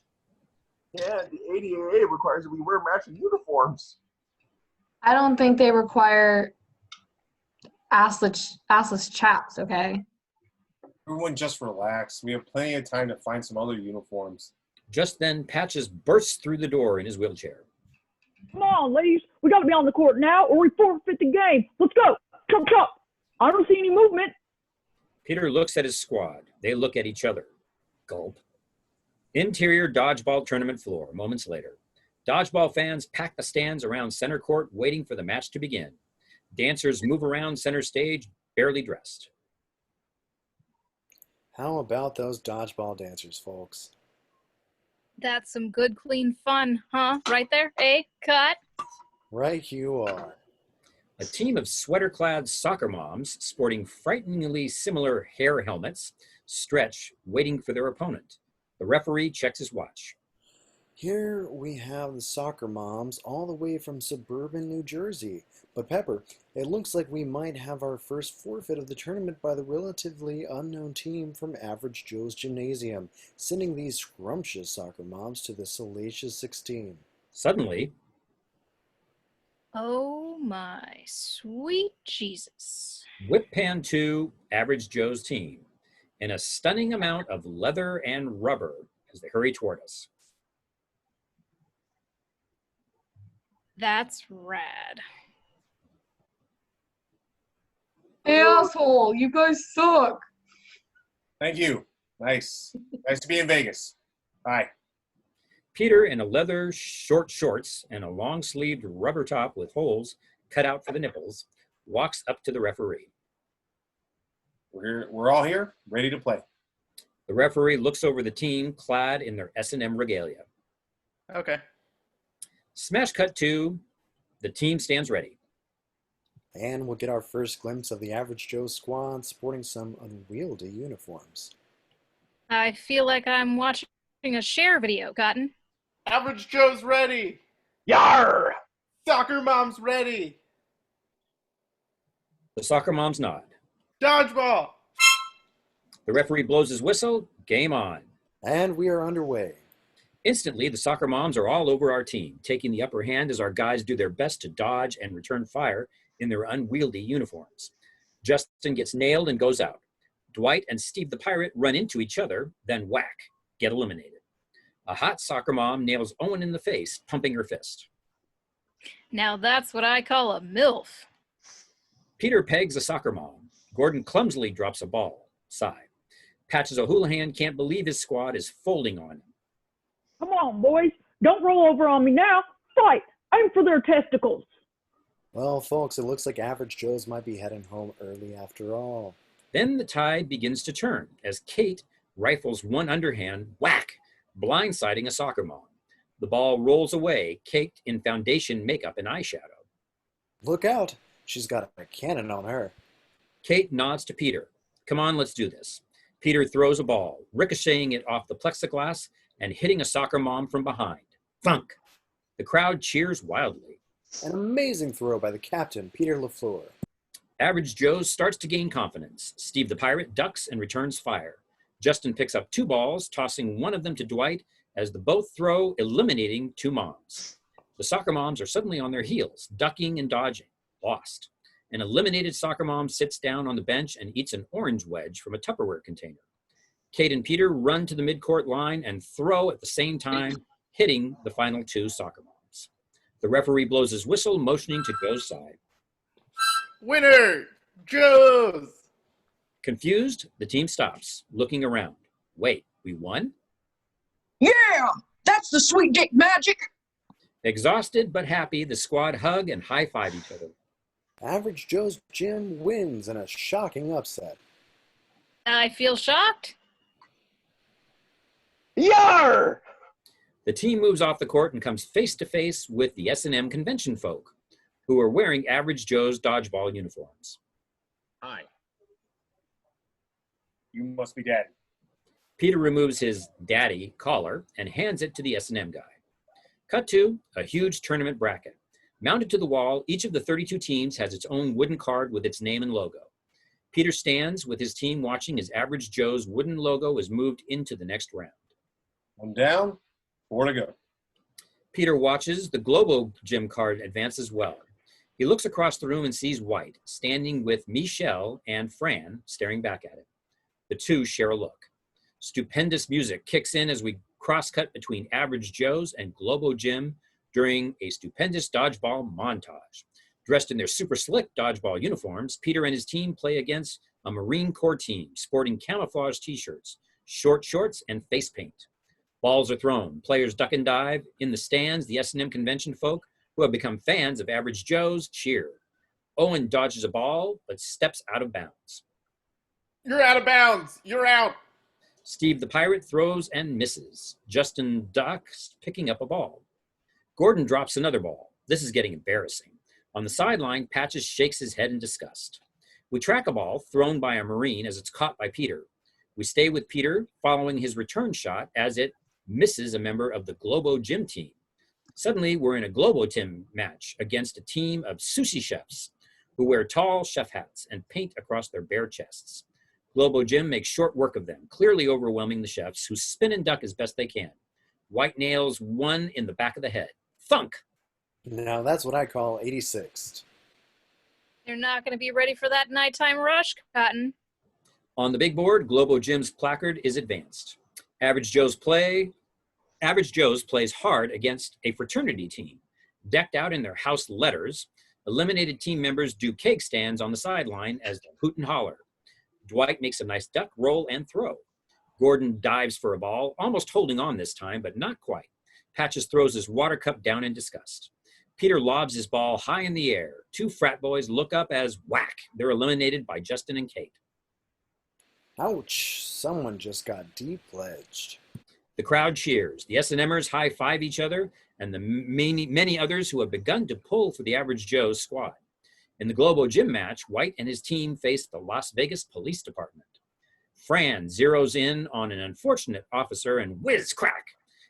Yeah, the ADAA requires that we wear matching uniforms. I don't think they require assless chaps, okay? Everyone just relax. We have plenty of time to find some other uniforms. Just then, Patches bursts through the door in his wheelchair. Come on, ladies. We got to be on the court now or we forfeit the game. Let's go. Chop, chop. I don't see any movement. Peter looks at his squad. They look at each other. Gulp. Interior dodgeball tournament floor, moments later. Dodgeball fans pack the stands around center court, waiting for the match to begin. Dancers move around center stage, barely dressed. How about those dodgeball dancers, folks? That's some good, clean fun, huh? Right there, eh? Cut. Right you are. A team of sweater-clad soccer moms, sporting frighteningly similar hair helmets, stretch, waiting for their opponent. The referee checks his watch. Here we have the soccer moms all the way from suburban New Jersey. But Pepper, it looks like we might have our first forfeit of the tournament by the relatively unknown team from Average Joe's Gymnasium, sending these scrumptious soccer moms to the salacious 16. Suddenly, Oh my sweet Jesus. whip pan to Average Joe's team in a stunning amount of leather and rubber as they hurry toward us. That's rad. Hey, asshole, you guys suck. Thank you. Nice. Nice to be in Vegas. Bye. Peter, in a leather short shorts and a long-sleeved rubber top with holes cut out for the nipples, walks up to the referee. We're all here, ready to play. The referee looks over the team clad in their S&M regalia. Okay. Smash cut to, the team stands ready. And we'll get our first glimpse of the Average Joe squad sporting some unwieldy uniforms. I feel like I'm watching a share video, Cotton. Average Joe's ready. Yar! Soccer Mom's ready. The soccer moms nod. Dodgeball. The referee blows his whistle. Game on. And we are underway. Instantly, the soccer moms are all over our team, taking the upper hand as our guys do their best to dodge and return fire in their unwieldy uniforms. Justin gets nailed and goes out. Dwight and Steve the Pirate run into each other, then whack, get eliminated. A hot soccer mom nails Owen in the face, pumping her fist. Now that's what I call a MILF. Peter pegs a soccer mom. Gordon clumsily drops a ball. Sigh. Patches O'Houlihan can't believe his squad is folding on him. Come on, boys. Don't roll over on me now. Fight. Aim for their testicles. Well, folks, it looks like Average Joe's might be heading home early after all. Then the tide begins to turn as Kate rifles one underhand, whack, blindsiding a soccer mom. The ball rolls away, caked in foundation makeup and eyeshadow. Look out. She's got a cannon on her. Kate nods to Peter. Come on, let's do this. Peter throws a ball, ricocheting it off the plexiglass and hitting a soccer mom from behind. Thunk! The crowd cheers wildly. An amazing throw by the captain, Peter LaFleur. Average Joe starts to gain confidence. Steve the Pirate ducks and returns fire. Justin picks up two balls, tossing one of them to Dwight as the both throw, eliminating two moms. The soccer moms are suddenly on their heels, ducking and dodging. Lost. An eliminated soccer mom sits down on the bench and eats an orange wedge from a Tupperware container. Kate and Peter run to the midcourt line and throw at the same time, hitting the final two soccer moms. The referee blows his whistle, motioning to Joe's side. Winner, Joe's. Confused, the team stops, looking around. Wait, we won? Yeah, that's the sweet dick magic. Exhausted but happy, the squad hug and high-five each other. Average Joe's gym wins in a shocking upset. I feel shocked. Yar! The team moves off the court and comes face-to-face with the S&M convention folk, who are wearing Average Joe's dodgeball uniforms. Hi. You must be Daddy. Peter removes his daddy collar and hands it to the S&M guy. Cut to a huge tournament bracket. Mounted to the wall, each of the 32 teams has its own wooden card with its name and logo. Peter stands with his team watching as Average Joe's wooden logo is moved into the next round. One down, 4 to go. Peter watches the Globo gym card advance as well. He looks across the room and sees White, standing with Michelle and F.R.A.N staring back at him. The two share a look. Stupendous music kicks in as we cross-cut between Average Joe's and Globo Gym during a stupendous dodgeball montage. Dressed in their super slick dodgeball uniforms, Peter and his team play against a Marine Corps team sporting camouflage t-shirts, short shorts, and face paint. Balls are thrown. Players duck and dive. In the stands, the S&M convention folk, who have become fans of Average Joe's, cheer. Owen dodges a ball, but steps out of bounds. You're out of bounds. You're out. Steve the Pirate throws and misses. Justin ducks, picking up a ball. Gordon drops another ball. This is getting embarrassing. On the sideline, Patches shakes his head in disgust. We track a ball thrown by a Marine as it's caught by Peter. We stay with Peter, following his return shot as it misses a member of the Globo Gym team. Suddenly, we're in a Globo Gym match against a team of sushi chefs who wear tall chef hats and paint across their bare chests. Globo Gym makes short work of them, clearly overwhelming the chefs, who spin and duck as best they can. White nails one in the back of the head. Thunk! Now that's what I call 86th. You're not going to be ready for that nighttime rush, Cotton. On the big board, Globo Gym's placard is advanced. Average Joe's plays hard against a fraternity team. Decked out in their house letters, eliminated team members do cake stands on the sideline as they hoot and holler. Dwight makes a nice duck, roll, and throw. Gordon dives for a ball, almost holding on this time, but not quite. Patches throws his water cup down in disgust. Peter lobs his ball high in the air. Two frat boys look up as whack. They're eliminated by Justin and Kate. Ouch, someone just got de-pledged. The crowd cheers. The S&Mers high-five each other and the many others who have begun to pull for the Average Joe's squad. In the Globo Gym match, White and his team face the Las Vegas Police Department. F.R.A.N zeroes in on an unfortunate officer and whiz-crack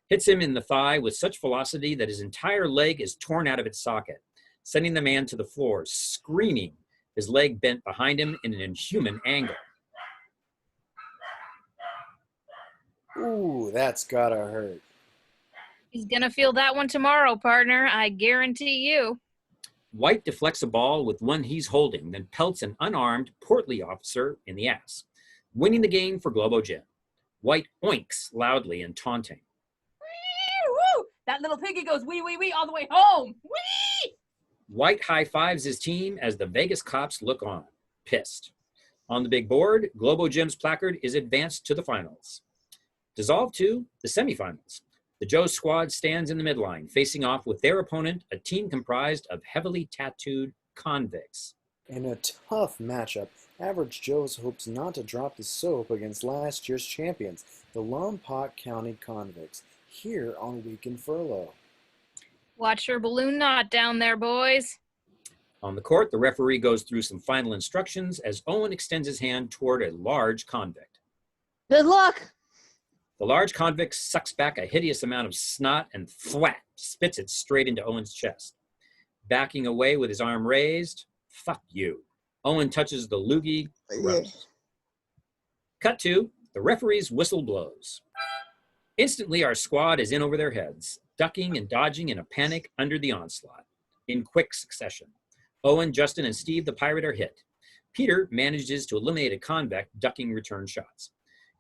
hits him in the thigh with such velocity that his entire leg is torn out of its socket, sending the man to the floor, screaming, his leg bent behind him in an inhuman angle. Ooh, that's gotta hurt. He's gonna feel that one tomorrow, partner. I guarantee you. White deflects a ball with one he's holding, then pelts an unarmed, portly officer in the ass, winning the game for Globo Gym. White oinks loudly and taunting. Woo! That little piggy goes wee wee wee all the way home. Wee! White high-fives his team as the Vegas cops look on, pissed. On the big board, Globo Gym's placard is advanced to the finals. Dissolved to the semifinals. The Joe squad stands in the midline, facing off with their opponent, a team comprised of heavily tattooed convicts. In a tough matchup, Average Joe's hopes not to drop the soap against last year's champions, the Lompoc County Convicts, here on weekend furlough. Watch your balloon knot down there, boys. On the court, the referee goes through some final instructions as Owen extends his hand toward a large convict. Good luck. The large convict sucks back a hideous amount of snot and thwap, spits it straight into Owen's chest. Backing away with his arm raised, fuck you. Owen touches the loogie, gross. Cut to, the referee's whistle blows. Instantly, our squad is in over their heads, ducking and dodging in a panic under the onslaught. In quick succession, Owen, Justin, and Steve the Pirate are hit. Peter manages to eliminate a convict, ducking return shots.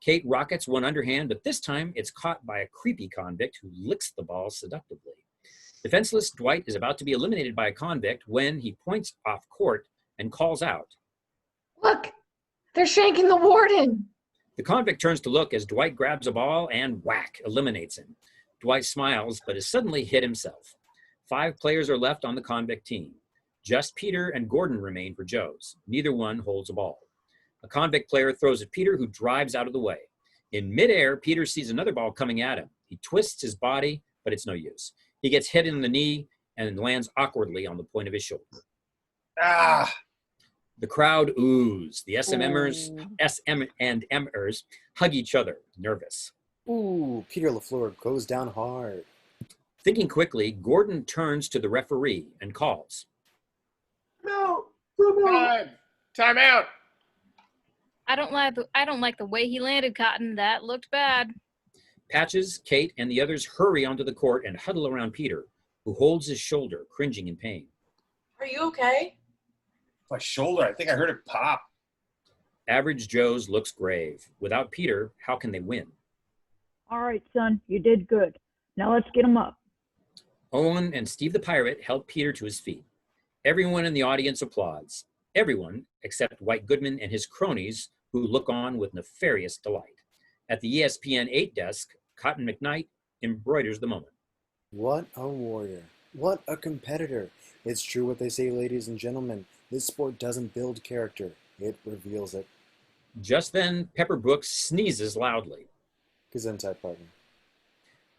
Kate rockets one underhand, but this time it's caught by a creepy convict who licks the ball seductively. Defenseless Dwight is about to be eliminated by a convict when he points off court and calls out. Look, they're shanking the warden. The convict turns to look as Dwight grabs a ball and whack, eliminates him. Dwight smiles, but is suddenly hit himself. 5 players are left on the convict team. Just Peter and Gordon remain for Joe's. Neither one holds a ball. A convict player throws at Peter, who drives out of the way. In midair, Peter sees another ball coming at him. He twists his body, but it's no use. He gets hit in the knee and lands awkwardly on the point of his shoulder. Ah! The crowd oohs. The SM and Mers hug each other, nervous. Ooh, Peter LaFleur goes down hard. Thinking quickly, Gordon turns to the referee and calls. No! Time out! I don't like the way he landed, Cotton. That looked bad. Patches, Kate, and the others hurry onto the court and huddle around Peter, who holds his shoulder, cringing in pain. Are you okay? My shoulder, I think I heard it pop. Average Joe's looks grave. Without Peter, how can they win? All right, son, you did good. Now let's get him up. Owen and Steve the Pirate help Peter to his feet. Everyone in the audience applauds. Everyone except Dwight Goodman and his cronies, who look on with nefarious delight. At the ESPN 8 desk, Cotton McKnight embroiders the moment. What a warrior. What a competitor. It's true what they say, ladies and gentlemen. This sport doesn't build character. It reveals it. Just then, Pepper Brooks sneezes loudly. Gesundheit, partner.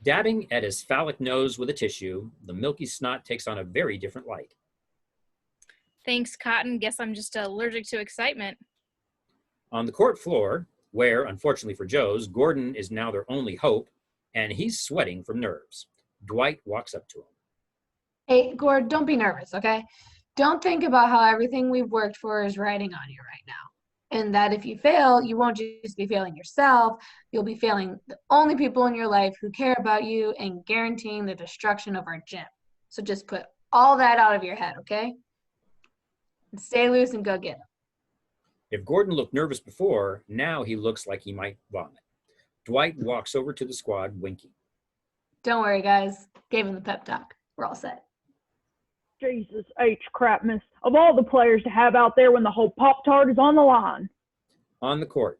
Dabbing at his phallic nose with a tissue, the milky snot takes on a very different light. Thanks, Cotton. Guess I'm just allergic to excitement. On the court floor, where, unfortunately for Joe's, Gordon is now their only hope, and he's sweating from nerves. Dwight walks up to him. Hey, Gord, don't be nervous, okay? Don't think about how everything we've worked for is riding on you right now. And that if you fail, you won't just be failing yourself, you'll be failing the only people in your life who care about you and guaranteeing the destruction of our gym. So just put all that out of your head, okay? And stay loose and go get him. If Gordon looked nervous before, now he looks like he might vomit. Dwight walks over to the squad, winking. Don't worry, guys. Gave him the pep talk. We're all set. Jesus H. Crapmas. Of all the players to have out there when the whole Pop-Tart is on the line. On the court,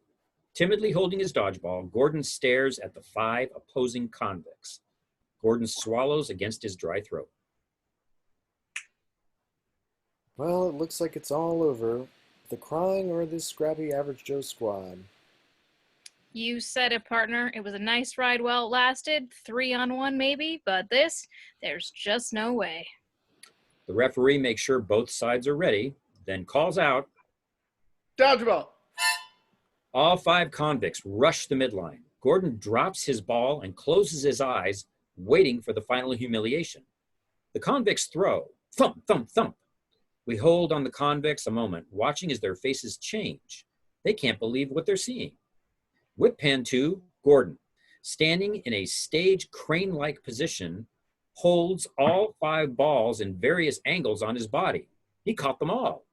timidly holding his dodgeball, Gordon stares at the 5 opposing convicts. Gordon swallows against his dry throat. Well, it looks like it's all over. The crying or this scrappy Average Joe squad. You said it, partner. It was a nice ride while it lasted. 3-on-1 maybe, but this, there's just no way. The referee makes sure both sides are ready, then calls out, Dodgeball. All 5 convicts rush the midline. Gordon drops his ball and closes his eyes, waiting for the final humiliation. The convicts throw. Thump, thump, thump. We hold on the convicts a moment, watching as their faces change. They can't believe what they're seeing. Whip pan 2, Gordon, standing in a stage crane-like position, holds all 5 balls in various angles on his body. He caught them all.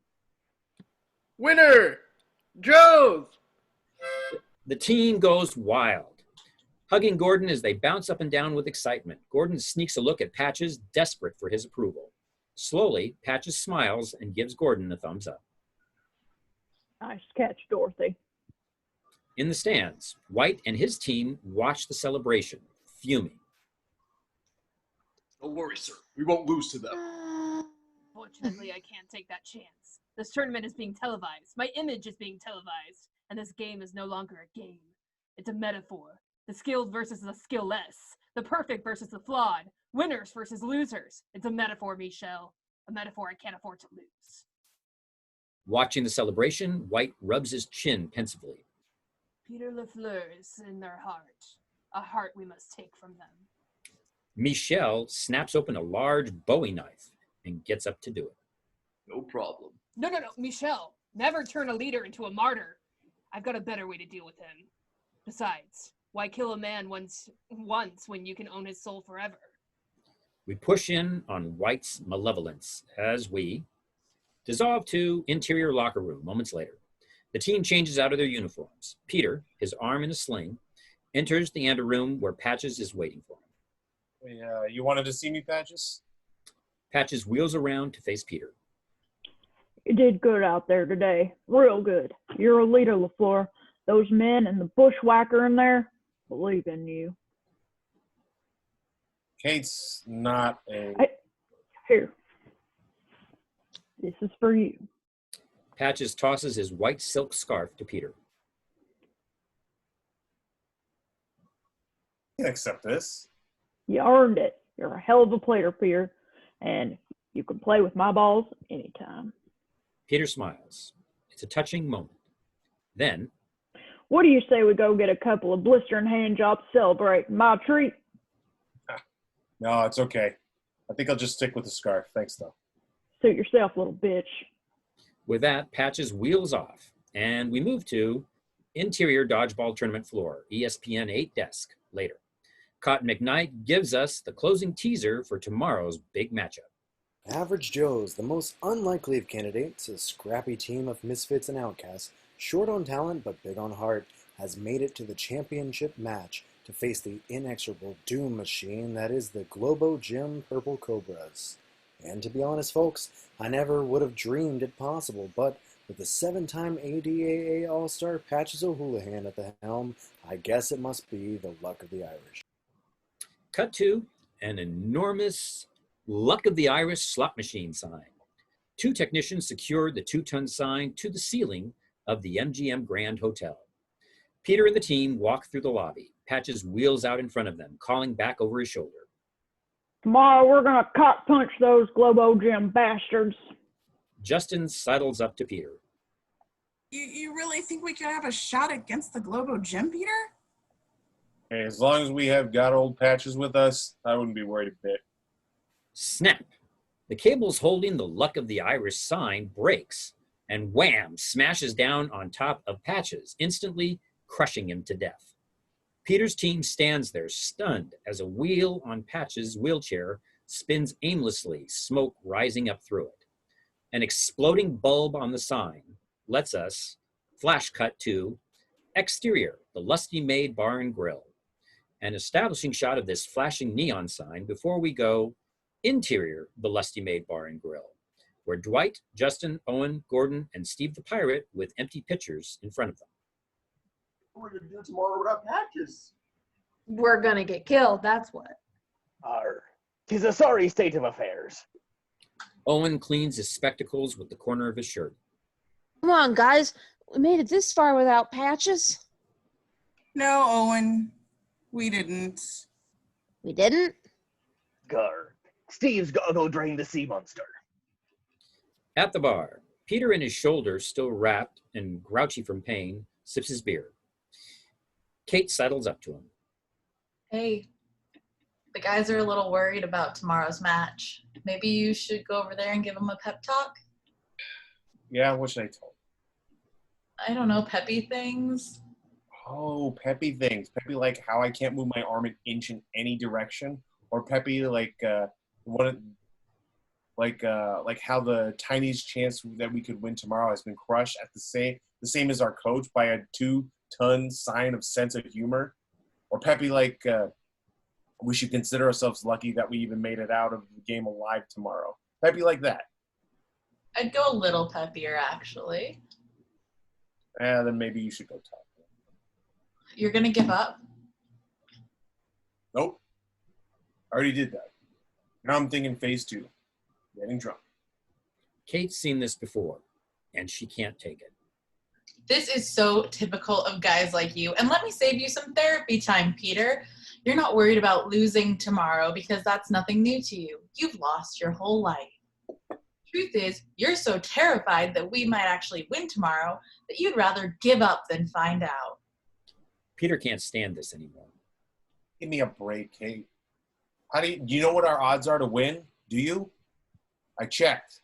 Winner! Joes! The team goes wild, hugging Gordon as they bounce up and down with excitement. Gordon sneaks a look at Patches, desperate for his approval. Slowly, Patches smiles and gives Gordon a thumbs up. Nice catch, Dorothy. In the stands, White and his team watch the celebration, fuming. Don't worry, sir. We won't lose to them. Fortunately, I can't take that chance. This tournament is being televised. My image is being televised. And this game is no longer a game. It's a metaphor. The skilled versus the skillless. The perfect versus the flawed. Winners versus losers. It's a metaphor, Michelle. A metaphor I can't afford to lose. Watching the celebration, White rubs his chin pensively. Peter LaFleur is in their heart. A heart we must take from them. Michelle snaps open a large Bowie knife and gets up to do it. No problem. No, Michelle. Never turn a leader into a martyr. I've got a better way to deal with him. Besides, why kill a man once when you can own his soul forever? We push in on White's malevolence as we dissolve to interior locker room moments later. The team changes out of their uniforms. Peter, his arm in a sling, enters the anteroom where Patches is waiting for him. You wanted to see me, Patches? Patches wheels around to face Peter. You did good out there today. Real good. You're a leader, LaFleur. Those men and the bushwhacker in there believe in you. Kate's not a... Here. This is for you. Patches tosses his white silk scarf to Peter. You can accept this. You earned it. You're a hell of a player, Peter. And you can play with my balls anytime. Peter smiles. It's a touching moment. Then, what do you say we go get a couple of blistering hand jobs to celebrate? My treat. No, it's okay. I think I'll just stick with the scarf. Thanks, though. Suit yourself, little bitch. With that, Patches wheels off, and we move to interior dodgeball tournament floor, ESPN 8 desk, later. Cotton McKnight gives us the closing teaser for tomorrow's big matchup. Average Joe's, the most unlikely of candidates, a scrappy team of misfits and outcasts, short on talent but big on heart, has made it to the championship match to face the inexorable doom machine that is the Globo Gym Purple Cobras. And to be honest, folks, I never would have dreamed it possible, but with the 7-time ADAA All-Star Patches O'Houlihan at the helm, I guess it must be the luck of the Irish. Cut to an enormous Luck of the Irish slot machine sign. 2 technicians secured the 2-ton sign to the ceiling of the MGM Grand Hotel. Peter and the team walk through the lobby. Patches wheels out in front of them, calling back over his shoulder. Tomorrow we're going to cock punch those Globo Gym bastards. Justin sidles up to Peter. You really think we could have a shot against the Globo Gym, Peter? Hey, as long as we have got old Patches with us, I wouldn't be worried a bit. Snap! The cables holding the Luck of the Irish sign breaks, and wham! Smashes down on top of Patches, instantly crushing him to death. Peter's team stands there, stunned, as a wheel on Patches' wheelchair spins aimlessly, smoke rising up through it. An exploding bulb on the sign lets us flash cut to exterior, the Lusty Maid Bar and Grill. An establishing shot of this flashing neon sign before we go interior, the Lusty Maid Bar and Grill, where Dwight, Justin, Owen, Gordon, and Steve the Pirate with empty pitchers in front of them. What are we going to do tomorrow without Patches? We're gonna get killed, that's what. Tis a sorry state of affairs. Owen cleans his spectacles with the corner of his shirt. Come on, guys. We made it this far without Patches. No, Owen. We didn't. We didn't? Gar. Steve's gotta go drain the sea monster. At the bar, Peter, in his shoulder still wrapped and grouchy from pain, sips his beer. Kate sidles up to him. Hey, the guys are a little worried about tomorrow's match. Maybe you should go over there and give them a pep talk? Yeah, what should I tell them? I don't know, peppy things? Oh, peppy things. Peppy like how I can't move my arm an inch in any direction? Or peppy like like how the tiniest chance that we could win tomorrow has been crushed at the same as our coach by a 2-ton sign of sense of humor? Or peppy like we should consider ourselves lucky that we even made it out of the game alive tomorrow? Peppy like that. I'd go a little peppier, actually. Then maybe you should go talk. You're gonna give up? Nope. I already did that. Now I'm thinking phase 2. Getting drunk. Kate's seen this before, and she can't take it. This is so typical of guys like you. And let me save you some therapy time, Peter. You're not worried about losing tomorrow because that's nothing new to you. You've lost your whole life. Truth is, you're so terrified that we might actually win tomorrow that you'd rather give up than find out. Peter can't stand this anymore. Give me a break, Kate. Do you know what our odds are to win? Do you? I checked.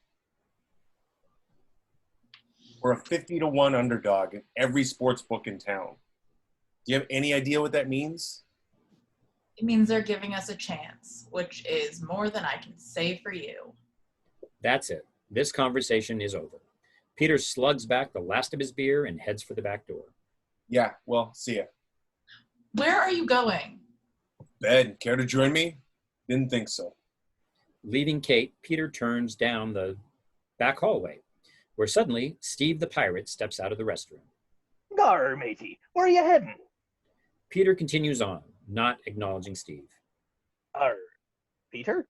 We're a 50-1 underdog in every sports book in town. Do you have any idea what that means? It means they're giving us a chance, which is more than I can say for you. That's it. This conversation is over. Peter slugs back the last of his beer and heads for the back door. Yeah, well, see ya. Where are you going? Bed. Care to join me? Didn't think so. Leaving Kate, Peter turns down the back hallway, where suddenly Steve the pirate steps out of the restroom. Gar, matey, where are you heading? Peter continues on, not acknowledging Steve. Peter?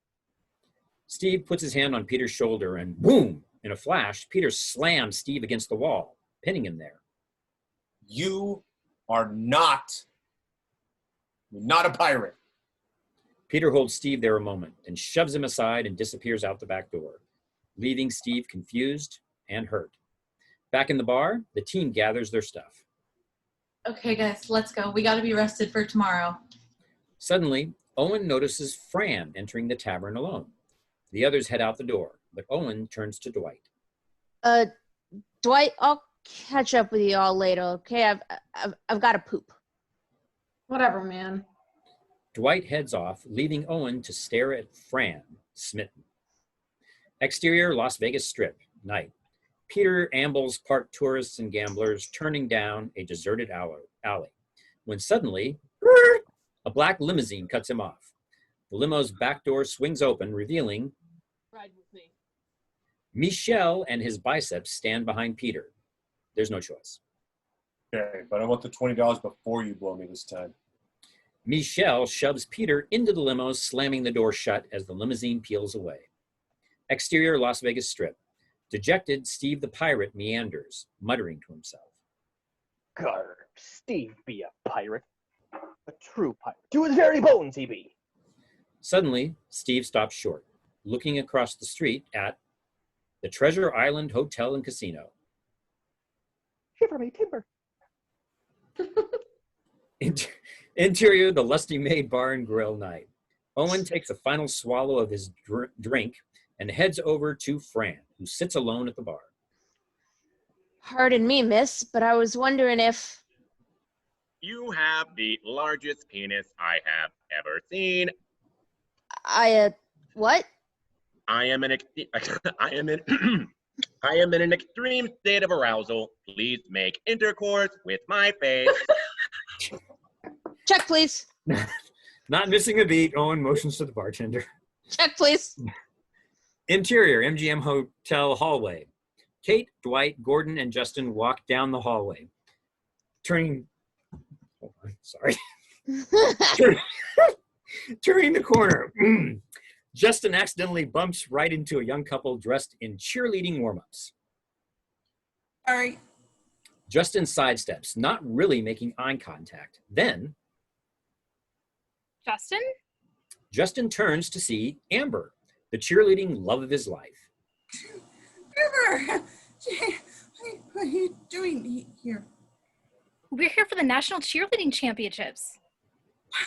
Steve puts his hand on Peter's shoulder and boom! In a flash, Peter slams Steve against the wall, pinning him there. You're not a pirate. Peter holds Steve there a moment, then shoves him aside and disappears out the back door, leaving Steve confused and hurt. Back in the bar, the team gathers their stuff. Okay, guys, let's go. We gotta be rested for tomorrow. Suddenly, Owen notices F.R.A.N entering the tavern alone. The others head out the door, but Owen turns to Dwight. Dwight, I'll catch up with you all later, okay? I've got to poop. Whatever, man. Dwight heads off, leaving Owen to stare at F.R.A.N, smitten. Exterior Las Vegas Strip, night. Peter ambles parked tourists and gamblers, turning down a deserted alley. When suddenly, a black limousine cuts him off. The limo's back door swings open, revealing Ride with me. Michel and his biceps stand behind Peter. There's no choice. Okay, but I want the $20 before you blow me this time. Michel shoves Peter into the limo, slamming the door shut as the limousine peels away. Exterior Las Vegas Strip. Dejected, Steve the pirate meanders, muttering to himself. Gar, Steve be a pirate. A true pirate. To his very bones he be. Suddenly, Steve stops short, looking across the street at the Treasure Island Hotel and Casino. Shiver me timber. Interior, the lusty maid bar and grill night. Owen takes a final swallow of his drink and heads over to F.R.A.N, who sits alone at the bar. Pardon me, miss, but I was wondering if... You have the largest penis I have ever seen. What? I am in an extreme state of arousal. Please make intercourse with my face. Check, please. Not missing a beat, Owen motions to the bartender. Check, please. Interior, MGM Hotel hallway. Kate, Dwight, Gordon, and Justin walk down the hallway. Turning the corner. Justin accidentally bumps right into a young couple dressed in cheerleading warm-ups. Sorry. Justin sidesteps, not really making eye contact. Then Justin turns to see Amber, the cheerleading love of his life. Amber! What are you doing here? We're here for the National Cheerleading Championships.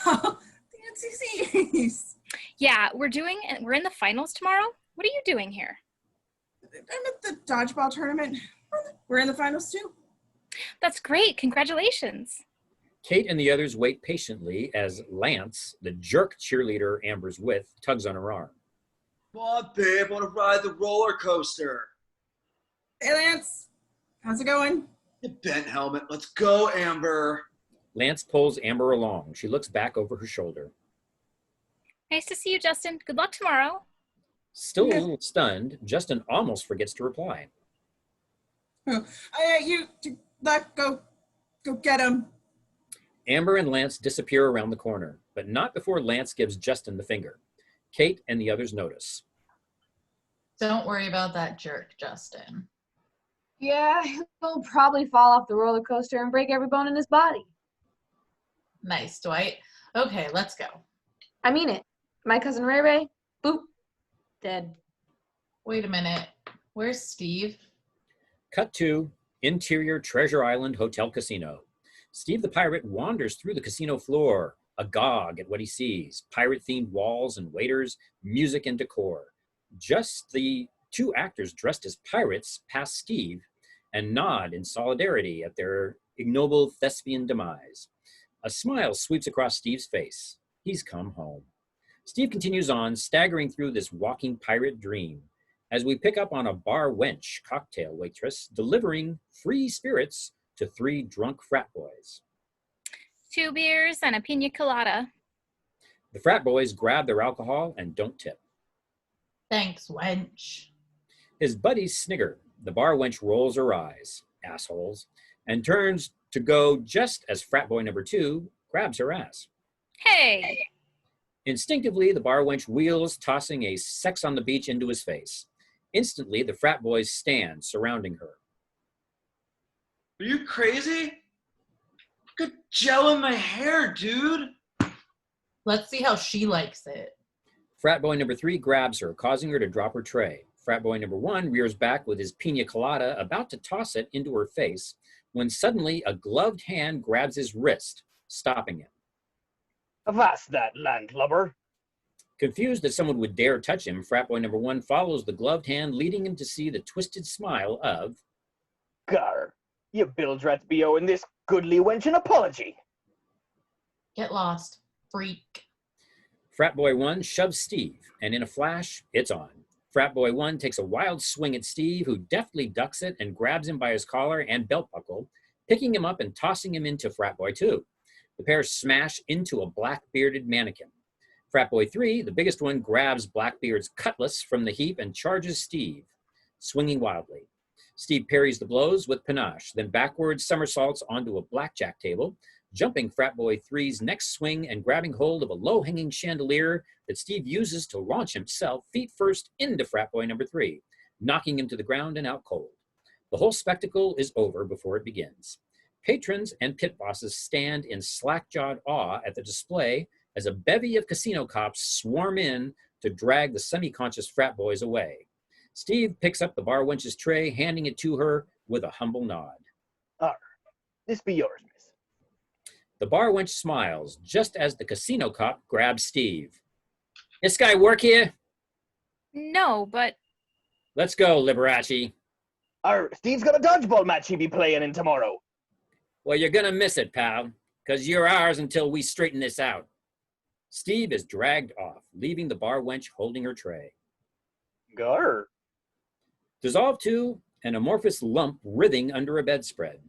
Wow, the NCCs. Yeah, we're in the finals tomorrow. What are you doing here? I'm at the dodgeball tournament. We're in the finals too. That's great. Congratulations. Kate and the others wait patiently as Lance, the jerk cheerleader Amber's with, tugs on her arm. Come on, babe, I want to ride the roller coaster. Hey, Lance. How's it going? The bent helmet. Let's go, Amber. Lance pulls Amber along. She looks back over her shoulder. Nice to see you, Justin. Good luck tomorrow. Still a little stunned, Justin almost forgets to reply. Oh, go get him. Amber and Lance disappear around the corner, but not before Lance gives Justin the finger. Kate and the others notice. Don't worry about that jerk, Justin. Yeah, he'll probably fall off the roller coaster and break every bone in his body. Nice, Dwight. Okay, let's go. I mean it. My cousin Ray Ray, boop, dead. Wait a minute. Where's Steve? Cut to interior Treasure Island Hotel Casino. Steve the pirate wanders through the casino floor, agog at what he sees. Pirate-themed walls and waiters, music and decor. Just the two actors dressed as pirates pass Steve and nod in solidarity at their ignoble thespian demise. A smile sweeps across Steve's face. He's come home. Steve continues on, staggering through this walking pirate dream, as we pick up on a bar wench cocktail waitress delivering free spirits to 3 drunk frat boys. 2 beers and a pina colada. The frat boys grab their alcohol and don't tip. Thanks, wench. His buddies snigger. The bar wench rolls her eyes, assholes, and turns to go just as frat boy number 2 grabs her ass. Hey! Instinctively, the bar wench wheels, tossing a sex on the beach into his face. Instantly, the frat boys stand, surrounding her. Are you crazy? Got gel in my hair, dude. Let's see how she likes it. Frat boy number 3 grabs her, causing her to drop her tray. Frat boy number 1 rears back with his pina colada, about to toss it into her face, when suddenly a gloved hand grabs his wrist, stopping him. Avast that, landlubber. Confused that someone would dare touch him, frat boy number 1 follows the gloved hand, leading him to see the twisted smile of... Gar, you bilge rats be owing this goodly wench an apology. Get lost, freak. Frat boy 1 shoves Steve, and in a flash, it's on. Frat boy 1 takes a wild swing at Steve, who deftly ducks it and grabs him by his collar and belt buckle, picking him up and tossing him into frat boy 2. The pair smash into a black-bearded mannequin. Frat boy 3, the biggest one, grabs Blackbeard's cutlass from the heap and charges Steve, swinging wildly. Steve parries the blows with panache, then backwards somersaults onto a blackjack table, jumping frat boy 3's next swing and grabbing hold of a low-hanging chandelier that Steve uses to launch himself feet first into frat boy number 3, knocking him to the ground and out cold. The whole spectacle is over before it begins. Patrons and pit bosses stand in slack-jawed awe at the display as a bevy of casino cops swarm in to drag the semi-conscious frat boys away. Steve picks up the bar wench's tray, handing it to her with a humble nod. This be yours, miss. The bar wench smiles just as the casino cop grabs Steve. This guy work here? No, but... Let's go, Liberace. Steve's got a dodgeball match he be playing in tomorrow. Well, you're gonna miss it, pal, because you're ours until we straighten this out. Steve is dragged off, leaving the bar wench holding her tray. Gar. Dissolve to an amorphous lump writhing under a bedspread,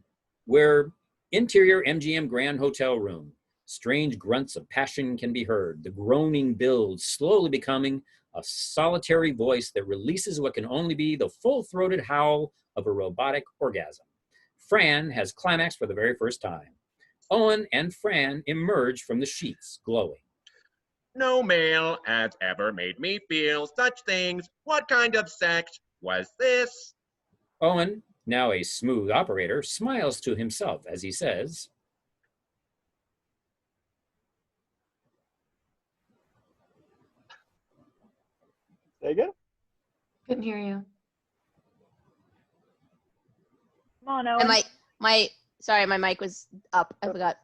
where interior MGM Grand Hotel room. Strange grunts of passion can be heard. The groaning builds, slowly becoming a solitary voice that releases what can only be the full-throated howl of a robotic orgasm. F.R.A.N has climaxed for the very first time. Owen and F.R.A.N emerge from the sheets, glowing. No male has ever made me feel such things. What kind of sex was this? Owen, now a smooth operator, smiles to himself as he says, Say again? Couldn't hear you. Come on, And Owen. my mic was up. I forgot.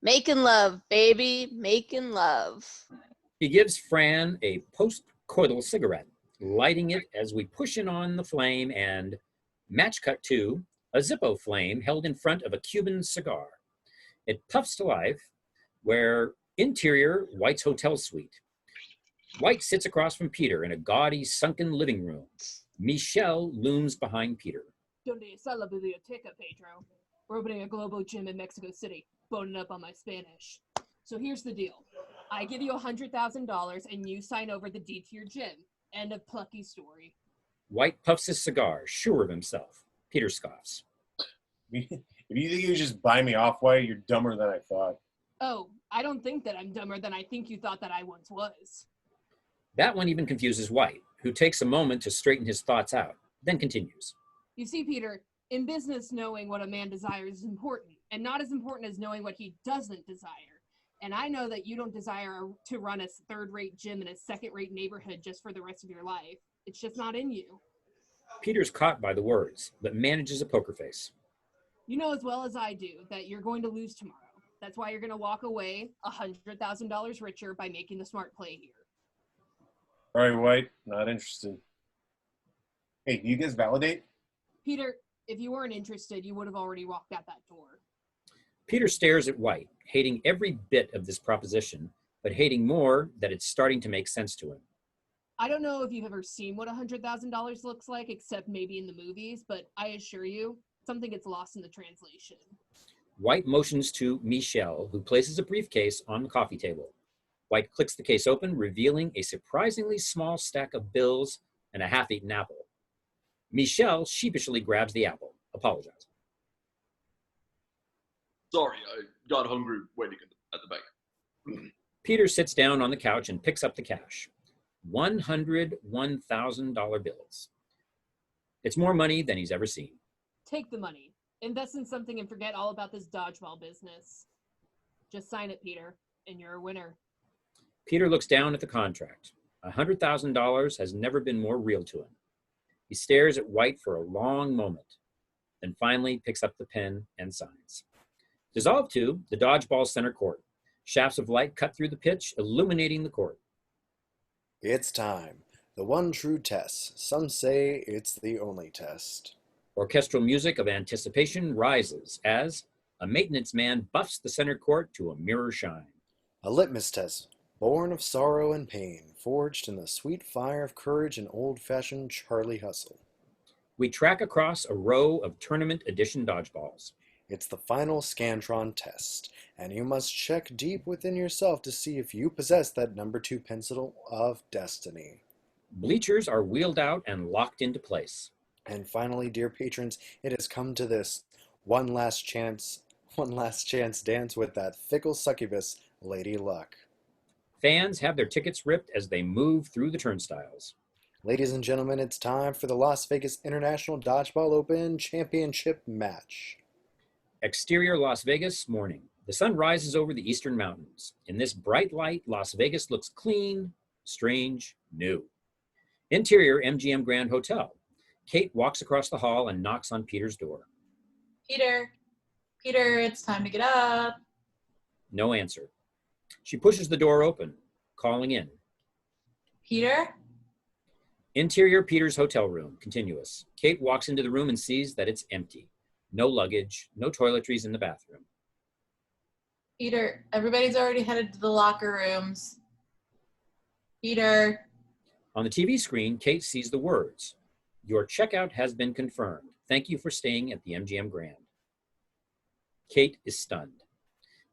Making love, baby, making love. He gives F.R.A.N a post-coital cigarette, lighting it as we push in on the flame and match cut to a Zippo flame held in front of a Cuban cigar. It puffs to life, where interior White's hotel suite. White sits across from Peter in a gaudy, sunken living room. Michelle looms behind Peter. Donde está la biblioteca, Pedro? We're opening a Globo gym in Mexico City, boning up on my Spanish. So here's the deal. I give you $100,000 and you sign over the deed to your gym. End of plucky story. White puffs his cigar, sure of himself. Peter scoffs. If you think you just buy me off, White, you're dumber than I thought. Oh, I don't think that I'm dumber than I think you thought that I once was. That one even confuses White, who takes a moment to straighten his thoughts out, then continues. You see, Peter, in business, knowing what a man desires is important, and not as important as knowing what he doesn't desire. And I know that you don't desire to run a third-rate gym in a second-rate neighborhood just for the rest of your life. It's just not in you. Peter's caught by the words, but manages a poker face. You know as well as I do that you're going to lose tomorrow. That's why you're going to walk away $100,000 richer by making the smart play here. All right, White, not interested. Hey, do you guys validate? Peter, if you weren't interested, you would have already walked out that door. Peter stares at White, hating every bit of this proposition, but hating more that it's starting to make sense to him. I don't know if you've ever seen what $100,000 looks like, except maybe in the movies, but I assure you, something gets lost in the translation. White motions to Michelle, who places a briefcase on the coffee table. White clicks the case open, revealing a surprisingly small stack of bills and a half-eaten apple. Michelle sheepishly grabs the apple, apologizing. Sorry, I got hungry waiting at the bank. Peter sits down on the couch and picks up the cash. $101,000 bills. It's more money than he's ever seen. Take the money, invest in something, and forget all about this dodgeball business. Just sign it, Peter, and you're a winner. Peter looks down at the contract. $100,000 has never been more real to him. He stares at White for a long moment, then finally picks up the pen and signs. Dissolved to the dodgeball center court. Shafts of light cut through the pitch, illuminating the court. It's time. The one true test. Some say it's the only test. Orchestral music of anticipation rises as a maintenance man buffs the center court to a mirror shine. A litmus test, born of sorrow and pain, forged in the sweet fire of courage and old-fashioned Charlie hustle. We track across a row of tournament edition dodgeballs. It's the final Scantron test, and you must check deep within yourself to see if you possess that number 2 pencil of destiny. Bleachers are wheeled out and locked into place. And finally, dear patrons, it has come to this. One last chance dance with that fickle succubus, Lady Luck. Fans have their tickets ripped as they move through the turnstiles. Ladies and gentlemen, it's time for the Las Vegas International Dodgeball Open Championship match. Exterior Las Vegas morning. The sun rises over the eastern mountains. In this bright light, Las Vegas looks clean, strange, new. Interior MGM Grand Hotel. Kate walks across the hall and knocks on Peter's door. Peter, it's time to get up. No answer. She pushes the door open, calling in. Peter? Interior Peter's hotel room, continuous. Kate walks into the room and sees that it's empty. No luggage, no toiletries in the bathroom. Peter, everybody's already headed to the locker rooms. Peter. On the TV screen, Kate sees the words, "Your checkout has been confirmed. Thank you for staying at the MGM Grand." Kate is stunned.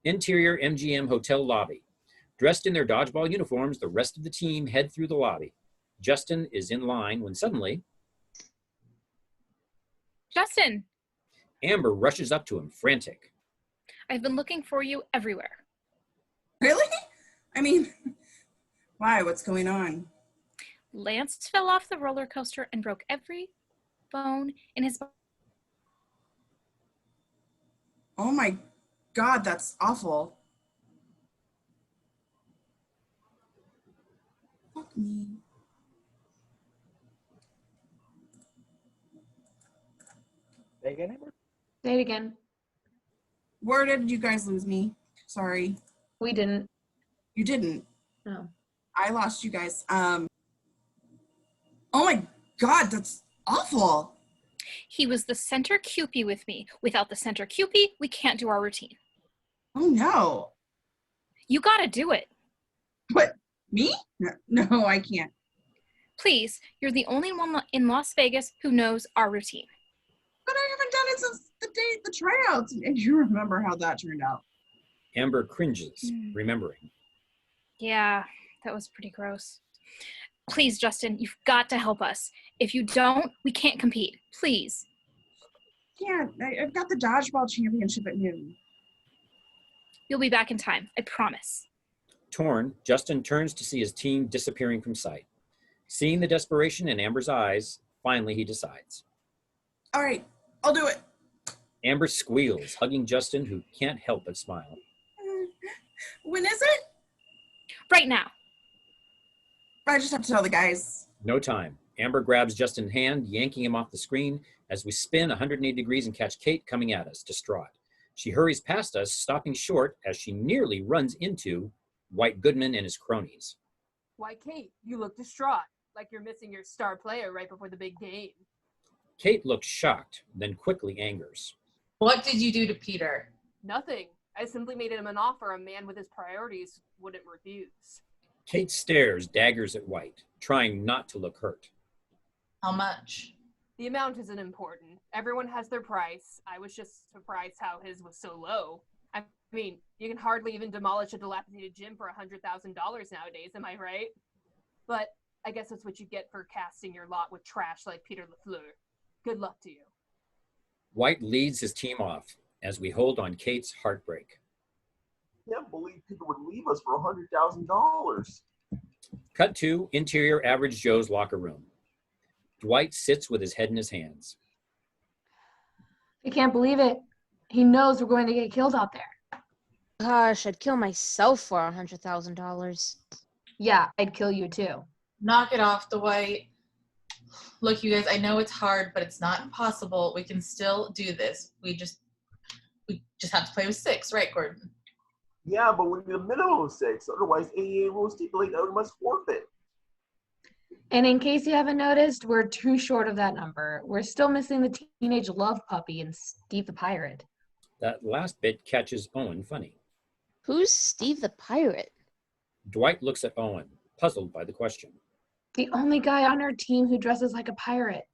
Interior MGM hotel lobby. Dressed in their dodgeball uniforms, the rest of the team head through the lobby. Justin is in line when suddenly... Justin! Amber rushes up to him, frantic. I've been looking for you everywhere. Really? I mean, why? What's going on? Lance fell off the roller coaster and broke every bone in his body. Oh my God, that's awful. Fuck me. Say again, Amber? Say it again. Where did you guys lose me? Sorry. We didn't. You didn't? No. I lost you guys. Oh my God, that's awful. He was the center Cupid with me. Without the center Cupid, we can't do our routine. Oh no. You gotta do it. What? Me? No, I can't. Please, you're the only one in Las Vegas who knows our routine. But I haven't done it since the tryouts, and you remember how that turned out. Amber cringes, remembering. Yeah, that was pretty gross. Please, Justin, you've got to help us. If you don't, we can't compete. Please. Yeah, I've got the Dodgeball Championship at noon. You'll be back in time, I promise. Torn, Justin turns to see his team disappearing from sight. Seeing the desperation in Amber's eyes, finally he decides. All right, I'll do it. Amber squeals, hugging Justin, who can't help but smile. When is it? Right now. I just have to tell the guys. No time. Amber grabs Justin's hand, yanking him off the screen as we spin 180 degrees and catch Kate coming at us, distraught. She hurries past us, stopping short as she nearly runs into Dwight, Goodman, and his cronies. Why, Kate, you look distraught, like you're missing your star player right before the big game. Kate looks shocked, then quickly angers. What did you do to Peter? Nothing. I simply made him an offer a man with his priorities wouldn't refuse. Kate stares, daggers at White, trying not to look hurt. How much? The amount isn't important. Everyone has their price. I was just surprised how his was so low. I mean, you can hardly even demolish a dilapidated gym for $100,000 nowadays, am I right? But I guess that's what you get for casting your lot with trash like Peter LaFleur. Good luck to you. White leads his team off as we hold on Kate's heartbreak. I can't believe people would leave us for $100,000. Cut to interior Average Joe's locker room. Dwight sits with his head in his hands. I can't believe it. He knows we're going to get killed out there. Gosh, I'd kill myself for $100,000. Yeah, I'd kill you too. Knock it off, Dwight. Look, you guys, I know it's hard, but it's not impossible. We can still do this. We just have to play with 6, right, Gordon? Yeah, but we need a minimum of 6. Otherwise, AEA rules stipulate Owen must forfeit. And in case you haven't noticed, we're too short of that number. We're still missing the teenage love puppy and Steve the Pirate. That last bit catches Owen funny. Who's Steve the Pirate? Dwight looks at Owen, puzzled by the question. The only guy on our team who dresses like a pirate.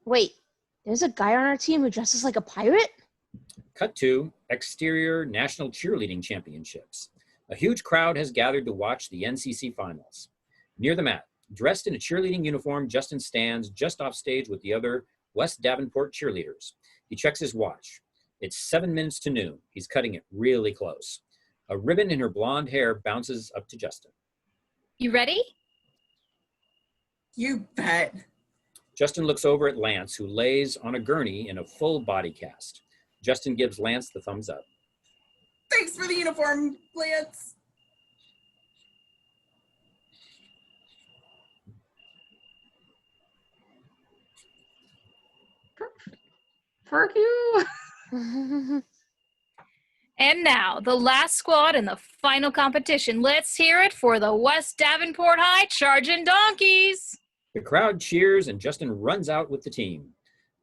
Wait, there's a guy on our team who dresses like a pirate? Cut to exterior National Cheerleading Championships. A huge crowd has gathered to watch the NCC finals. Near the mat, dressed in a cheerleading uniform, Justin stands just off stage with the other West Davenport cheerleaders. He checks his watch. It's 7 minutes to noon. He's cutting it really close. A ribbon in her blonde hair bounces up to Justin. You ready? You bet. Justin looks over at Lance, who lays on a gurney in a full body cast. Justin gives Lance the thumbs up. Thanks for the uniform, Lance. Fuck you. And now, the last squad in the final competition. Let's hear it for the West Davenport High Charging Donkeys. The crowd cheers and Justin runs out with the team.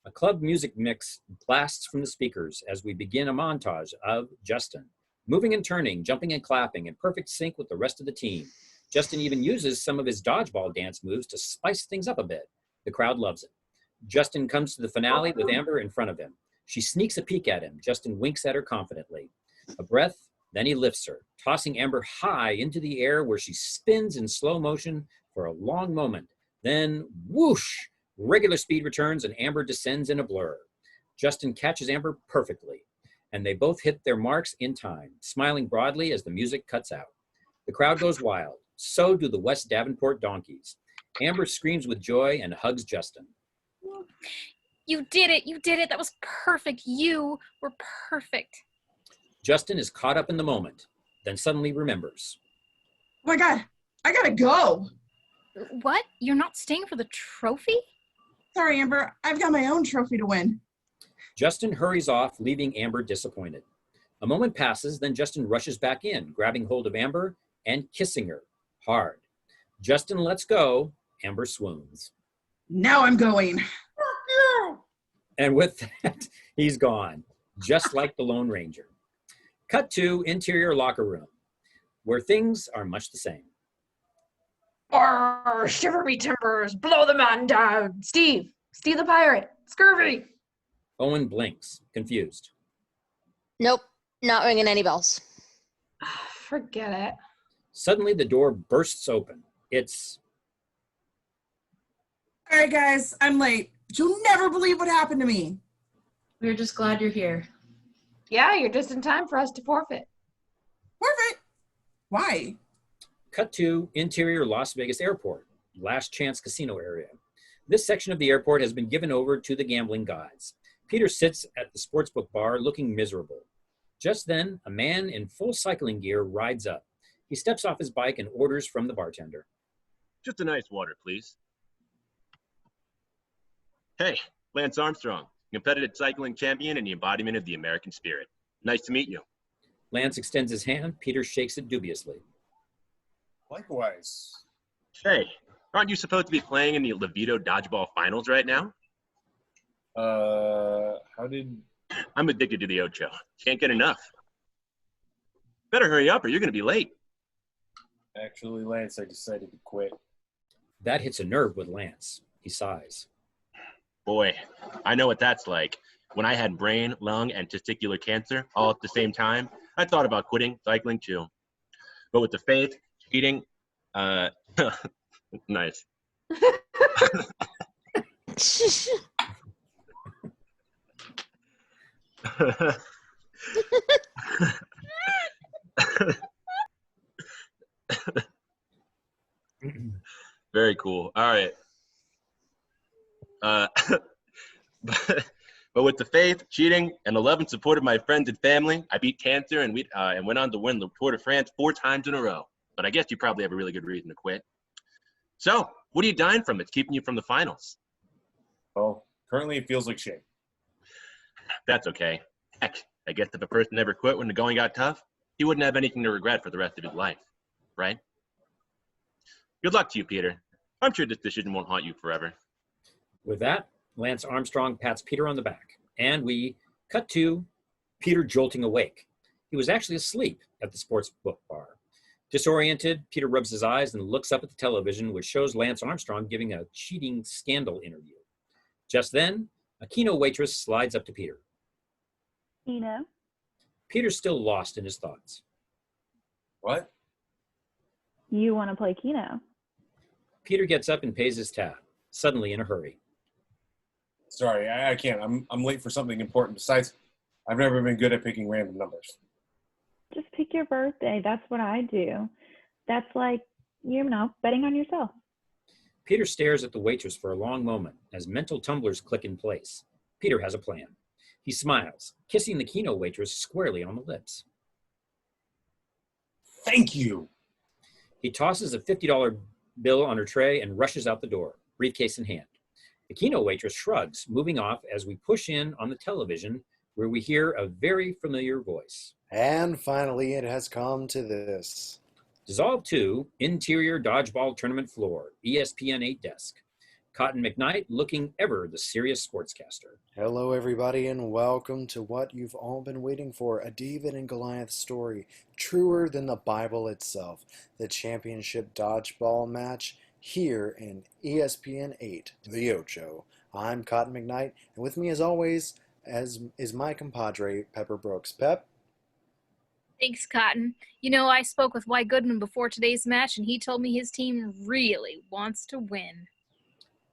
A club music mix blasts from the speakers as we begin a montage of Justin, moving and turning, jumping and clapping in perfect sync with the rest of the team. Justin even uses some of his dodgeball dance moves to spice things up a bit. The crowd loves it. Justin comes to the finale with Amber in front of him. She sneaks a peek at him. Justin winks at her confidently. A breath, then he lifts her, tossing Amber high into the air where she spins in slow motion for a long moment. Then, whoosh, regular speed returns and Amber descends in a blur. Justin catches Amber perfectly, and they both hit their marks in time, smiling broadly as the music cuts out. The crowd goes wild. So do the West Davenport Donkeys. Amber screams with joy and hugs Justin. You did it. You did it. That was perfect. You were perfect. Justin is caught up in the moment, then suddenly remembers. Oh my God, I gotta go. What? You're not staying for the trophy? Sorry, Amber, I've got my own trophy to win. Justin hurries off, leaving Amber disappointed. A moment passes, then Justin rushes back in, grabbing hold of Amber and kissing her hard. Justin lets go. Amber swoons. Now I'm going. And with that, he's gone, just like the Lone Ranger. Cut to interior locker room, where things are much the same. Arr, shiver me timbers, blow the man down. Steve the pirate, scurvy. Owen blinks, confused. Nope, not ringing any bells. Forget it. Suddenly, the door bursts open. It's... All right, guys, I'm late. You'll never believe what happened to me. We're just glad you're here. Yeah, you're just in time for us to forfeit. Forfeit? Why? Cut to interior Las Vegas airport, last chance casino area. This section of the airport has been given over to the gambling gods. Peter sits at the sportsbook bar looking miserable. Just then, a man in full cycling gear rides up. He steps off his bike and orders from the bartender. Just an ice water, please. Hey, Lance Armstrong, competitive cycling champion and the embodiment of the American spirit. Nice to meet you. Lance extends his hand. Peter shakes it dubiously. Likewise. Hey, aren't you supposed to be playing in the Levito Dodgeball finals right now? How did... I'm addicted to the Ocho. Can't get enough. Better hurry up or you're going to be late. Actually, Lance, I decided to quit. That hits a nerve with Lance. He sighs. Boy, I know what that's like. When I had brain, lung, and testicular cancer all at the same time, I thought about quitting cycling too. But with the faith, cheating, nice. Very cool. All right. But with the faith, cheating, and the love and support of my friends and family, I beat cancer and went on to win the Tour de France 4 times in a row. But I guess you probably have a really good reason to quit. So, what are you dying from that's keeping you from the finals? Well, currently it feels like shit. That's okay. Heck, I guess if a person never quit when the going got tough, he wouldn't have anything to regret for the rest of his life, right? Good luck to you, Peter. I'm sure this decision won't haunt you forever. With that, Lance Armstrong pats Peter on the back, and we cut to Peter jolting awake. He was actually asleep at the sports book bar. Disoriented, Peter rubs his eyes and looks up at the television, which shows Lance Armstrong giving a cheating scandal interview. Just then, a Keno waitress slides up to Peter. Keno? Peter's still lost in his thoughts. What? You want to play Keno? Peter gets up and pays his tab, suddenly in a hurry. Sorry, I can't. I'm late for something important. Besides, I've never been good at picking random numbers. Just pick your birthday. That's what I do. That's like, betting on yourself. Peter stares at the waitress for a long moment as mental tumblers click in place. Peter has a plan. He smiles, kissing the Keno waitress squarely on the lips. Thank you. He tosses a $50 bill on her tray and rushes out the door, briefcase in hand. The Keno waitress shrugs, moving off as we push in on the television, where we hear a very familiar voice. And finally, it has come to this. Dissolve 2, interior dodgeball tournament floor, ESPN 8 desk. Cotton McKnight looking ever the serious sportscaster. Hello, everybody, and welcome to what you've all been waiting for, a David and Goliath story, truer than the Bible itself, the championship dodgeball match here in ESPN 8, The Ocho. I'm Cotton McKnight, and with me as always is my compadre, Pepper Brooks. Pep? Thanks, Cotton. You know, I spoke with Dwight Goodman before today's match, and he told me his team really wants to win.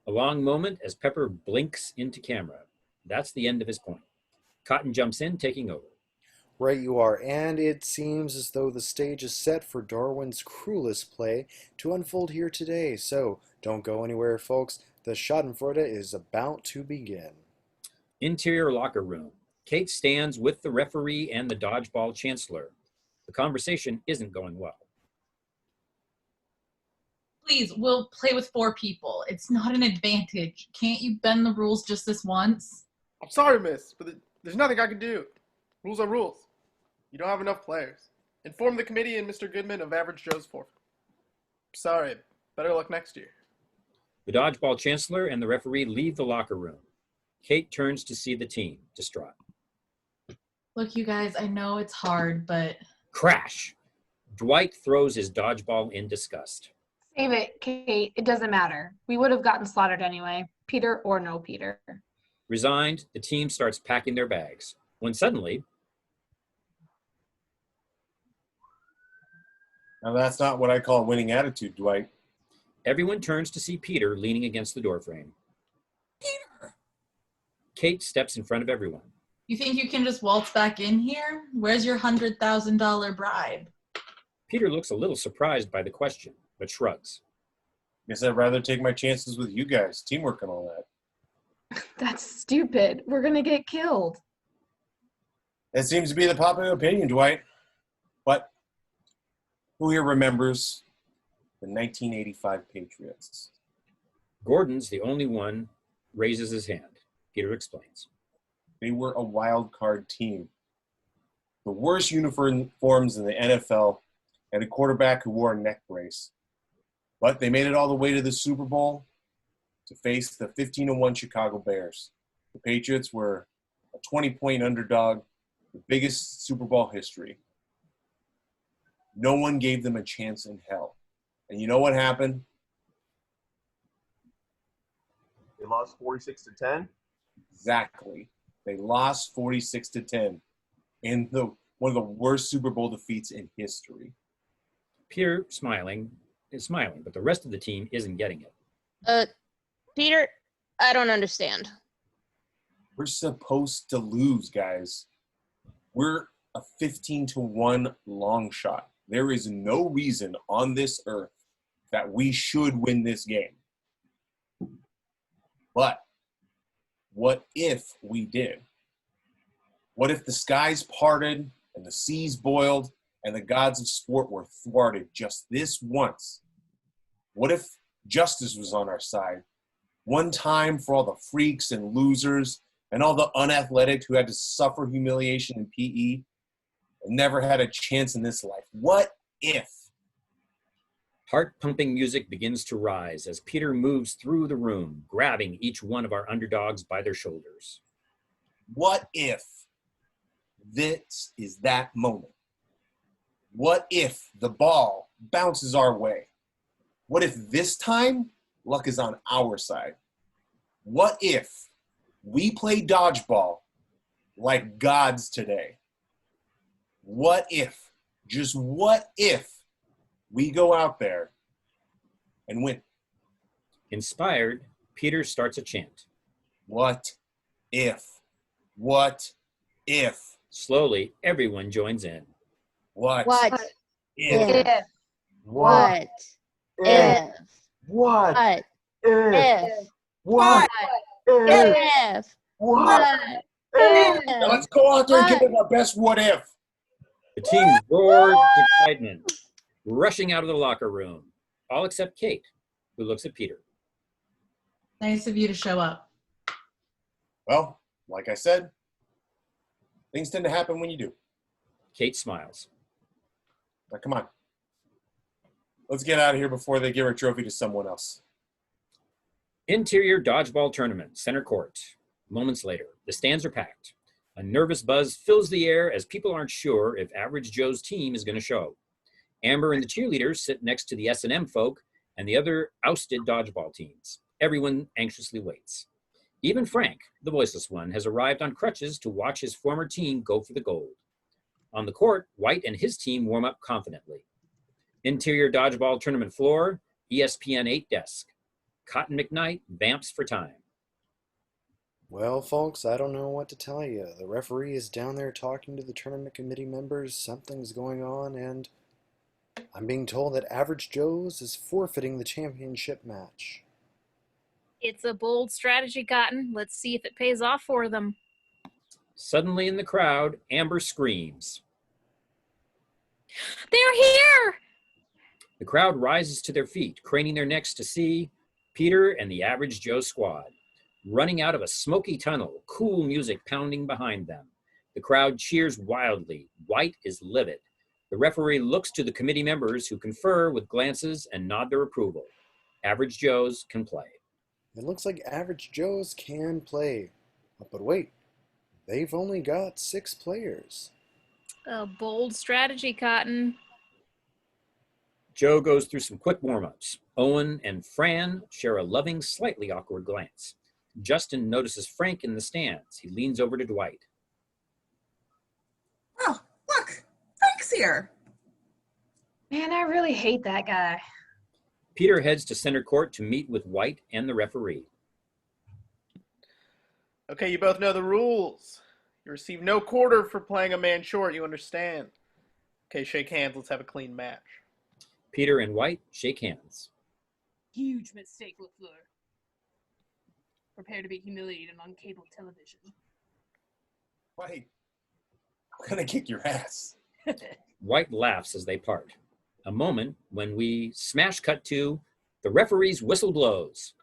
A long moment as Pepper blinks into camera. That's the end of his point. Cotton jumps in, taking over. Right you are, and it seems as though the stage is set for Darwin's cruelest play to unfold here today. So, don't go anywhere, folks. The Schadenfreude is about to begin. Interior locker room. Kate stands with the referee and the dodgeball chancellor. The conversation isn't going well. Please, we'll play with 4 people. It's not an advantage. Can't you bend the rules just this once? I'm sorry, miss, but there's nothing I can do. Rules are rules. You don't have enough players. Inform the committee and Mr. Goodman of Average Joe's forfeit. Sorry, better luck next year. The dodgeball chancellor and the referee leave the locker room. Kate turns to see the team, distraught. Look, you guys, I know it's hard, but... Crash! Dwight throws his dodgeball in disgust. Save it, Kate. It doesn't matter. We would have gotten slaughtered anyway. Peter or no Peter. Resigned, the team starts packing their bags, when suddenly... Now that's not what I call a winning attitude, Dwight. Everyone turns to see Peter leaning against the doorframe. Peter! Kate steps in front of everyone. You think you can just waltz back in here? Where's your $100,000 bribe? Peter looks a little surprised by the question, but shrugs. Guess I'd rather take my chances with you guys, teamwork and all that. That's stupid. We're gonna get killed. That seems to be the popular opinion, Dwight. But who here remembers the 1985 Patriots? Gordon's the only one raises his hand. Peter explains. They were a wild card team. The worst uniforms in the NFL and a quarterback who wore a neck brace. But they made it all the way to the Super Bowl to face the 15-1 Chicago Bears. The Patriots were a 20-point underdog, the biggest Super Bowl history. No one gave them a chance in hell. And you know what happened? They lost 46-10. Exactly. They lost 46-10 in one of the worst Super Bowl defeats in history. Peter is smiling, but the rest of the team isn't getting it. Peter, I don't understand. We're supposed to lose, guys. We're a 15-1 long shot. There is no reason on this earth that we should win this game. But what if we did? What if the skies parted and the seas boiled and the gods of sport were thwarted just this once? What if justice was on our side? One time for all the freaks and losers and all the unathletic who had to suffer humiliation in PE and never had a chance in this life. What if? Heart-pumping music begins to rise as Peter moves through the room, grabbing each one of our underdogs by their shoulders. What if this is that moment? What if the ball bounces our way? What if this time luck is on our side? What if we play dodgeball like gods today? What if, just what if, we go out there and win? Inspired, Peter starts a chant. What if? What if? Slowly, everyone joins in. What? If? What? If? What? If? What? If? Now let's go out there and give it our best what if. The team roars with excitement, rushing out of the locker room, all except Kate, who looks at Peter. Nice of you to show up. Well, like I said, things tend to happen when you do. Kate smiles. Now, come on. Let's get out of here before they give our trophy to someone else. Interior dodgeball tournament, center court. Moments later, the stands are packed. A nervous buzz fills the air as people aren't sure if Average Joe's team is going to show. Amber and the cheerleaders sit next to the S&M folk and the other ousted dodgeball teams. Everyone anxiously waits. Even Frank, the voiceless one, has arrived on crutches to watch his former team go for the gold. On the court, White and his team warm up confidently. Interior dodgeball tournament floor, ESPN 8 desk. Cotton McKnight vamps for time. Well, folks, I don't know what to tell you. The referee is down there talking to the tournament committee members. Something's going on, and I'm being told that Average Joe's is forfeiting the championship match. It's a bold strategy, Cotton. Let's see if it pays off for them. Suddenly in the crowd, Amber screams. They're here! The crowd rises to their feet, craning their necks to see Peter and the Average Joe squad. running out of a smoky tunnel, cool music pounding behind them. The crowd cheers wildly. White is livid. The referee looks to the committee members who confer with glances and nod their approval. Average Joes can play. It looks like Average Joes can play. But wait, they've only got 6 players. A bold strategy, Cotton. Joe goes through some quick warm-ups. Owen and F.R.A.N share a loving, slightly awkward glance. Justin notices Frank in the stands. He leans over to Dwight. Oh, look, Frank's here. Man, I really hate that guy. Peter heads to center court to meet with White and the referee. Okay, you both know the rules. You receive no quarter for playing a man short, you understand. Okay, shake hands, let's have a clean match. Peter and White shake hands. Huge mistake, LaFleur. Prepare to be humiliated on cable television. White, I'm gonna kick your ass. White laughs as they part. A moment when we smash cut to the referee's whistle blows.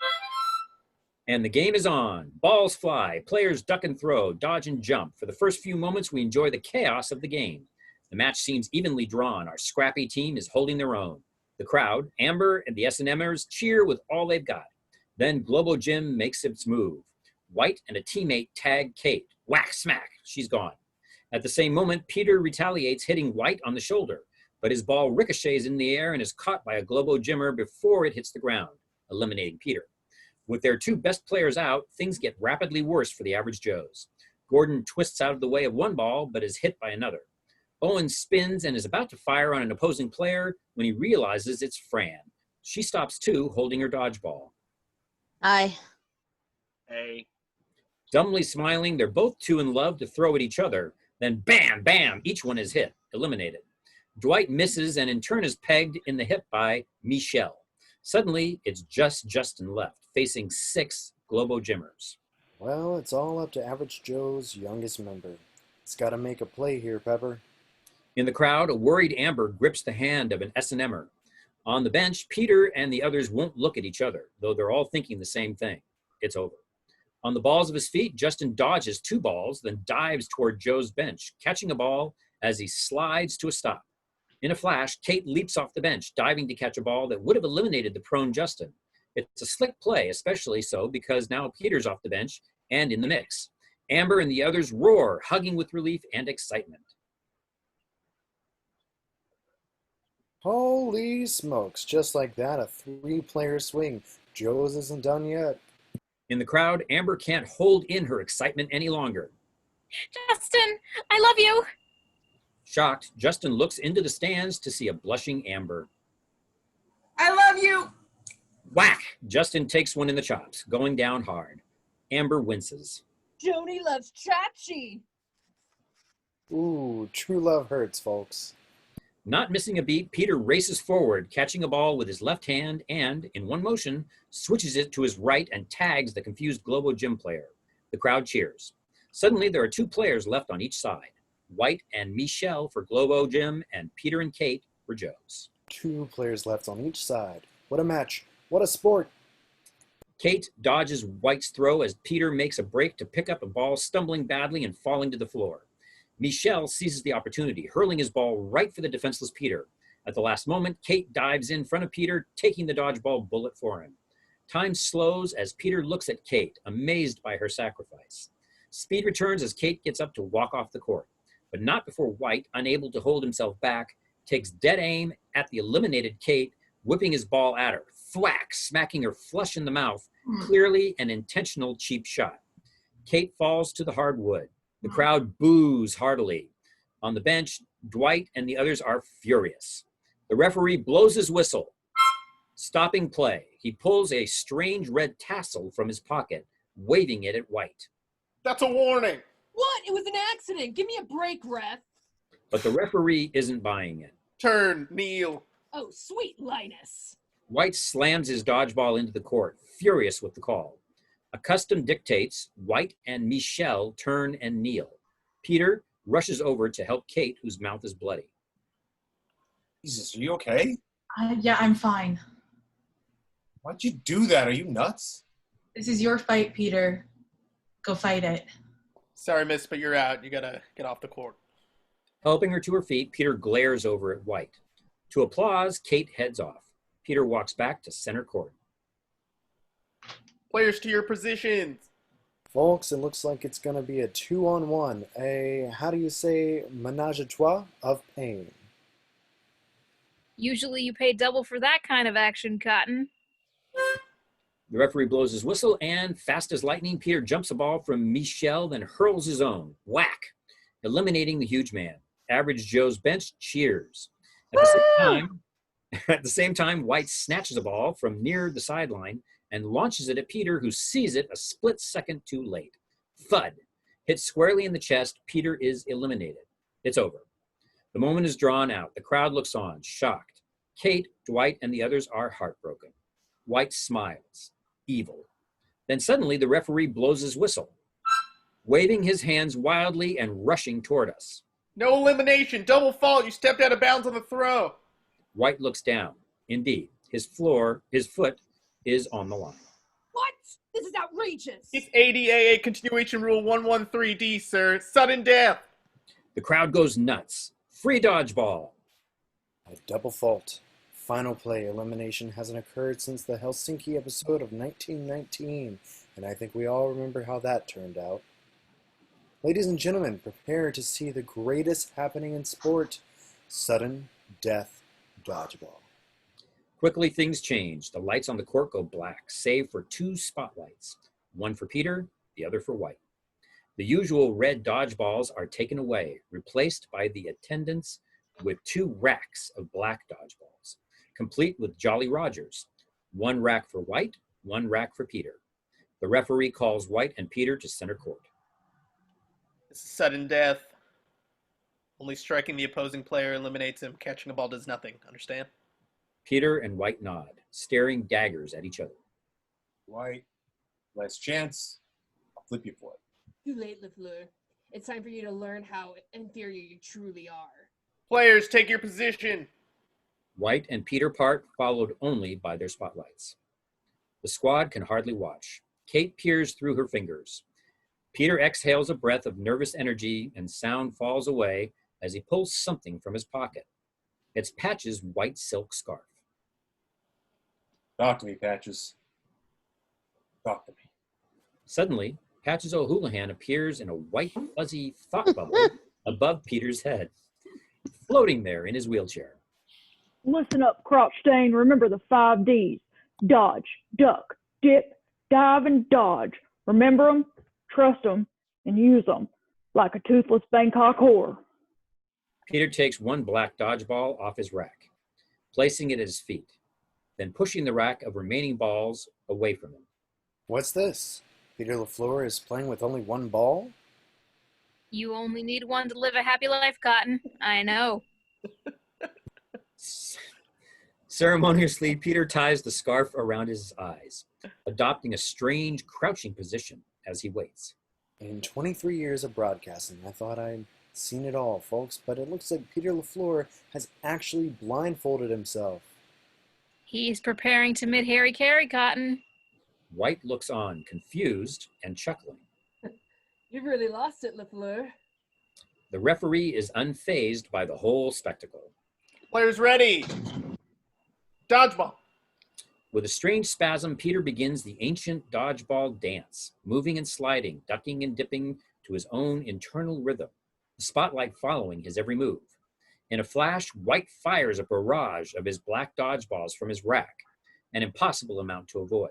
And the game is on. Balls fly, players duck and throw, dodge and jump. For the first few moments, we enjoy the chaos of the game. The match seems evenly drawn. Our scrappy team is holding their own. The crowd, Amber and the S&Mers, cheer with all they've got. Then Globo Gym makes its move. White and a teammate tag Kate. Whack, smack, she's gone. At the same moment, Peter retaliates, hitting White on the shoulder. But his ball ricochets in the air and is caught by a Globo Gymmer before it hits the ground, eliminating Peter. With their 2 best players out, things get rapidly worse for the Average Joes. Gordon twists out of the way of one ball, but is hit by another. Owen spins and is about to fire on an opposing player when he realizes it's F.R.A.N. She stops too, holding her dodgeball. Aye. Hey. Dumbly smiling, they're both too in love to throw at each other. Then bam, bam, each one is hit, eliminated. Dwight misses and in turn is pegged in the hip by Michelle. Suddenly, it's just Justin left, facing 6 Globo Gymmers. Well, it's all up to Average Joe's youngest member. He's got to make a play here, Pepper. In the crowd, a worried Amber grips the hand of an S&Mer. On the bench, Peter and the others won't look at each other, though they're all thinking the same thing. It's over. On the balls of his feet, Justin dodges 2 balls, then dives toward Joe's bench, catching a ball as he slides to a stop. In a flash, Kate leaps off the bench, diving to catch a ball that would have eliminated the prone Justin. It's a slick play, especially so because now Peter's off the bench and in the mix. Amber and the others roar, hugging with relief and excitement. Holy smokes, just like that, a 3-player swing. Joe's isn't done yet. In the crowd, Amber can't hold in her excitement any longer. Justin, I love you. Shocked, Justin looks into the stands to see a blushing Amber. I love you. Whack! Justin takes one in the chops, going down hard. Amber winces. Joni loves Chachi. Ooh, true love hurts, folks. Not missing a beat, Peter races forward, catching a ball with his left hand and, in one motion, switches it to his right and tags the confused Globo Gym player. The crowd cheers. Suddenly, there are 2 players left on each side. White and Michelle for Globo Gym and Peter and Kate for Joe's. 2 players left on each side. What a match. What a sport. Kate dodges White's throw as Peter makes a break to pick up a ball, stumbling badly and falling to the floor. Michelle seizes the opportunity, hurling his ball right for the defenseless Peter. At the last moment, Kate dives in front of Peter, taking the dodgeball bullet for him. Time slows as Peter looks at Kate, amazed by her sacrifice. Speed returns as Kate gets up to walk off the court, but not before White, unable to hold himself back, takes dead aim at the eliminated Kate, whipping his ball at her. Thwack, smacking her flush in the mouth, clearly an intentional cheap shot. Kate falls to the hardwood. The crowd boos heartily. On the bench, Dwight and the others are furious. The referee blows his whistle, stopping play. He pulls a strange red tassel from his pocket, waving it at White. That's a warning. What? It was an accident. Give me a break, ref. But the referee isn't buying it. Turn, kneel. Oh, sweet Linus. White slams his dodgeball into the court, furious with the call. A custom dictates White and Michelle turn and kneel. Peter rushes over to help Kate, whose mouth is bloody. Jesus, are you okay? Yeah, I'm fine. Why'd you do that? Are you nuts? This is your fight, Peter. Go fight it. Sorry, miss, but you're out. You gotta get off the court. Helping her to her feet, Peter glares over at White. To applause, Kate heads off. Peter walks back to center court. Players to your positions. Folks, it looks like it's going to be a 2-on-1, how do you say, ménage à trois of pain. Usually you pay double for that kind of action, Cotton. The referee blows his whistle, and fast as lightning, Peter jumps a ball from Michel, then hurls his own. Whack! Eliminating the huge man. Average Joe's bench cheers. At the same time, White snatches a ball from near the sideline and launches it at Peter, who sees it a split second too late. Thud. Hit squarely in the chest, Peter is eliminated. It's over. The moment is drawn out. The crowd looks on, shocked. Kate, Dwight, and the others are heartbroken. White smiles. Evil. Then suddenly the referee blows his whistle, waving his hands wildly and rushing toward us. No elimination. Double fault. You stepped out of bounds on the throw. White looks down. Indeed, his foot is on the line. What? This is outrageous. It's ADAA continuation rule 113D, sir. Sudden death. The crowd goes nuts. Free dodgeball. A double fault. Final play elimination hasn't occurred since the Helsinki episode of 1919, and I think we all remember how that turned out. Ladies and gentlemen, prepare to see the greatest happening in sport, sudden death dodgeball. Quickly things change. The lights on the court go black, save for two spotlights, one for Peter, the other for White. The usual red dodgeballs are taken away, replaced by the attendants with two racks of black dodgeballs, complete with Jolly Rogers. One rack for White, one rack for Peter. The referee calls White and Peter to center court. This is sudden death. Only striking the opposing player eliminates him. Catching a ball does nothing. Understand? Peter and White nod, staring daggers at each other. White, last chance. I'll flip you for it. Too late, LaFleur. It's time for you to learn how inferior you truly are. Players, take your position. White and Peter part, followed only by their spotlights. The squad can hardly watch. Kate peers through her fingers. Peter exhales a breath of nervous energy, and sound falls away as he pulls something from his pocket. It's Patch's white silk scarf. Talk to me, Patches. Talk to me. Suddenly, Patches O'Houlihan appears in a white, fuzzy thought bubble above Peter's head, floating there in his wheelchair. Listen up, crotch stain. Remember the 5 Ds. Dodge, duck, dip, dive, and dodge. Remember them, trust them, and use them like a toothless Bangkok whore. Peter takes one black dodgeball off his rack, placing it at his feet, then pushing the rack of remaining balls away from him. What's this? Peter LaFleur is playing with only one ball? You only need one to live a happy life, Cotton. I know. Ceremoniously, Peter ties the scarf around his eyes, adopting a strange crouching position as he waits. In 23 years of broadcasting, I thought I'd seen it all, folks, but it looks like Peter LaFleur has actually blindfolded himself. He's preparing to mid Harry Carey, Cotton. White looks on, confused and chuckling. You've really lost it, LaFleur. The referee is unfazed by the whole spectacle. Players ready. Dodgeball. With a strange spasm, Peter begins the ancient dodgeball dance, moving and sliding, ducking and dipping to his own internal rhythm, the spotlight following his every move. In a flash, White fires a barrage of his black dodgeballs from his rack, an impossible amount to avoid.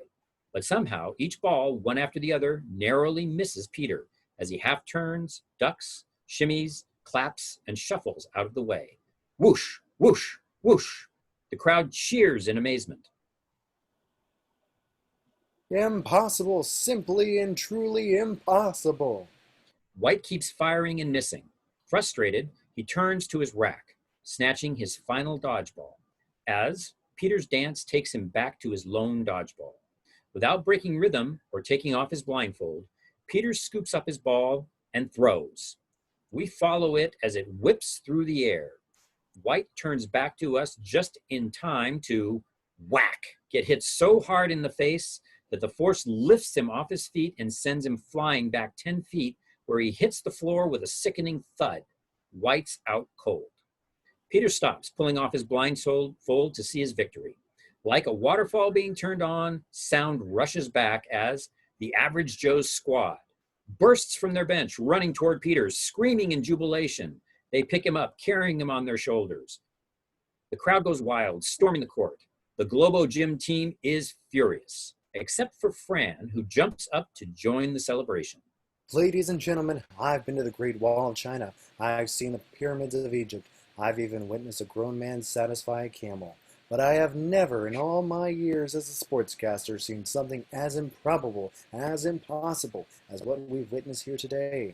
But somehow, each ball, one after the other, narrowly misses Peter as he half turns, ducks, shimmies, claps, and shuffles out of the way. Whoosh, whoosh, whoosh. The crowd cheers in amazement. Impossible, simply and truly impossible. White keeps firing and missing. Frustrated, he turns to his rack, snatching his final dodgeball, as Peter's dance takes him back to his lone dodgeball. Without breaking rhythm or taking off his blindfold, Peter scoops up his ball and throws. We follow it as it whips through the air. White turns back to us just in time to, whack, get hit so hard in the face but the force lifts him off his feet and sends him flying back 10 feet, where he hits the floor with a sickening thud. White's out cold. Peter stops, pulling off his blindfold to see his victory. Like a waterfall being turned on, sound rushes back as the Average Joe's squad bursts from their bench, running toward Peter, screaming in jubilation. They pick him up, carrying him on their shoulders. The crowd goes wild, storming the court. The Globo Gym team is furious, except for F.R.A.N, who jumps up to join the celebration. Ladies and gentlemen, I've been to the Great Wall of China. I've seen the pyramids of Egypt. I've even witnessed a grown man satisfy a camel. But I have never, in all my years as a sportscaster, seen something as improbable, as impossible, as what we've witnessed here today.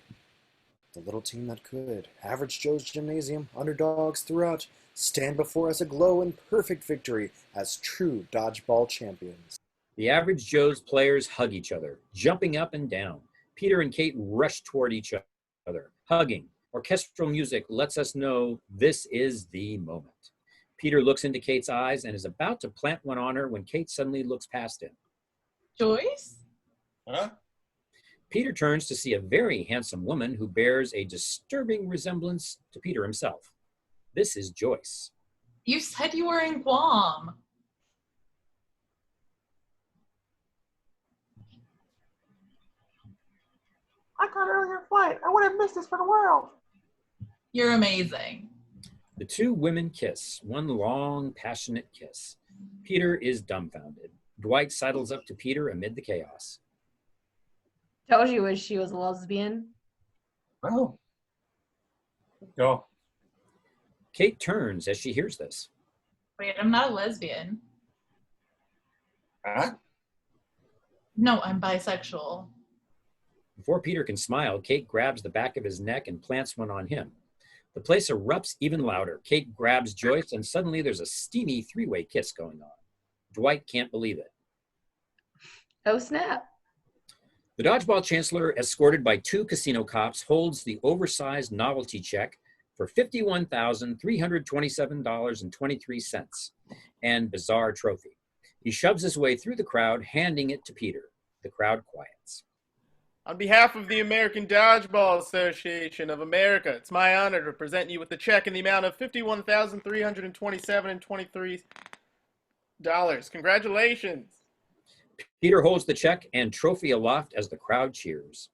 The little team that could, Average Joe's Gymnasium, underdogs throughout, stand before us aglow in perfect victory as true dodgeball champions. The Average Joe's players hug each other, jumping up and down. Peter and Kate rush toward each other, hugging. Orchestral music lets us know this is the moment. Peter looks into Kate's eyes and is about to plant one on her when Kate suddenly looks past him. Joyce? Huh? Peter turns to see a very handsome woman who bears a disturbing resemblance to Peter himself. This is Joyce. You said you were in Guam. I got an earlier flight. I would have missed this for the world. You're amazing. The two women kiss, one long, passionate kiss. Peter is dumbfounded. Dwight sidles up to Peter amid the chaos. Told you she was a lesbian. Oh. Go. Kate turns as she hears this. Wait, I'm not a lesbian. Huh? No, I'm bisexual. Before Peter can smile, Kate grabs the back of his neck and plants one on him. The place erupts even louder. Kate grabs Joyce, and suddenly there's a steamy three-way kiss going on. Dwight can't believe it. Oh, snap. The Dodgeball Chancellor, escorted by two casino cops, holds the oversized novelty check for $51,327.23 and bizarre trophy. He shoves his way through the crowd, handing it to Peter. The crowd quiets. On behalf of the American Dodgeball Association of America, it's my honor to present you with a check in the amount of $51,327.23. Congratulations. Peter holds the check and trophy aloft as the crowd cheers.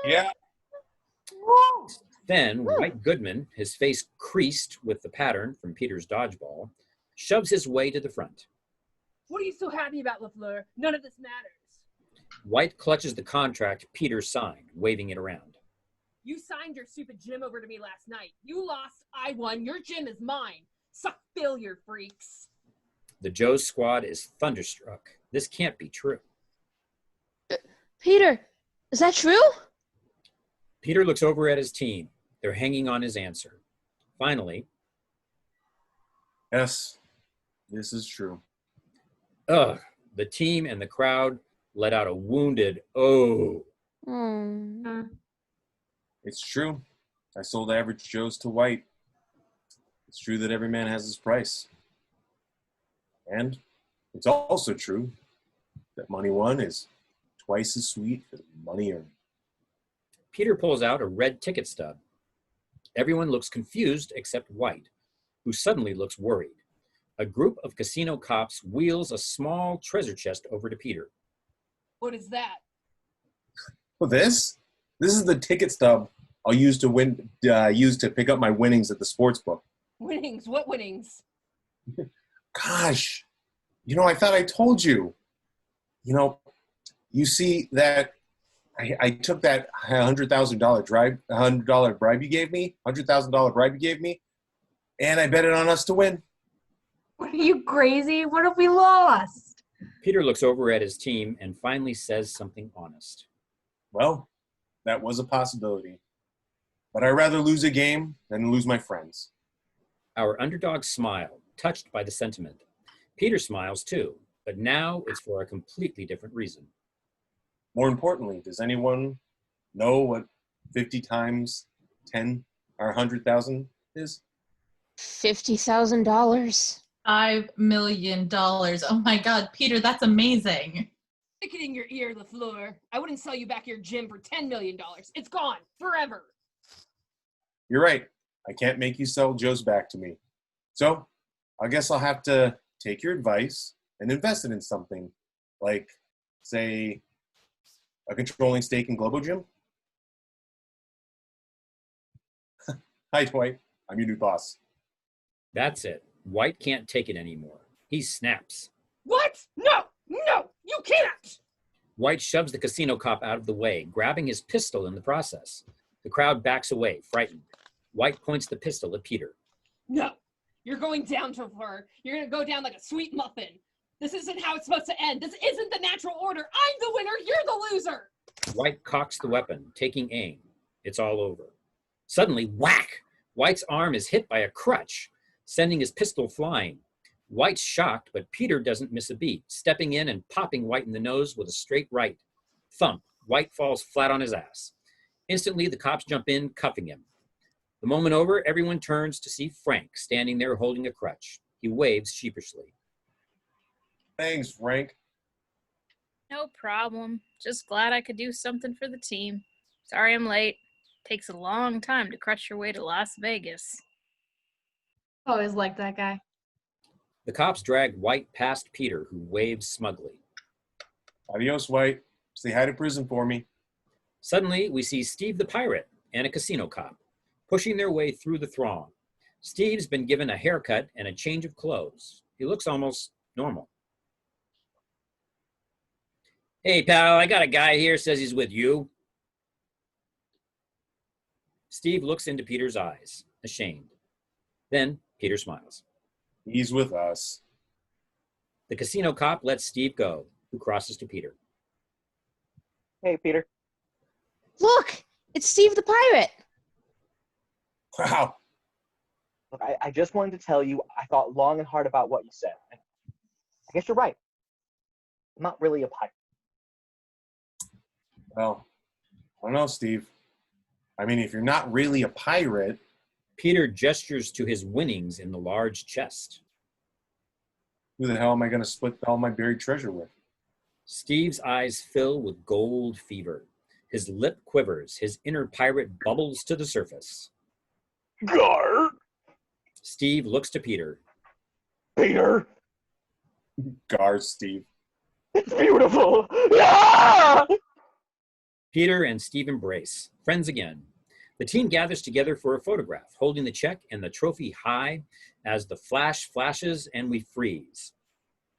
Yeah. Then, Wright Goodman, his face creased with the pattern from Peter's dodgeball, shoves his way to the front. What are you so happy about, LaFleur? None of this matters. White clutches the contract Peter signed, waving it around. You signed your stupid gym over to me last night. You lost, I won. Your gym is mine. Suck failure, freaks. The Joe's squad is thunderstruck. This can't be true. Peter, is that true? Peter looks over at his team. They're hanging on his answer. Finally, Yes, this is true. the team and the crowd let out a wounded "oh." It's true. I sold Average Joe's to White. It's true that every man has his price. And it's also true that money won is twice as sweet as money earned. Peter pulls out a red ticket stub. Everyone looks confused except White, who suddenly looks worried. A group of casino cops wheels a small treasure chest over to Peter. What is that? Well, this is the ticket stub I'll use to pick up my winnings at the sports book. Winnings? What winnings? Gosh, I thought I told you. You see that I took that $100,000 bribe you gave me, and I bet it on us to win. What are you, crazy? What if we lost? Peter looks over at his team and finally says something honest. Well, that was a possibility. But I'd rather lose a game than lose my friends. Our underdog smiled, touched by the sentiment. Peter smiles too, but now it's for a completely different reason. More importantly, does anyone know what 50 times 10 or 100,000 is? $50,000. $5 million. Oh my God, Peter, that's amazing. Stick it in your ear, LaFleur. I wouldn't sell you back your gym for $10 million. It's gone forever. You're right. I can't make you sell Joe's back to me. So I guess I'll have to take your advice and invest it in something like, say, a controlling stake in Globo Gym. Hi, Dwight. I'm your new boss. That's it. White can't take it anymore. He snaps. What? No, you can't. White shoves the casino cop out of the way, grabbing his pistol in the process. The crowd backs away, frightened. White points the pistol at Peter. No, you're going down, LaFleur. You're going to go down like a sweet muffin. This isn't how it's supposed to end. This isn't the natural order. I'm the winner. You're the loser. White cocks the weapon, taking aim. It's all over. Suddenly, whack! White's arm is hit by a crutch, sending his pistol flying. White's shocked, but Peter doesn't miss a beat, stepping in and popping White in the nose with a straight right. Thump! White falls flat on his ass. Instantly, the cops jump in, cuffing him. The moment over, everyone turns to see Frank standing there holding a crutch. He waves sheepishly. Thanks, Frank. No problem. Just glad I could do something for the team. Sorry I'm late. Takes a long time to crutch your way to Las Vegas. Always liked that guy. The cops drag White past Peter, who waves smugly. Adios, White. Say hi to prison for me. Suddenly, we see Steve the pirate and a casino cop pushing their way through the throng. Steve's been given a haircut and a change of clothes. He looks almost normal. Hey, pal, I got a guy here, says he's with you. Steve looks into Peter's eyes, ashamed. Then Peter smiles. He's with us. The casino cop lets Steve go, who crosses to Peter. Hey, Peter. Look, it's Steve the pirate. Wow. Look, I just wanted to tell you I thought long and hard about what you said. I guess you're right. I'm not really a pirate. Well, I don't know, Steve. I mean, if you're not really a pirate... Peter gestures to his winnings in the large chest. Who the hell am I going to split all my buried treasure with? Steve's eyes fill with gold fever. His lip quivers. His inner pirate bubbles to the surface. Gar! Steve looks to Peter. Peter! Gar, Steve. It's beautiful! Ah! Peter and Steve embrace, friends again. The team gathers together for a photograph, holding the check and the trophy high as the flash flashes and we freeze.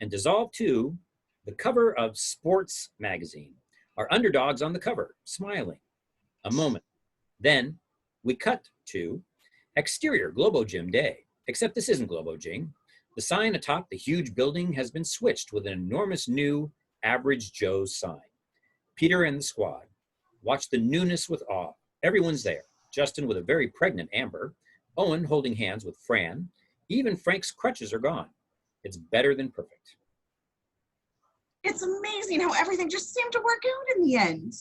And dissolve to the cover of Sports magazine. Our underdogs on the cover, smiling. A moment. Then we cut to exterior Globo Gym Day. Except this isn't Globo Gym. The sign atop the huge building has been switched with an enormous new Average Joe's sign. Peter and the squad watch the newness with awe. Everyone's there. Justin with a very pregnant Amber. Owen holding hands with F.R.A.N. Even Frank's crutches are gone. It's better than perfect. It's amazing how everything just seemed to work out in the end.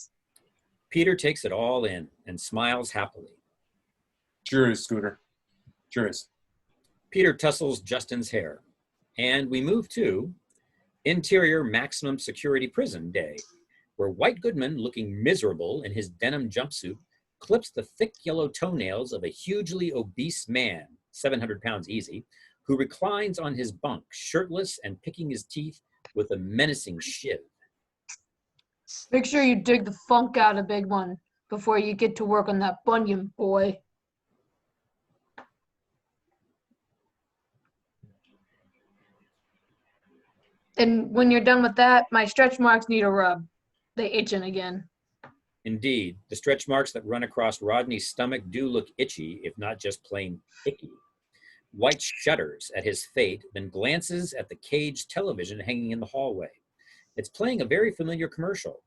Peter takes it all in and smiles happily. Sure is, Scooter. Sure is. Peter tussles Justin's hair. And we move to interior maximum security prison day, where White Goodman, looking miserable in his denim jumpsuit, clips the thick yellow toenails of a hugely obese man, 700 pounds easy, who reclines on his bunk, shirtless and picking his teeth with a menacing shiv. Make sure you dig the funk out of Big One before you get to work on that bunion, boy. And when you're done with that, my stretch marks need a rub. They itching again. Indeed, the stretch marks that run across Rodney's stomach do look itchy, if not just plain icky. White shudders at his fate, then glances at the caged television hanging in the hallway. It's playing a very familiar commercial.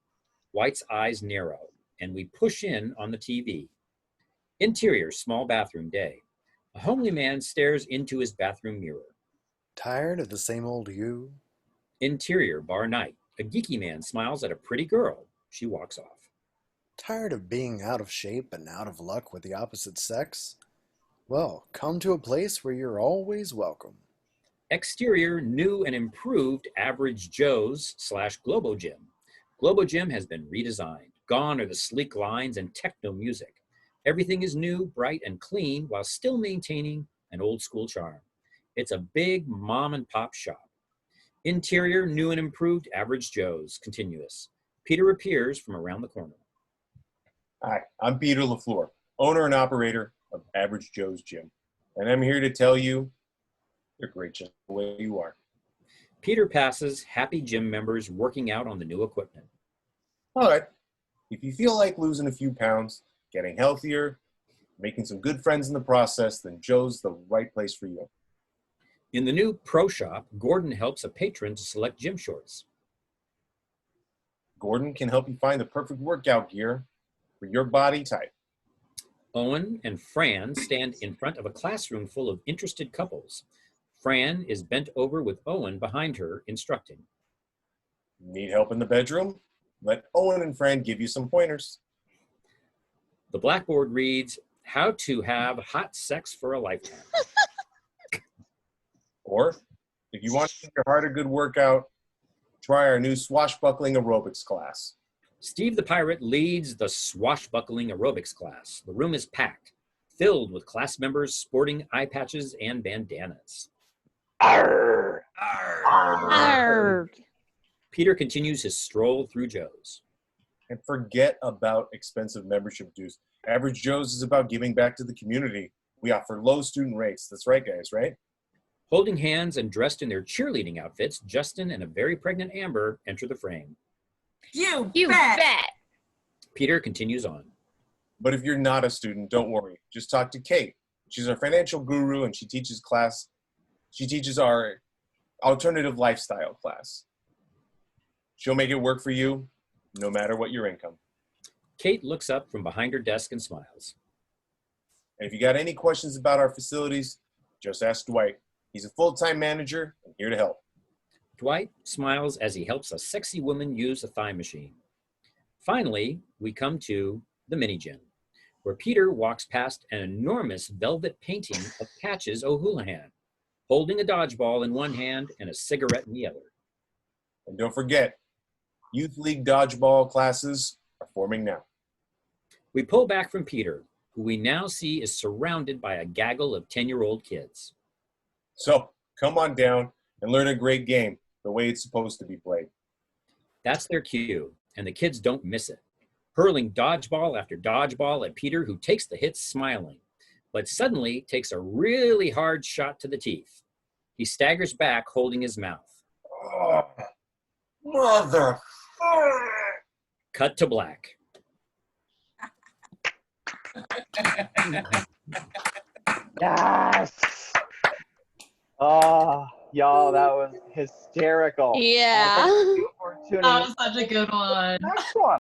White's eyes narrow, and we push in on the TV. Interior, small bathroom day. A homely man stares into his bathroom mirror. Tired of the same old you? Interior, bar night. A geeky man smiles at a pretty girl. She walks off. Tired of being out of shape and out of luck with the opposite sex? Well, come to a place where you're always welcome. Exterior, new and improved Average Joe's / Globo Gym. Globo Gym has been redesigned. Gone are the sleek lines and techno music. Everything is new, bright, and clean while still maintaining an old school charm. It's a big mom and pop shop. Interior, new and improved, Average Joe's, continuous. Peter appears from around the corner. Hi, I'm Peter LaFleur, owner and operator of Average Joe's Gym. And I'm here to tell you, you're great just the way you are. Peter passes happy gym members working out on the new equipment. All right, if you feel like losing a few pounds, getting healthier, making some good friends in the process, then Joe's the right place for you. In the new Pro Shop, Gordon helps a patron to select gym shorts. Gordon can help you find the perfect workout gear for your body type. Owen and F.R.A.N stand in front of a classroom full of interested couples. F.R.A.N is bent over with Owen behind her, instructing. Need help in the bedroom? Let Owen and F.R.A.N give you some pointers. The blackboard reads, "How to have hot sex for a lifetime." Or, if you want to give your heart a good workout, try our new swashbuckling aerobics class. Steve the Pirate leads the swashbuckling aerobics class. The room is packed, filled with class members sporting eye patches and bandanas. Arr! Arr. Peter continues his stroll through Joe's. And forget about expensive membership dues. Average Joe's is about giving back to the community. We offer low student rates. That's right, guys, right? Holding hands and dressed in their cheerleading outfits, Justin and a very pregnant Amber enter the frame. You bet. Peter continues on. But if you're not a student, don't worry. Just talk to Kate. She's our financial guru, and she teaches our alternative lifestyle class. She'll make it work for you, no matter what your income. Kate looks up from behind her desk and smiles. And if you got any questions about our facilities, just ask Dwight. He's a full-time manager and here to help. Dwight smiles as he helps a sexy woman use a thigh machine. Finally, we come to the mini gym, where Peter walks past an enormous velvet painting of Patches O'Houlihan, holding a dodgeball in one hand and a cigarette in the other. And don't forget, Youth League dodgeball classes are forming now. We pull back from Peter, who we now see is surrounded by a gaggle of 10-year-old kids. So come on down and learn a great game the way it's supposed to be played. That's their cue, and the kids don't miss it, hurling dodgeball after dodgeball at Peter, who takes the hits smiling, but suddenly takes a really hard shot to the teeth. He staggers back, holding his mouth. Oh, mother! Cut to black. Yes! Oh, y'all, that was hysterical. Yeah. Thank you for tuning That in. was such a good one. Next one.